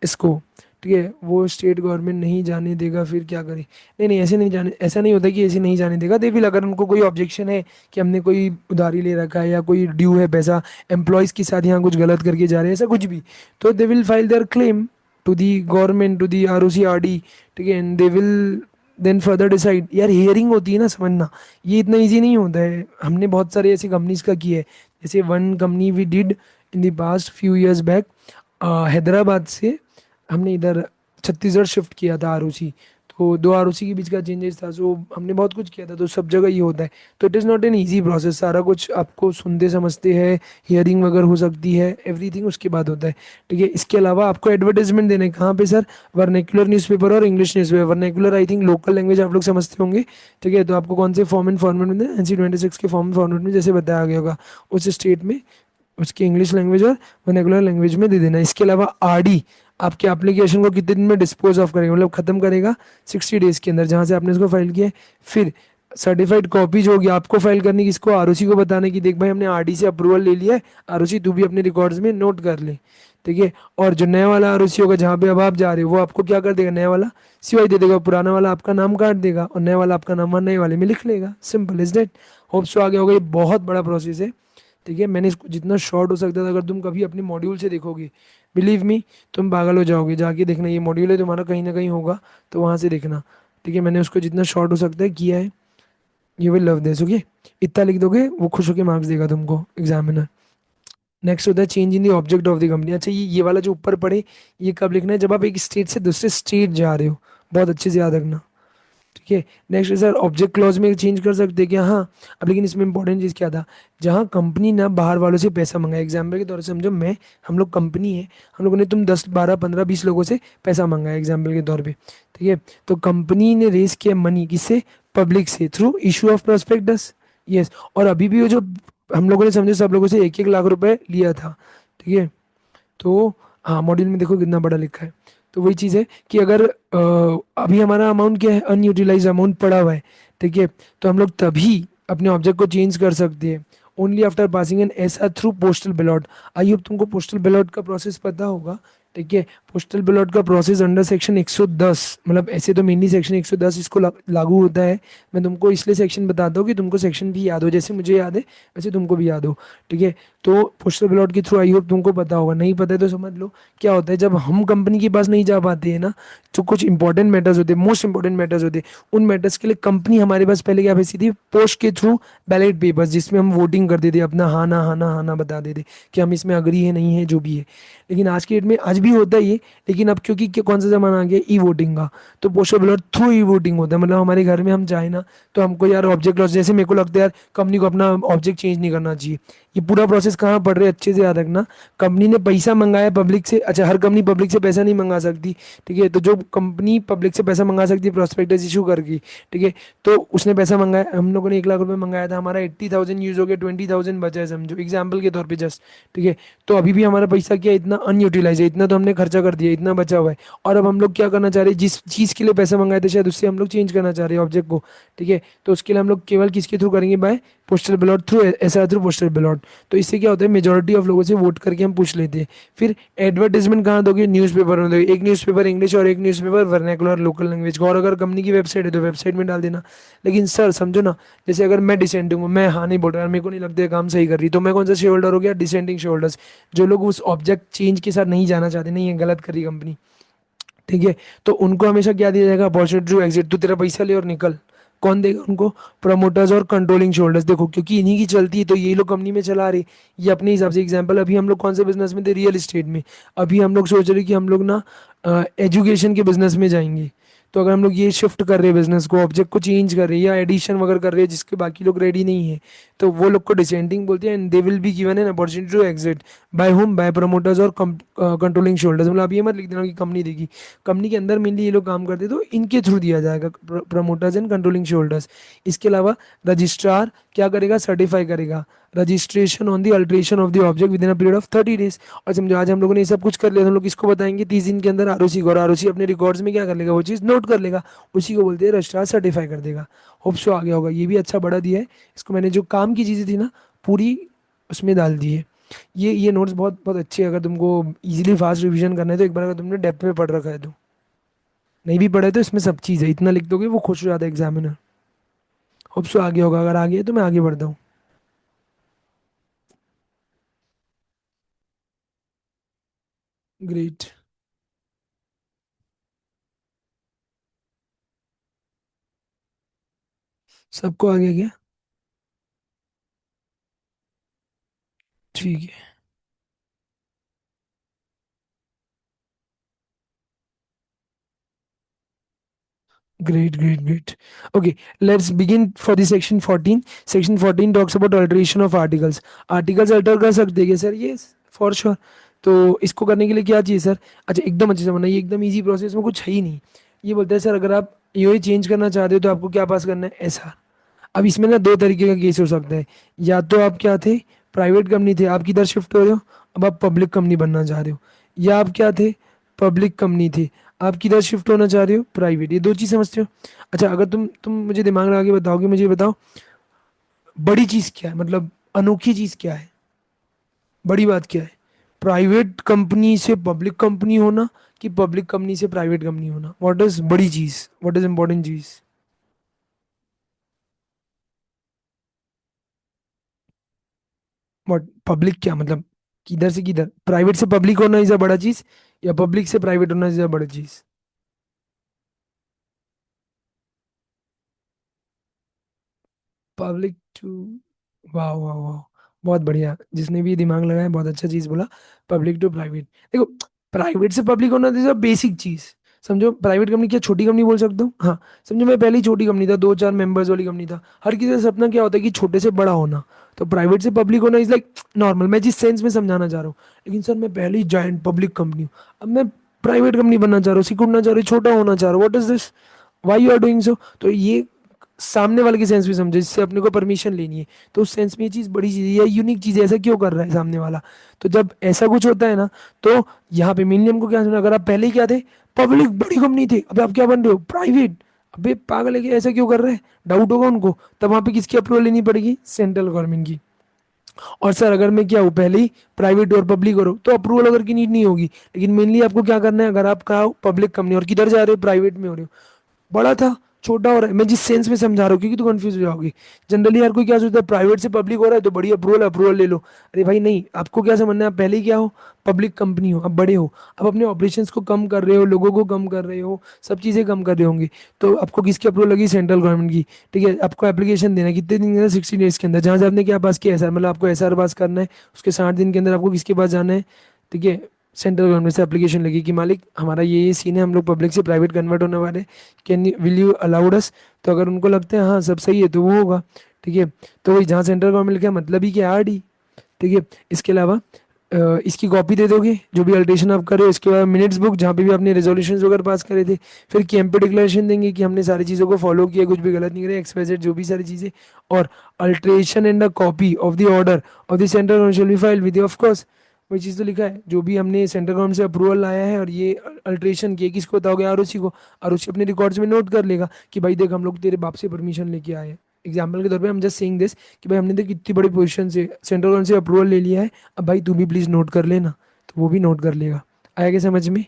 इसको, ठीक है। वो स्टेट गवर्नमेंट नहीं जाने देगा, फिर क्या करे, नहीं नहीं ऐसे नहीं जाने, ऐसा नहीं होता कि ऐसे नहीं जाने देगा, दे विल, अगर उनको कोई ऑब्जेक्शन है कि हमने कोई उधारी ले रखा है या कोई ड्यू है पैसा, एम्प्लॉयज़ के साथ यहाँ कुछ गलत करके जा रहे हैं, ऐसा कुछ भी, तो they will file their claim to the government, to the ROC RD, ठीक है, and they will then further decide. यार हियरिंग होती है ना, समझना, ये इतना इजी नहीं होता है, हमने बहुत सारे ऐसी कंपनीज का किया है, जैसे one company we did in the past few years back, Hyderabad से हमने इधर छत्तीसगढ़ शिफ्ट किया था आरओसी, तो दो आरओसी के बीच का चेंजेस था, सो हमने बहुत कुछ किया था, तो सब जगह ये होता है, तो it is not an easy process, सारा कुछ आपको सुनते समझते हैं, हियरिंग वगैरह हो सकती है, एवरीथिंग उसके बाद होता है, ठीक है। इसके अलावा आपको एडवर्टाइजमेंट देने कहाँ पे सर, वर्नेकुलर न्यूज़पेपर और English newspaper, vernacular I think local language आप लोग समझते होंगे, ठीक है, तो आपको कौन से फॉर्म एंड फॉर्मेट में NC 26 के फॉर्म फॉर्मेट में जैसे बताया गया होगा उस स्टेट में उसकी इंग्लिश लैंग्वेज और वर्नाकुलर लैंग्वेज में दे देना। इसके अलावा आरडी आपके एप्लीकेशन को कितने दिन में डिस्पोज ऑफ करेगा, मतलब खत्म करेगा 60 डेज के अंदर जहाँ से आपने इसको फाइल किया है। फिर सर्टिफाइड कॉपी जो होगी आपको फाइल करनी, किसको, आरओसी को बताने की, देख भाई हमने आरडी से अप्रूवल ले लिया है, आरओसी तू भी अपने रिकॉर्ड्स में नोट कर ले, ठीक है। और जो नया वाला आरओसी होगा जहाँ पे अब आप जा रहे हो, वो आपको क्या कर देगा, नया वाला सिवाय दे देगा, पुराना वाला आपका नाम काट देगा और नया वाला आपका नाम वहाँ नए वाले में लिख लेगा, simple is that. Hope so आ गया होगा, ये बहुत बड़ा प्रोसेस है, ठीक है। मैंने इसको जितना शॉर्ट हो सकता था, अगर तुम कभी अपने मॉड्यूल से देखोगे, बिलीव मी तुम पागल हो जाओगे, जाके देखना, ये मॉड्यूल है तुम्हारा कहीं ना कहीं होगा, तो वहाँ से देखना, ठीक है। मैंने उसको जितना शॉर्ट हो सकता है किया है, you will love this, okay. इतना लिख दोगे वो खुश होकर मार्क्स देगा तुमको एग्जामिनर। नेक्स्ट होता है change in the object of the company. अच्छा ये वाला जो ऊपर पड़े, ये कब लिखना है, जब आप एक स्टेट से दूसरे स्टेट जा रहे हो, बहुत अच्छे से याद रखना, ठीक है। नेक्स्ट सर ऑब्जेक्ट क्लॉज में चेंज कर सकते हैं क्या, हाँ। अब लेकिन इसमें इंपॉर्टेंट चीज़ क्या था, जहाँ कंपनी ना बाहर वालों से पैसा मंगाए, एग्जाम्पल के तौर से समझो मैं, हम लोग कंपनी है, हम लोगों ने तुम 10 12 15 20 लोगों से पैसा मंगाया एग्जाम्पल के तौर पे, ठीक है, तो कंपनी ने रेस किया मनी किससे, पब्लिक से, through issue of prospectus, yes. और अभी भी वो जो हम लोगों ने समझो सब लोगों से 1 1 लाख रुपए लिया था, ठीक है, तो हाँ मॉड्यूल में देखो कितना बड़ा लिखा है, तो वही चीज़ है कि अगर अभी हमारा अमाउंट क्या है, अनयूटिलाइज अमाउंट पड़ा हुआ है, ठीक है, तो हम लोग तभी अपने ऑब्जेक्ट को चेंज कर सकते हैं only after passing an SR through postal ballot. I hope तुमको पोस्टल बैलॉट का प्रोसेस पता होगा, ठीक है। पोस्टल बैलॉट का प्रोसेस अंडर सेक्शन 110, मतलब ऐसे तो मेनली सेक्शन 110 इसको लागू होता है, मैं तुमको इसलिए सेक्शन बताता हूँ कि तुमको सेक्शन भी याद हो, जैसे मुझे याद है वैसे तुमको भी याद हो, ठीक है। तो पोस्टल बैलॉट के थ्रू आई होप तुमको पता होगा, नहीं पता है तो समझ लो क्या होता है, जब हम कंपनी के पास नहीं जा पाते हैं ना, जो कुछ इंपॉर्टेंट मैटर्स होते हैं, मोस्ट इंपॉर्टेंट मैटर्स होते हैं, उन मैटर्स के लिए कंपनी हमारे पास पहले क्या भेजती थी, पोस्ट के थ्रू बैलेट पेपर्स, जिसमें हम वोटिंग करते थे, अपना हाँ ना बता देते कि हम इसमें अग्री है नहीं है जो भी है। लेकिन आज की डेट में आज भी होता है ये, लेकिन अब क्योंकि कौन सा जमाना आ गया, ई वोटिंग का, तो postal ballot through e voting होता है। मतलब हमारे घर में हम चाहे ना, तो हमको यार ऑब्जेक्ट लॉस, जैसे मेरे को लगता है यार कंपनी को अपना ऑब्जेक्ट चेंज नहीं करना चाहिए। ये पूरा प्रोसेस कहाँ पड़ रहा है, अच्छे से याद रखना। कंपनी ने पैसा मंगाया पब्लिक से, अच्छा हर कंपनी पब्लिक से पैसा नहीं मंगा सकती, ठीक है, तो जो कंपनी पब्लिक से पैसा मंगा सकती है प्रोस्पेक्टस इशू करके, ठीक है, तो उसने पैसा मंगाया, हम लोगों ने 1 लाख रुपए मंगाया था, हमारा 80,000 यूज हो गया, 20,000 बचा है, समझो एग्जाम्पल के तौर पे जस्ट, ठीक है। तो अभी भी हमारा पैसा क्या है, इतना अनयूटिलाइज है, इतना तो हमने खर्चा कर दिया, इतना बचा हुआ है। और अब हम लोग क्या करना चाह रहे हैं, जिस चीज़ के लिए पैसा मंगाए थे शायद उससे हम लोग चेंज करना चाह रहे हैं ऑब्जेक्ट को, ठीक है। तो उसके लिए हम लोग केवल किसके थ्रू करेंगे, बाय पोस्टल बैलॉट थ्रू, ऐसा थ्रू पोस्टल बैलॉट। तो इससे क्या होता है, मेजोरिटी ऑफ लोगों से वोट करके हम पूछ लेते हैं। फिर एडवर्टाइजमेंट कहाँ दोगे, न्यूज़पेपर में दोगे, एक न्यूज़पेपर इंग्लिश और एक न्यूज़पेपर वर्नाकुलर लोकल लैंग्वेज का, और अगर कंपनी की वेबसाइट है तो वेबसाइट में डाल देना। लेकिन सर समझो ना, जैसे अगर मैं डिसेंटिंग हूँ, मैं हाँ नहीं बोल रहा यार, मेरे को नहीं लगता है काम सही कर रही, तो मैं कौन सा शेयर होल्डर हो गया, डिसेंटिंग शेयर होल्डर्स। जो लोग उस ऑब्जेक्ट चेंज के साथ नहीं जाना चाहते, नहीं ये गलत करी कंपनी, ठीक है, तो उनको हमेशा क्या दिया जाएगा, अपॉर्चुनिटी टू एग्जिट, तू तेरा पैसा ले और निकल। कौन देगा उनको, प्रमोटर्स और कंट्रोलिंग शोल्डर्स। देखो क्योंकि इन्हीं की चलती है, तो यही लोग कंपनी में चला रहे, ये अपने हिसाब से। एग्जांपल अभी हम लोग कौन से बिजनेस में थे, रियल एस्टेट में। अभी हम लोग सोच रहे कि हम लोग ना एजुकेशन के बिजनेस में जाएंगे। तो अगर हम लोग ये शिफ्ट कर रहे हैं बिजनेस को, ऑब्जेक्ट को चेंज कर रहे हैं या एडिशन वगैरह कर रहे हैं जिसके बाकी लोग रेडी नहीं है, तो वो लोग को डिसेंडिंग बोलते हैं, and they will be given an opportunity to exit. By whom, by promoters और कंट्रोलिंग शोल्डर्स। मतलब आप ये मत लिख देना कि कंपनी देगी, कंपनी के अंदर मेनली ये लोग काम करते हैं, तो इनके थ्रू दिया जाएगा, प्रमोटर्स एंड कंट्रोलिंग शोल्डर्स। इसके अलावा रजिस्ट्रार क्या करेगा, सर्टिफाई करेगा registration on the alteration of the object with in a period of 30 days. और समझो आज हम लोगों ने ये सब कुछ कर लिया, तो हम लोग किसको बताएंगे, 30 दिन के अंदर आरओसी को, और आरओसी अपने रिकॉर्ड्स में क्या कर लेगा, वो चीज़ नोट कर लेगा, उसी को बोलते हैं रजिस्ट्रार सर्टिफाई कर देगा। होप सो आ गया होगा, ये भी अच्छा बड़ा दिया है। इसको मैंने जो काम की चीज़ें थी ना पूरी उसमें डाल दी है। ये नोट्स बहुत बहुत अच्छे हैं, अगर तुमको इजीली फास्ट रिवीजन करना है तो एक बार अगर तुमने डेप्थ में पढ़ रखा है तो। नहीं भी पढ़े तो इसमें सब चीज़ है, इतना लिख दोगे वो खुश हो जाता है एग्जामिनर। होप सो आ गया होगा, अगर आ गया तो मैं आगे बढ़ता हूँ। ग्रेट। सबको आ गया क्या? ठीक है। Great, great, great. Okay, let's begin for the section 14. Section 14 talks about alteration of articles. Articles alter कर सकते हैं क्या सर? Yes, for sure. तो इसको करने के लिए क्या चाहिए सर? अच्छा एकदम अच्छे से समझना, ये एकदम इजी प्रोसेस में कुछ है ही नहीं। ये बोलते हैं सर अगर आप ये चेंज करना चाहते हो तो आपको क्या पास करना है, एस आर। अब इसमें ना दो तरीके का केस हो सकता है। या तो आप क्या थे, प्राइवेट कंपनी थे, आप किधर शिफ्ट हो रहे हो, अब आप पब्लिक कंपनी बनना चाह रहे हो। या आप क्या थे, पब्लिक कंपनी थे, आप किधर शिफ्ट होना चाह रहे हो, प्राइवेट। ये दो चीज़ समझते हो? अच्छा अगर तुम मुझे दिमाग लगा के बताओगे, मुझे ये बताओ बड़ी चीज़ क्या है, मतलब अनोखी चीज़ क्या है, बड़ी बात क्या है, प्राइवेट कंपनी से पब्लिक कंपनी होना कि पब्लिक कंपनी से प्राइवेट कंपनी होना, व्हाट इज बड़ी चीज़, व्हाट इज इंपॉर्टेंट चीज़। व्हाट पब्लिक क्या मतलब, किधर से किधर, प्राइवेट से पब्लिक होना इज अ बड़ा चीज, या पब्लिक से प्राइवेट होना इज अ बड़ा चीज। पब्लिक टू, वाह वाह वाह, बहुत बढ़िया, जिसने भी दिमाग लगाया बहुत अच्छा चीज बोला। पब्लिक टू प्राइवेट, देखो प्राइवेट से पब्लिक होना इज अ बेसिक चीज। समझो प्राइवेट कंपनी क्या छोटी कंपनी बोल सकता हूँ, हाँ। समझो मैं पहले ही छोटी कंपनी था, 2 4 मेंबर्स वाली कंपनी था, हर किसी का सपना क्या होता है कि छोटे से बड़ा होना। तो प्राइवेट से पब्लिक होना इज लाइक नॉर्मल, मैं जिस सेंस में समझाना चाह रहा हूँ। लेकिन सर मैं पहले ही जायंट पब्लिक कंपनी हूँ, अब मैं प्राइवेट कंपनी बनना चाह रहा हूँ, सिकुड़ना चाह रहा हूँ, छोटा होना चाह रहा हूँ, what is this, why you are doing so. तो ये सामने वाले के सेंस में समझो, जिससे अपने को परमिशन लेनी है, तो उस सेंस में ये चीज़ बड़ी चीज़ है या यूनिक चीज़ है, ऐसा क्यों कर रहा है सामने वाला। तो जब ऐसा कुछ होता है ना, तो यहाँ पे मेनली हमको क्या समझना, अगर आप पहले ही क्या थे, पब्लिक बड़ी कंपनी थे, अबे आप क्या बन रहे हो, प्राइवेट। अबे पागल है क्या, ऐसा क्यों कर रहे हैं, डाउट होगा उनको, तब वहाँ पे किसकी अप्रूवल लेनी पड़ेगी, सेंट्रल गवर्नमेंट की। और सर अगर मैं क्या हूँ पहले ही प्राइवेट और पब्लिक और तो अप्रूवल अगर की नीड नहीं होगी। लेकिन मेनली आपको क्या करना है, अगर आप कहा पब्लिक कंपनी और किधर जा रहे हो, प्राइवेट में हो रहे हो, बड़ा था, छोटा हो रहा है, मैं जिस सेंस में समझा रहा हूँ, क्योंकि तू कंफ्यूज हो जाओगी। जनरली यार कोई क्या सोचता है, प्राइवेट से पब्लिक हो रहा है तो बड़ी अप्रूवल अप्रूवल ले लो। अरे भाई नहीं, आपको क्या समझना है, आप पहले ही क्या हो, पब्लिक कंपनी हो, अब बड़े हो, अब अपने ऑपरेशंस को कम कर रहे हो, लोगों को कम कर रहे हो, सब चीज़ें कम कर रहे होंगे। तो आपको किसकी अप्रूवल लगी, सेंट्रल गवर्नमेंट की। ठीक है, आपको एप्लीकेशन देना है, कितने दिन के अंदर, 60 डेज के अंदर, जहाँ से आपने क्या पास किया, एसआर, मतलब आपको एसआर पास करना है, उसके 60 दिन के अंदर आपको किसके पास जाना है। ठीक है, सेंट्रल गवर्नमेंट से एप्लीकेशन लगी कि मालिक हमारा ये सीन है, हम लोग पब्लिक से प्राइवेट कन्वर्ट होने वाले हैं, can will you allowed us. तो अगर उनको लगता है हाँ सब सही है तो वो होगा। ठीक है, तो वही जहाँ सेंट्रल गवर्नमेंट का मतलब ही क्या, आर डी। ठीक है, इसके अलावा इसकी कॉपी दे दोगे जो भी अल्ट्रेशन आप कर रहे हो, इसके बाद मिनट्स बुक जहाँ पे भी आपने रेजोल्यूशन वगैरह पास करे थे। फिर कैंप पे डिक्लेरेशन देंगे कि हमने सारी चीज़ों को फॉलो किया, कुछ भी गलत नहीं करे, एक्सवाइजेड जो भी सारी चीज़ें। और alteration and a copy of the order of the central government shall be filed with, of course वही चीज़ तो लिखा है, जो भी हमने सेंट्रल गवर्नमेंट से अप्रूवल लाया है और ये अल्ट्रेशन किए, किसको बताओगे, आरओसी को। आरओसी अपने रिकॉर्ड्स में नोट कर लेगा कि भाई देख हम लोग तेरे बाप से परमिशन लेके आए हैं। एग्जाम्पल के तौर पे हम जस्ट सेइंग दिस कि भाई हमने देख इतनी बड़ी पोजीशन से सेंट्रल गवर्नमेंट से अप्रूवल ले लिया है, अब भाई तू भी प्लीज़ नोट कर लेना। तो वो भी नोट कर लेगा। आया क्या समझ में,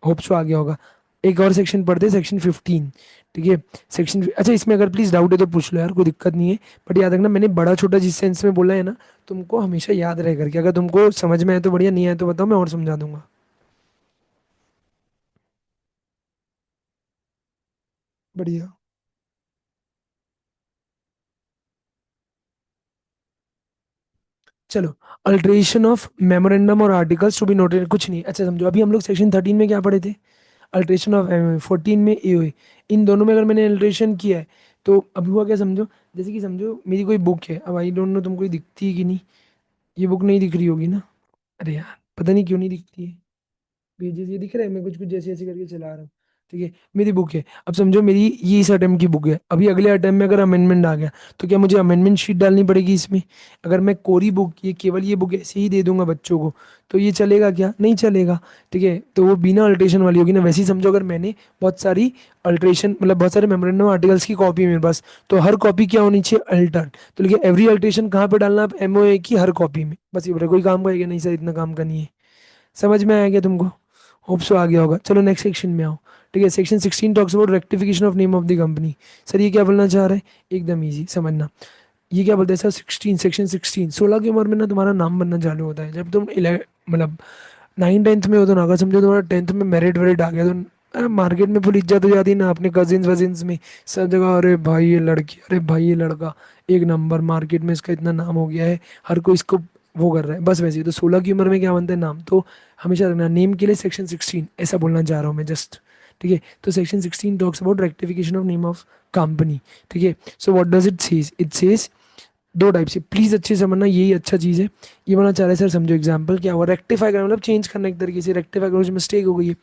होप सो आ गया होगा। एक और सेक्शन पढ़ते, सेक्शन 15। ठीक है, सेक्शन, अच्छा इसमें अगर प्लीज़ डाउट है तो पूछ लो यार, कोई दिक्कत नहीं है। बट याद रखना मैंने बड़ा छोटा जिस सेंस में बोला है ना, तुमको हमेशा याद रह करके, अगर तुमको समझ में आए तो बढ़िया, नहीं आए तो बताओ, मैं और समझा दूंगा। बढ़िया। चलो, अल्ट्रेशन ऑफ मेमोरेंडम और आर्टिकल्स टू बी नोटेड, कुछ नहीं, अच्छा समझो, अभी हम लोग सेक्शन 13 में क्या पढ़े थे, अल्ट्रेशन ऑफ एमओए, 14 में एओए। इन दोनों में अगर मैंने अल्ट्रेशन किया है तो अभी हुआ क्या समझो, जैसे कि समझो मेरी कोई बुक है, अब आई डोंट नो तुमको ये दिखती है कि नहीं, ये बुक नहीं दिख रही होगी ना। अरे यार पता नहीं क्यों नहीं दिखती है, पेजेस ये दिख रहा है, मैं कुछ कुछ जैसे ऐसे करके चला रहा हूँ। ठीक है, मेरी बुक है, अब समझो मेरी ये इस अटेम्प्ट की बुक है, अभी अगले अटेम्प्ट में अगर अमेंडमेंट आ गया तो क्या मुझे अमेंडमेंट शीट डालनी पड़ेगी इसमें। अगर मैं कोरी बुक, ये केवल ये बुक ऐसे ही दे दूंगा बच्चों को, तो ये चलेगा क्या, नहीं चलेगा। ठीक है, तो वो बिना अल्ट्रेशन वाली होगी ना। वैसे ही समझो अगर मैंने बहुत सारी अल्ट्रेशन, मतलब बहुत सारे मेमोरेंडम आर्टिकल्स की कॉपी है मेरे पास, तो हर कॉपी क्या होनी चाहिए, अल्टर। तो लेकिन एवरी अल्ट्रेशन कहाँ पे डालना, आप एमओए की हर कॉपी में, बस ये बोले, कोई काम का है क्या, नहीं सर इतना काम का नहीं है। समझ में आया क्या तुमको, होप सो आ गया होगा। चलो नेक्स्ट सेक्शन में आओ। ठीक है, section 16 talks about rectification of name of the company. Sir ये क्या बोलना चाह रहा है, एकदम इजी समझना। ये क्या बोलते हैं सर, 16, सेक्शन 16, 16 की उम्र में ना तुम्हारा नाम बनना चालू होता है, जब तुम मतलब 9th 10th में हो तो ना, अगर समझो तुम्हारा 10th में मेरिट वेरिट आ गया तो मार्केट में फुल इज्जत हो जाती है ना, अपने कजिन्स वजिन्स में, सब जगह, अरे भाई ये लड़की, अरे भाई ये लड़का, एक नंबर मार्केट में इसका इतना नाम हो गया है, हर कोई इसको वो कर रहा है, बस वैसे ही। तो 16 की उम्र में क्या बनता है, नाम। तो हमेशा रखना नेम के लिए सेक्शन 16, ऐसा बोलना चाह रहा हूँ मैं जस्ट। ठीक है, तो section 16 talks about rectification of name of company. ठीक है, so what does it says, it says दो टाइप से, प्लीज अच्छे से समझना, यही अच्छा चीज़ है। ये बोलना चाह रहे हैं सर, समझो एग्जाम्पल क्या हुआ, रेक्टिफाई करना मतलब चेंज करना, एक तरीके से रेक्टिफाई करो, मिस्टेक हो गई है।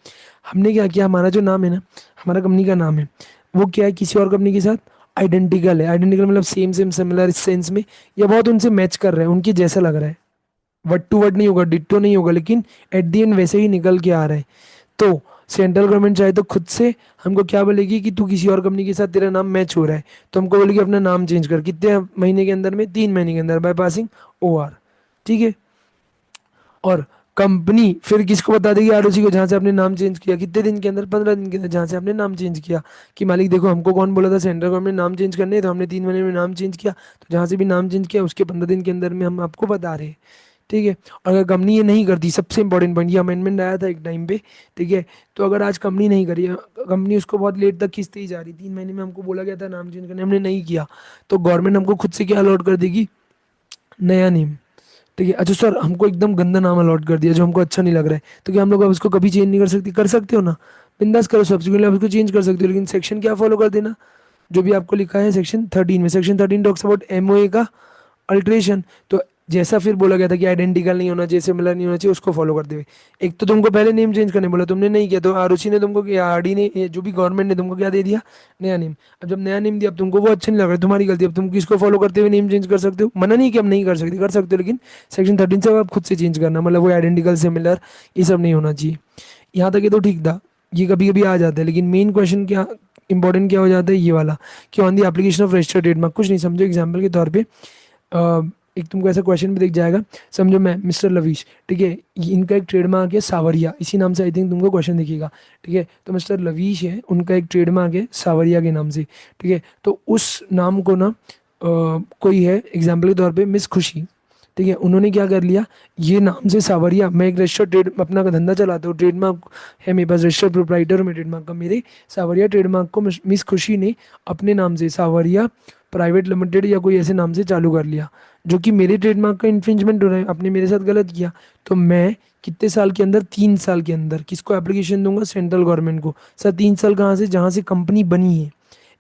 हमने क्या किया, हमारा जो नाम है ना, हमारा कंपनी का नाम है, वो क्या है, किसी और कंपनी के साथ आइडेंटिकल है। आइडेंटिकल मतलब सेम सेम सिमिलर सेंस में, या बहुत उनसे मैच कर रहा है, उनके जैसा लग रहा है। वर्ड टू वर्ड नहीं होगा, डिट्टो नहीं होगा, लेकिन एट दी एंड वैसे ही निकल के आ रहा है। तो सेंट्रल गवर्नमेंट चाहे तो खुद से हमको क्या बोलेगी कि तू किसी और कंपनी के साथ तेरा नाम मैच हो रहा है, तो हमको बोलेगी अपना नाम चेंज कर, कितने महीने के अंदर में, 3 महीने के अंदर, बाय पासिंग ओआर। ठीक है, और कंपनी फिर किसको बता देगी, आरओसी को, जहाँ से आपने नाम चेंज किया, कितने दिन के अंदर, 15 दिन के अंदर, जहाँ से आपने नाम चेंज किया। कि मालिक देखो हमको कौन बोला था, सेंट्रल गवर्नमेंट नाम चेंज करने, तो हमने 3 महीने में नाम चेंज किया, तो जहाँ से भी नाम चेंज किया उसके 15 दिन के अंदर में हम आपको बता रहे हैं। ठीक है, और अगर कंपनी ये नहीं करती, सबसे इंपॉर्टेंट पॉइंट, ये अमेंडमेंट आया था एक टाइम पे। ठीक है, तो अगर आज कंपनी नहीं करी, कंपनी उसको बहुत लेट तक खींचती ही जा रही, 3 महीने में हमको बोला गया था नाम चेंज करने, हमने नहीं किया, तो गवर्नमेंट हमको खुद से क्या अलॉट कर देगी, नया नेम। ठीक है, अच्छा सर हमको एकदम गंदा नाम अलॉट कर दिया जो हमको अच्छा नहीं लग रहा है, तो क्या हम लोग अब उसको कभी चेंज नहीं कर सकते, कर सकते हो ना, बिंदास करो, सब्सिक्वेंटली आप उसको चेंज कर सकते हो, लेकिन सेक्शन क्या फॉलो कर देना, जो भी आपको लिखा है सेक्शन 13 में। सेक्शन 13 टॉक्स अबाउट एमओए का अल्ट्रेशन। तो जैसा फिर बोला गया था कि आइडेंटिकल नहीं होना चाहिए, सिमिलर नहीं होना चाहिए, उसको फॉलो करते हुए, एक तो तुमको पहले नेम चेंज करने बोला, तुमने नहीं किया, तो आरओसी ने तुमको, या आरडी ने, ये जो भी गवर्नमेंट ने तुमको क्या दे दिया, नया नेम। अब जब नया नेम दिया, अब तुमको वो अच्छा नहीं लग रहा, तुम्हारी गलती, अब तुम किसको फॉलो करते हुए नेम चेंज कर सकते हो, मना नहीं कि हम नहीं कर सकते, कर सकते हो, लेकिन सेक्शन 13 से आप खुद से चेंज करना, मतलब वो आइडेंटिकल सिमिलर ये सब नहीं होना चाहिए। यहाँ तक ये तो ठीक था, ये कभी कभी आ जाता है, लेकिन मेन क्वेश्चन क्या, इंपॉर्टेंट क्या हो जाता है, ये वाला, कि on the application of registered trademark, कुछ नहीं, समझो एग्जाम्पल के तौर पे एक तुमको ऐसा क्वेश्चन भी दिख जाएगा। समझो मैं मिस्टर लवीश, ठीक है, इनका एक ट्रेडमार्क है सावरिया, इसी नाम से आई थिंक तुमको क्वेश्चन दिखेगा। ठीक है, तो मिस्टर लवीश है, उनका एक ट्रेडमार्क है सावरिया के नाम से। ठीक है, तो उस नाम को ना कोई है एग्जाम्पल के तौर पे मिस खुशी, ठीक है, उन्होंने क्या कर लिया, ये नाम से सावरिया, मैं एक रजिस्टर्ड ट्रेड अपना का धंधा चलाता हूँ, ट्रेडमार्क है मेरे पास, रजिस्टर्ड प्रोप्राइटर हूँ मैं ट्रेडमार्क का, मेरे सावरिया ट्रेडमार्क को मिस खुशी ने अपने नाम से सावरिया प्राइवेट लिमिटेड या कोई ऐसे नाम से चालू कर लिया, जो कि मेरे ट्रेडमार्क का इन्फ्रिंजमेंट हो रहा है, आपने मेरे साथ गलत किया। तो मैं कितने साल के अंदर, 3 साल के अंदर किसको एप्लीकेशन दूंगा, सेंट्रल गवर्नमेंट को। सर 3 साल कहाँ से, जहाँ से कंपनी बनी है।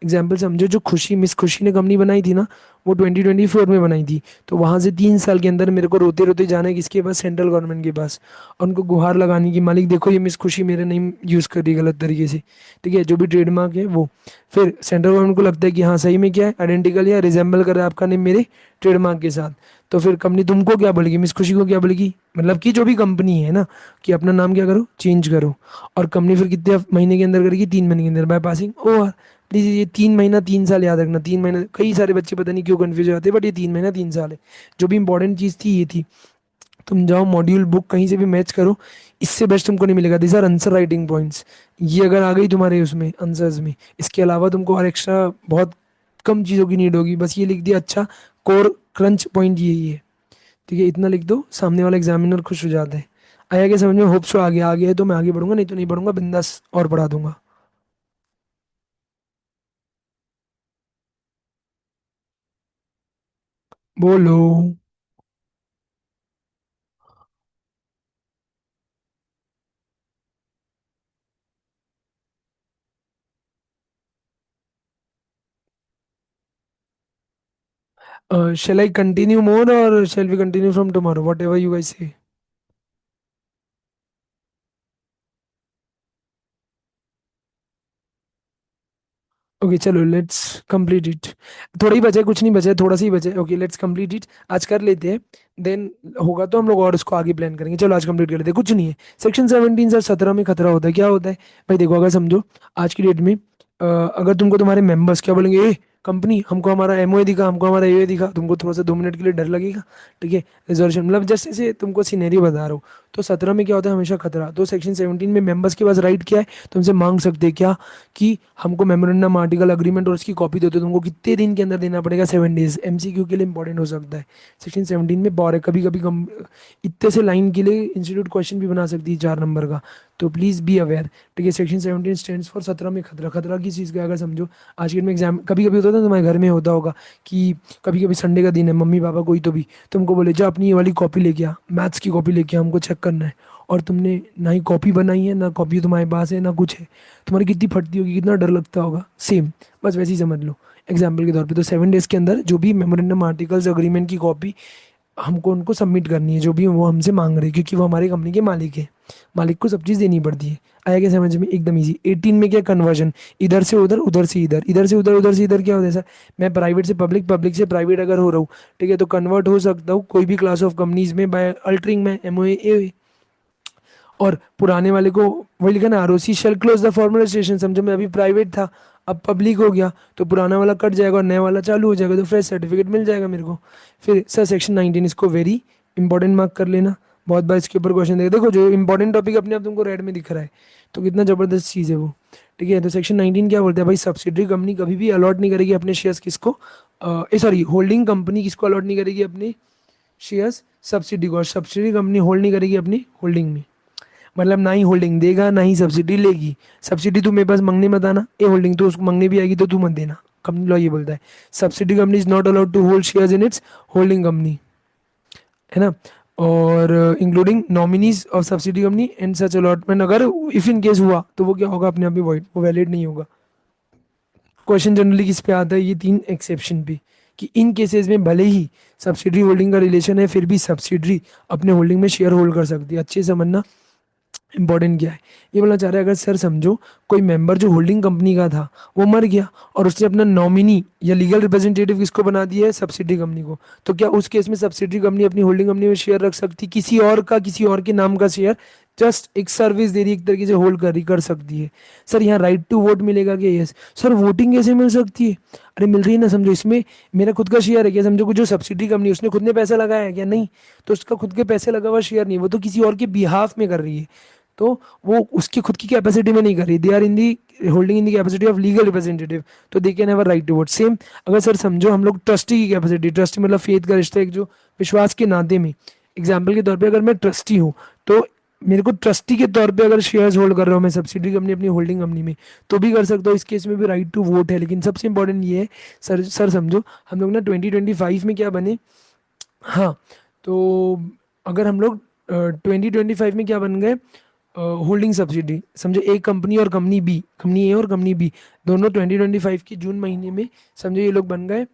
एग्जाम्पल समझो, जो खुशी मिस खुशी ने कंपनी बनाई थी ना, वो 2024 में बनाई थी, तो वहां से 3 साल के अंदर मेरे को रोते रोते जाना है किसके पास, सेंट्रल गवर्नमेंट के पास, और उनको गुहार लगानी कि मालिक देखो ये मिस खुशी मेरा नेम यूज़ कर रही है गलत तरीके से। ठीक है, जो भी ट्रेडमार्क है वो, फिर सेंट्रल गवर्नमेंट को लगता है कि हाँ सही में क्या है, आइडेंटिकल या रिजेंबल कर रहा है आपका नेम मेरे ट्रेडमार्क के साथ, तो फिर कंपनी तुमको क्या बोलेगी, मिस खुशी को क्या बोलेगी, मतलब कि जो भी कंपनी है ना, कि अपना नाम क्या करो, चेंज करो। और कंपनी फिर कितने महीने के अंदर करेगी, 3 महीने के अंदर, बाय पासिंग ओवर। प्लीज ये 3 महीना 3 साल याद रखना, 3 महीने, कई सारे बच्चे पता नहीं क्यों कंफ्यूज हो जाते हैं, बट ये 3 महीना 3 साल है। जो भी इंपॉर्टेंट चीज़ थी ये थी। तुम जाओ मॉड्यूल बुक कहीं से भी मैच करो, इससे बेस्ट तुमको नहीं मिलेगा। These are answer writing points, ये अगर आ गई तुम्हारे उसमें आंसर्स में, इसके अलावा तुमको और एक्स्ट्रा बहुत कम चीज़ों की नीड होगी, बस ये लिख दिया अच्छा, कोर क्रंच पॉइंट ये है। ठीक है, इतना लिख दो, सामने वाला एग्जामिनर खुश हो जाता है। आया क्या समझ में, होप सो आ गया है तो मैं आगे बढ़ूंगा, नहीं तो नहीं बढ़ूंगा, बिंदास और बढ़ा दूंगा। बोलो। Shall I continue more or shall we continue from tomorrow? Whatever you guys say. Okay चलो लेट्स कंप्लीट इट। थोड़ा ही बचा है, कुछ नहीं बचा है, थोड़ा सा ही बचा है। ओके लेट्स कंप्लीट इट, आज कर लेते हैं। देन होगा तो हम लोग और उसको आगे प्लान करेंगे। चलो आज कंप्लीट कर लेते हैं, कुछ नहीं है। सेक्शन 17 सर 17 में खतरा होता है, क्या होता है भाई, देखो अगर समझो आज की डेट में अगर तुमको तुम्हारे मेंबर्स क्या बोलेंगे, ए कंपनी हमको हमारा एमओए दिखा, हमको हमारा ये दिखा, तुमको थोड़ा सा 2 मिनट के लिए डर लगेगा। ठीक है, रिजोल्यूशन मतलब जैसे से तुमको सिनेरियो बता रहा हूँ। तो 17 में क्या होता है, हमेशा खतरा। तो सेक्शन 17 में मेंबर्स के पास राइट क्या है, तुमसे मांग सकते हैं क्या, कि हमको मेमोरेंडम आर्टिकल अग्रीमेंट और उसकी कॉपी देते हो, तुमको कितने दिन के अंदर देना पड़ेगा, 7 डेज। एमसीक्यू के लिए इंपॉर्टेंट हो सकता है। सेक्शन 17 में और है, कभी कभी कम इतने से लाइन के लिए इंस्टीट्यूट क्वेश्चन भी बना सकती है 4 नंबर का, तो प्लीज़ बी अवेयर। ठीक है, सेक्शन 17 स्टैंड्स फॉर 17 में खतरा। खतरा किस चीज़ का, अगर समझो आज के डेट में एग्जाम कभी कभी होता है ना, तुम्हारे घर में होता होगा कि कभी कभी संडे का दिन है, मम्मी पापा कोई तो भी तुमको बोले जा अपनी ये वाली कॉपी लेके आ, मैथ्स की कॉपी लेके आ, हमको चेक करना है, और तुमने ना ही कॉपी बनाई है, ना कॉपी तुम्हारे पास है, ना कुछ है, तुम्हारी कितनी फटती होगी, कितना डर लगता होगा, सेम बस वैसे ही समझ लो एग्जाम्पल के तौर पे। तो 7 डेज के अंदर जो भी मेमोरेंडम आर्टिकल्स अग्रीमेंट की कॉपी हमको उनको सबमिट करनी है, जो भी वो हमसे मांग रहे हैं, क्योंकि वो हमारी कंपनी के मालिक है, मालिक को सब चीज़ देनी पड़ती है। आया क्या समझ में, एकदम इजी। 18 में क्या, कन्वर्जन, इधर से उधर, उधर से इधर, इधर से उधर, उधर से इधर, क्या होता है सर, मैं प्राइवेट से पब्लिक, पब्लिक से प्राइवेट अगर हो रहा हूँ, ठीक है, तो कन्वर्ट हो सकता हूँ कोई भी क्लास ऑफ कंपनीज में बाय अल्टरिंग में एमओए। और पुराने वाले को वही लिखा ना, ROC shall close the formal registration. समझो मैं अभी प्राइवेट था, अब पब्लिक हो गया, तो पुराना वाला कट जाएगा और नया वाला चालू हो जाएगा, तो फ्रेश सर्टिफिकेट मिल जाएगा मेरे को। फिर सर सेक्शन 19, इसको वेरी इंपॉर्टेंट मार्क कर लेना, बहुत बार इसके ऊपर क्वेश्चन देगा। देखो जो इंपॉर्टेंट टॉपिक अपने आप तुमको रेड में दिख रहा है, तो कितना जबरदस्त चीज़ है वो। ठीक है, तो सेक्शन 19 क्या बोलते हैं भाई, सब्सिडरी कंपनी कभी भी अलॉट नहीं करेगी अपने शेयर्स किसको, सॉरी होल्डिंग कंपनी किसको अलॉट नहीं करेगी अपने शेयर्स, सब्सिडी को, और सब्सिडी कंपनी होल्ड नहीं करेगी अपनी होल्डिंग में। मतलब ना ही होल्डिंग देगा ना ही सब्सिडी लेगी। सब्सिडी तू मेरे पास मांगने मत आना, ये होल्डिंग तो उसको मांगने भी आएगी तो तू मत देना। कंपनी लॉ ये बोलता है, subsidiary company is not allowed to hold shares in its holding company, है ना। और including nominees of subsidiary company and such allotment, अगर इफ इन केस हुआ तो वो क्या होगा, अपने आप ही वॉइड, वो वैलिड नहीं होगा। क्वेश्चन जनरली किस पे आता है, ये 3 एक्सेप्शन पे, कि इन केसेस में भले ही सब्सिडरी होल्डिंग का रिलेशन है, फिर भी सब्सिडरी अपने होल्डिंग में शेयर होल्ड कर सकती है। अच्छे से समझना, इंपॉर्टेंट क्या है। ये बोलना चाह रहा है, अगर सर समझो कोई मेंबर जो होल्डिंग कंपनी का था वो मर गया, और उसने अपना नॉमिनी या लीगल रिप्रेजेंटेटिव किसको बना दिया है, सब्सिडी कंपनी को, तो क्या उस केस में सब्सिडी कंपनी अपनी होल्डिंग कंपनी में शेयर रख सकती, किसी और का, किसी और के नाम का शेयर जस्ट एक सर्विस दे रही है, एक तरीके से होल्ड कर सकती है। सर यहाँ राइट टू वोट मिलेगा क्या? यस। सर वोटिंग कैसे मिल सकती है? अरे मिल रही है ना, समझो इसमें मेरा खुद का शेयर है क्या? समझो जो सब्सिडी कंपनी उसने खुद ने पैसा लगाया है क्या? नहीं। तो उसका खुद के पैसे लगा हुआ शेयर नहीं, वो तो किसी और के बिहाफ में कर रही है। तो वो उसकी खुद की कैपेसिटी में नहीं कर रही, they are in the holding in the capacity of legal representative. तो they can have a right to vote. Same अगर सर समझो हम लोग ट्रस्टी की कैपेसिटी, ट्रस्टी मतलब फेथ का रिश्ता, एक जो विश्वास के नाते में, एग्जाम्पल के तौर पे अगर मैं ट्रस्टी हूँ, तो मेरे को ट्रस्टी के तौर पे अगर शेयर्स होल्ड कर रहा हूँ मैं सब्सिडी कंपनी अपनी होल्डिंग कंपनी में, तो भी कर सकता हूँ। इस केस में भी राइट टू वोट है। लेकिन सबसे इंपॉर्टेंट ये है, सर समझो हम लोग ना 2025 में क्या बने। हाँ। तो अगर हम लोग 2025 में क्या बन गए, होल्डिंग सब्सिडी, समझो एक कंपनी और कंपनी बी, कंपनी ए और कंपनी बी, दोनों 2025 की जून महीने में समझो ये लोग बन गए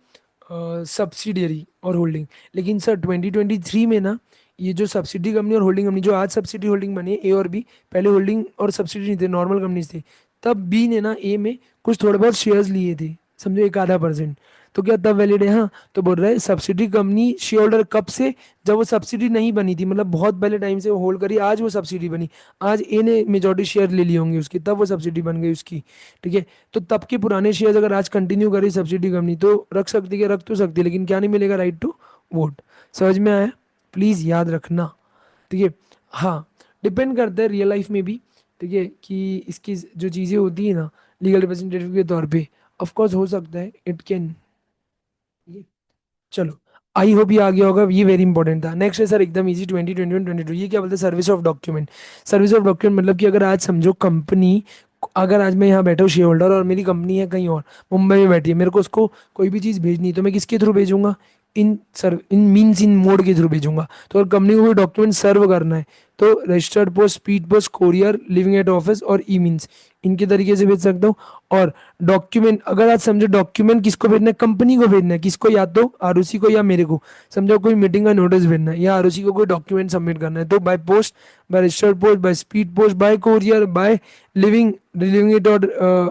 सब्सिडियरी और होल्डिंग। लेकिन सर 2023 में ना, ये जो सब्सिडी कंपनी और होल्डिंग कंपनी, जो आज सब्सिडी होल्डिंग बनी ए और बी, पहले होल्डिंग और सब्सिडी नहीं थे, नॉर्मल कंपनीज थे। तब बी ने ना ए में कुछ थोड़े बहुत शेयर्स लिए थे, समझो एक आधा परसेंट। तो क्या तब वैलिड है? हाँ। तो बोल रहा है सब्सिडी कंपनी शेयर होल्डर कब से, जब वो सब्सिडी नहीं बनी थी, मतलब बहुत पहले टाइम से वो होल्ड करी, आज वो सब्सिडी बनी, आज ए ने मेजॉरिटी शेयर ले लिए होंगे उसके, तब वो सब्सिडी बन गई उसकी। ठीक है। तो तब के पुराने शेयर्स अगर आज कंटिन्यू करी सब्सिडी कंपनी, तो रख सकती है, रख तो सकती है, लेकिन क्या नहीं मिलेगा? Right to vote. समझ में आया? प्लीज याद रखना। ठीक है। हाँ। डिपेंड करता है रियल लाइफ में भी, ठीक है, कि इसकी जो चीज़ें होती है ना लीगल रिप्रेजेंटेटिव के तौर पे, ऑफ कोर्स हो सकता है, इट कैन। चलो, आई होप ये आ गया होगा, ये वेरी इंपॉर्टेंट था। नेक्स्ट है सर एकदम इजी, 2021-22, ये क्या बोलते हैं? Service of document. Service of document मतलब कि अगर आज समझो कंपनी, अगर आज मैं यहाँ बैठा हूँ शेयर होल्डर और मेरी कंपनी है कहीं और, मुंबई में बैठी है, मेरे को उसको कोई भी चीज़ भेजनी है, तो मैं किसके थ्रू भेजूंगा? इन मीन्स इन मोड के थ्रू भेजूंगा। तो अगर कंपनी को कोई डॉक्यूमेंट सर्व करना है, तो registered post, speed post, courier, living at office और ई मीन्स, इनके तरीके से भेज सकता हूँ। और डॉक्यूमेंट, अगर आज समझो डॉक्यूमेंट किसको भेजना है, कंपनी को भेजना है, किसको? या तो आरओसी को या मेरे को। समझो कोई मीटिंग का नोटिस भेजना है या आरओसी को कोई डॉक्यूमेंट सबमिट करना है, तो by post, by registered post, by speed post, bye courier, by living living it और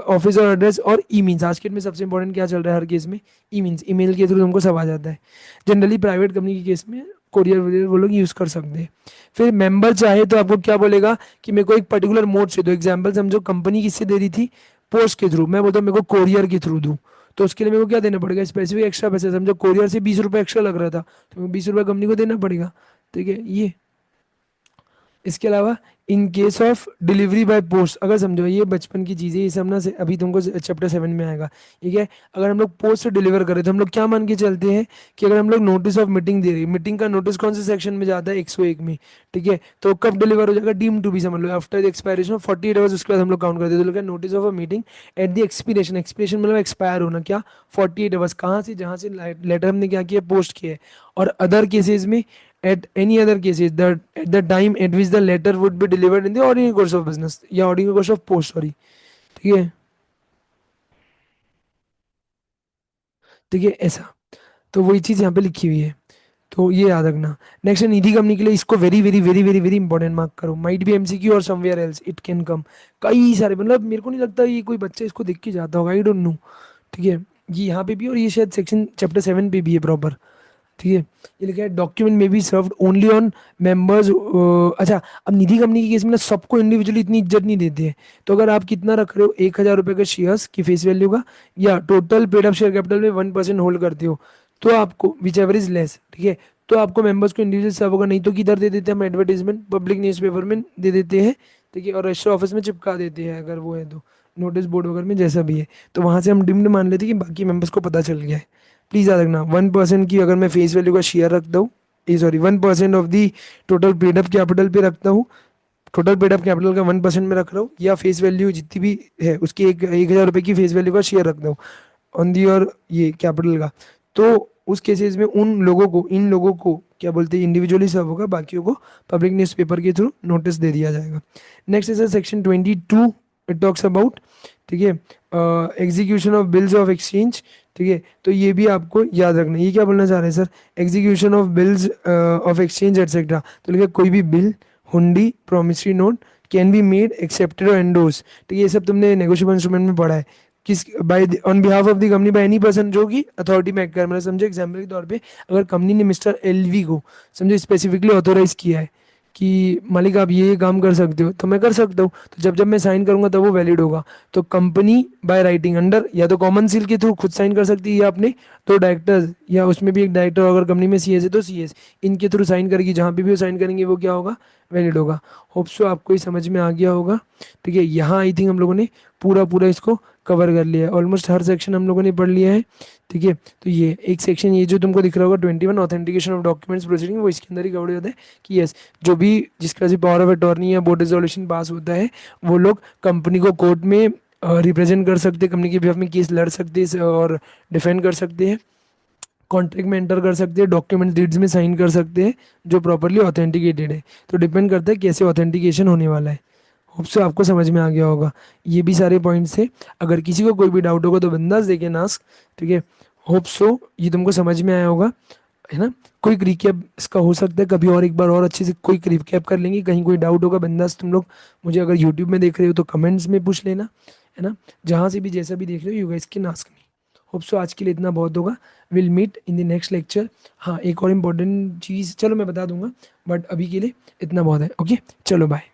ऑफिस और एड्रेस और ई मीन्स। आज के डेट में सबसे इंपॉर्टेंट क्या चल रहा है हर केस में? ई मीन्स, ईमेल के थ्रू हमको सब आ जाता है। जनरली प्राइवेट कंपनी के केस में कोरियर वोरियर वो लोग यूज़ कर सकते हैं। फिर मेंबर चाहे तो आपको क्या बोलेगा कि मेरे को एक पर्टिकुलर मोड से दो। एग्जांपल समझो कंपनी किससे दे रही थी? पोस्ट के थ्रू, मैं बोलता हूँ मेरे को कोरियर के थ्रू दूँ, तो उसके लिए मेरे को क्या देना पड़ेगा? स्पेसिफिक एक्स्ट्रा पैसे। समझो कोरियर से 20 रुपये एक्स्ट्रा लग रहा था, तो मेरे को 20 रुपये कंपनी को देना पड़ेगा। ठीक है ये। इसके अलावा इन case of delivery by post, अगर समझो ये बचपन की चीज़ें, ये सब ना अभी तुमको चैप्टर 7 में आएगा। ठीक है। अगर हम लोग पोस्ट से डिलीवर करें, तो हम लोग क्या मान के चलते हैं कि अगर हम लोग नोटिस ऑफ मीटिंग दे रही है, मीटिंग का नोटिस कौन से सेक्शन में जाता है? 101 में। ठीक है। तो कब डिलीवर हो जाएगा? डीम टू बी, समझ लो after the expiration of 48 hours, उसके बाद हम लोग काउंट करते हैं। तो लोग notice of a meeting at the expiration, expiration मतलब एक्सपायर होना, क्या? 48 आवर्स, कहाँ से? जहाँ से लेटर हमने क्या किया? पोस्ट किया है। और अदर केसेस में, at any other cases that at the time at which the letter would be delivered in the ordinary course of business या ordinary course of post, sorry. ठीक है। ठीक है ऐसा। तो वही चीज़ यहाँ पे लिखी हुई है, तो ये याद रखना। नेक्स्ट है निधि कंपनी के लिए, इसको very very very very very important mark करो। माइट बी एमसीक्यू और somewhere else it can come. कई सारे, मतलब मेरे को नहीं लगता ये कोई बच्चा इसको देख के जाता होगा, आई डोंट नो। ठीक है। ये यहाँ पे भी, और ये शायद सेक्शन चैप्टर 7 पे भी है प्रॉपर। ठीक है। ये लिखा है डॉक्यूमेंट में be served only on members. अच्छा, अब निधि कंपनी के केस में ना सबको इंडिविजुअली इतनी इज्जत नहीं देते हैं। तो अगर आप कितना रख रहे हो, 1,000 रुपये का शेयर्स की फेस वैल्यू का, या total paid up share capital में 1% होल्ड करते हो, तो आपको विच एवर इज लेस, ठीक है, तो आपको मेंबर्स को इंडिविजुअल सर्व होगा। नहीं तो किधर दे देते हैं हम? एडवर्टीजमेंट, पब्लिक न्यूज़पेपर में दे देते हैं। ठीक है। और रजिस्टर ऑफिस में चिपका देते हैं अगर वो है तो, नोटिस बोर्ड वगैरह में जैसा भी है। तो वहां से हम डिम्ड मान लेते हैं कि बाकी मेंबर्स को पता चल गया है। प्लीज याद रखना, 1% की अगर मैं फेस वैल्यू का शेयर रखता हूँ, sorry 1% of the total paid up capital पे रखता हूँ, टोटल पेड अप कैपिटल का 1% में रख रहा हूँ, या फेस वैल्यू जितनी भी है उसकी 1,000 रुपये की फेस वैल्यू का शेयर रखता हूँ ऑन दी और ये कैपिटल का, तो उस केसेस में उन लोगों को, इन लोगों को क्या बोलते हैं, इंडिविजुअली सब होगा, बाकियों को पब्लिक न्यूज़पेपर के थ्रू नोटिस दे दिया जाएगा। नेक्स्ट है sir section 22, it talks about, ठीक है, execution of bills of exchange. ठीक है। तो ये भी आपको याद रखना है। ये क्या बोलना चाह रहे हैं sir? Execution of bills of exchange etcetera. तो लिखा कोई भी बिल, हुंडी, promissory note can be made accepted और एंडोर्स। ठीक है। ये सब तुमने नेगोशिएबल इंस्ट्रूमेंट में पढ़ा है। किस by on behalf of the company by any person जो कि अथॉरिटी में एक्ट कर, मतलब समझो एग्जाम्पल के तौर पे अगर कंपनी ने मिस्टर एलवी को समझो स्पेसिफिकली ऑथोराइज किया है, कि मालिक आप ये काम कर सकते हो, तो मैं कर सकता हूँ। तो जब जब मैं साइन करूंगा तब वो वैलिड होगा। तो कंपनी बाय राइटिंग अंडर या तो कॉमन सील के थ्रू खुद साइन कर सकती है, या अपने तो डायरेक्टर्स, या उसमें भी एक डायरेक्टर, अगर कंपनी में सीएस है तो सीएस, इनके थ्रू साइन करेगी, जहाँ पे भी वो साइन करेंगे वो क्या होगा, वैलिड होगा। होप सो आपको ये समझ में आ गया होगा। ठीक है, यहाँ आई थिंक हम लोगों ने पूरा पूरा इसको कवर कर लिया है, ऑलमोस्ट हर सेक्शन हम लोगों ने पढ़ लिया है। ठीक है, तो ये एक सेक्शन ये जो तुमको दिख रहा होगा 21 ऑथेंटिकेशन ऑफ डॉक्यूमेंट्स प्रोसीडिंग, वो इसके अंदर ही कवर होता है कि यस, जो भी जिसका भी पावर ऑफ अटॉर्नी या बोर्ड रिजोल्यूशन पास होता है, वो लोग कंपनी को कोर्ट में रिप्रेजेंट कर सकते हैं, कंपनी के बिहाफ में केस लड़ सकते हैं और डिफेंड कर सकते हैं, कॉन्ट्रैक्ट में एंटर कर सकते हैं, डॉक्यूमेंट डीड्स में साइन कर सकते हैं जो प्रॉपरली ऑथेंटिकेटेड है। तो डिपेंड करता है कैसे ऑथेंटिकेशन होने वाला है। होप से आपको समझ में आ गया होगा। ये भी सारे पॉइंट्स थे, अगर किसी को कोई भी डाउट होगा तो बिंदास दे के आस्क। ठीक है, होप सो ये तुमको समझ में आया होगा, है ना। कोई रिकैप इसका हो सकता है कभी और एक बार और अच्छे से कोई रिकैप कर लेंगे, कहीं कोई डाउट होगा बिंदास तुम लोग मुझे, अगर यूट्यूब में देख रहे हो तो कमेंट्स में पूछ लेना, है ना। जहाँ से भी जैसा भी देख रहे हो you guys can ask me. Hope so आज के लिए इतना बहुत होगा। Will meet in the next lecture. हाँ, एक और इम्पोर्टेंट चीज़ चलो मैं बता दूंगा, बट अभी के लिए इतना बहुत है। ओके, चलो बाय।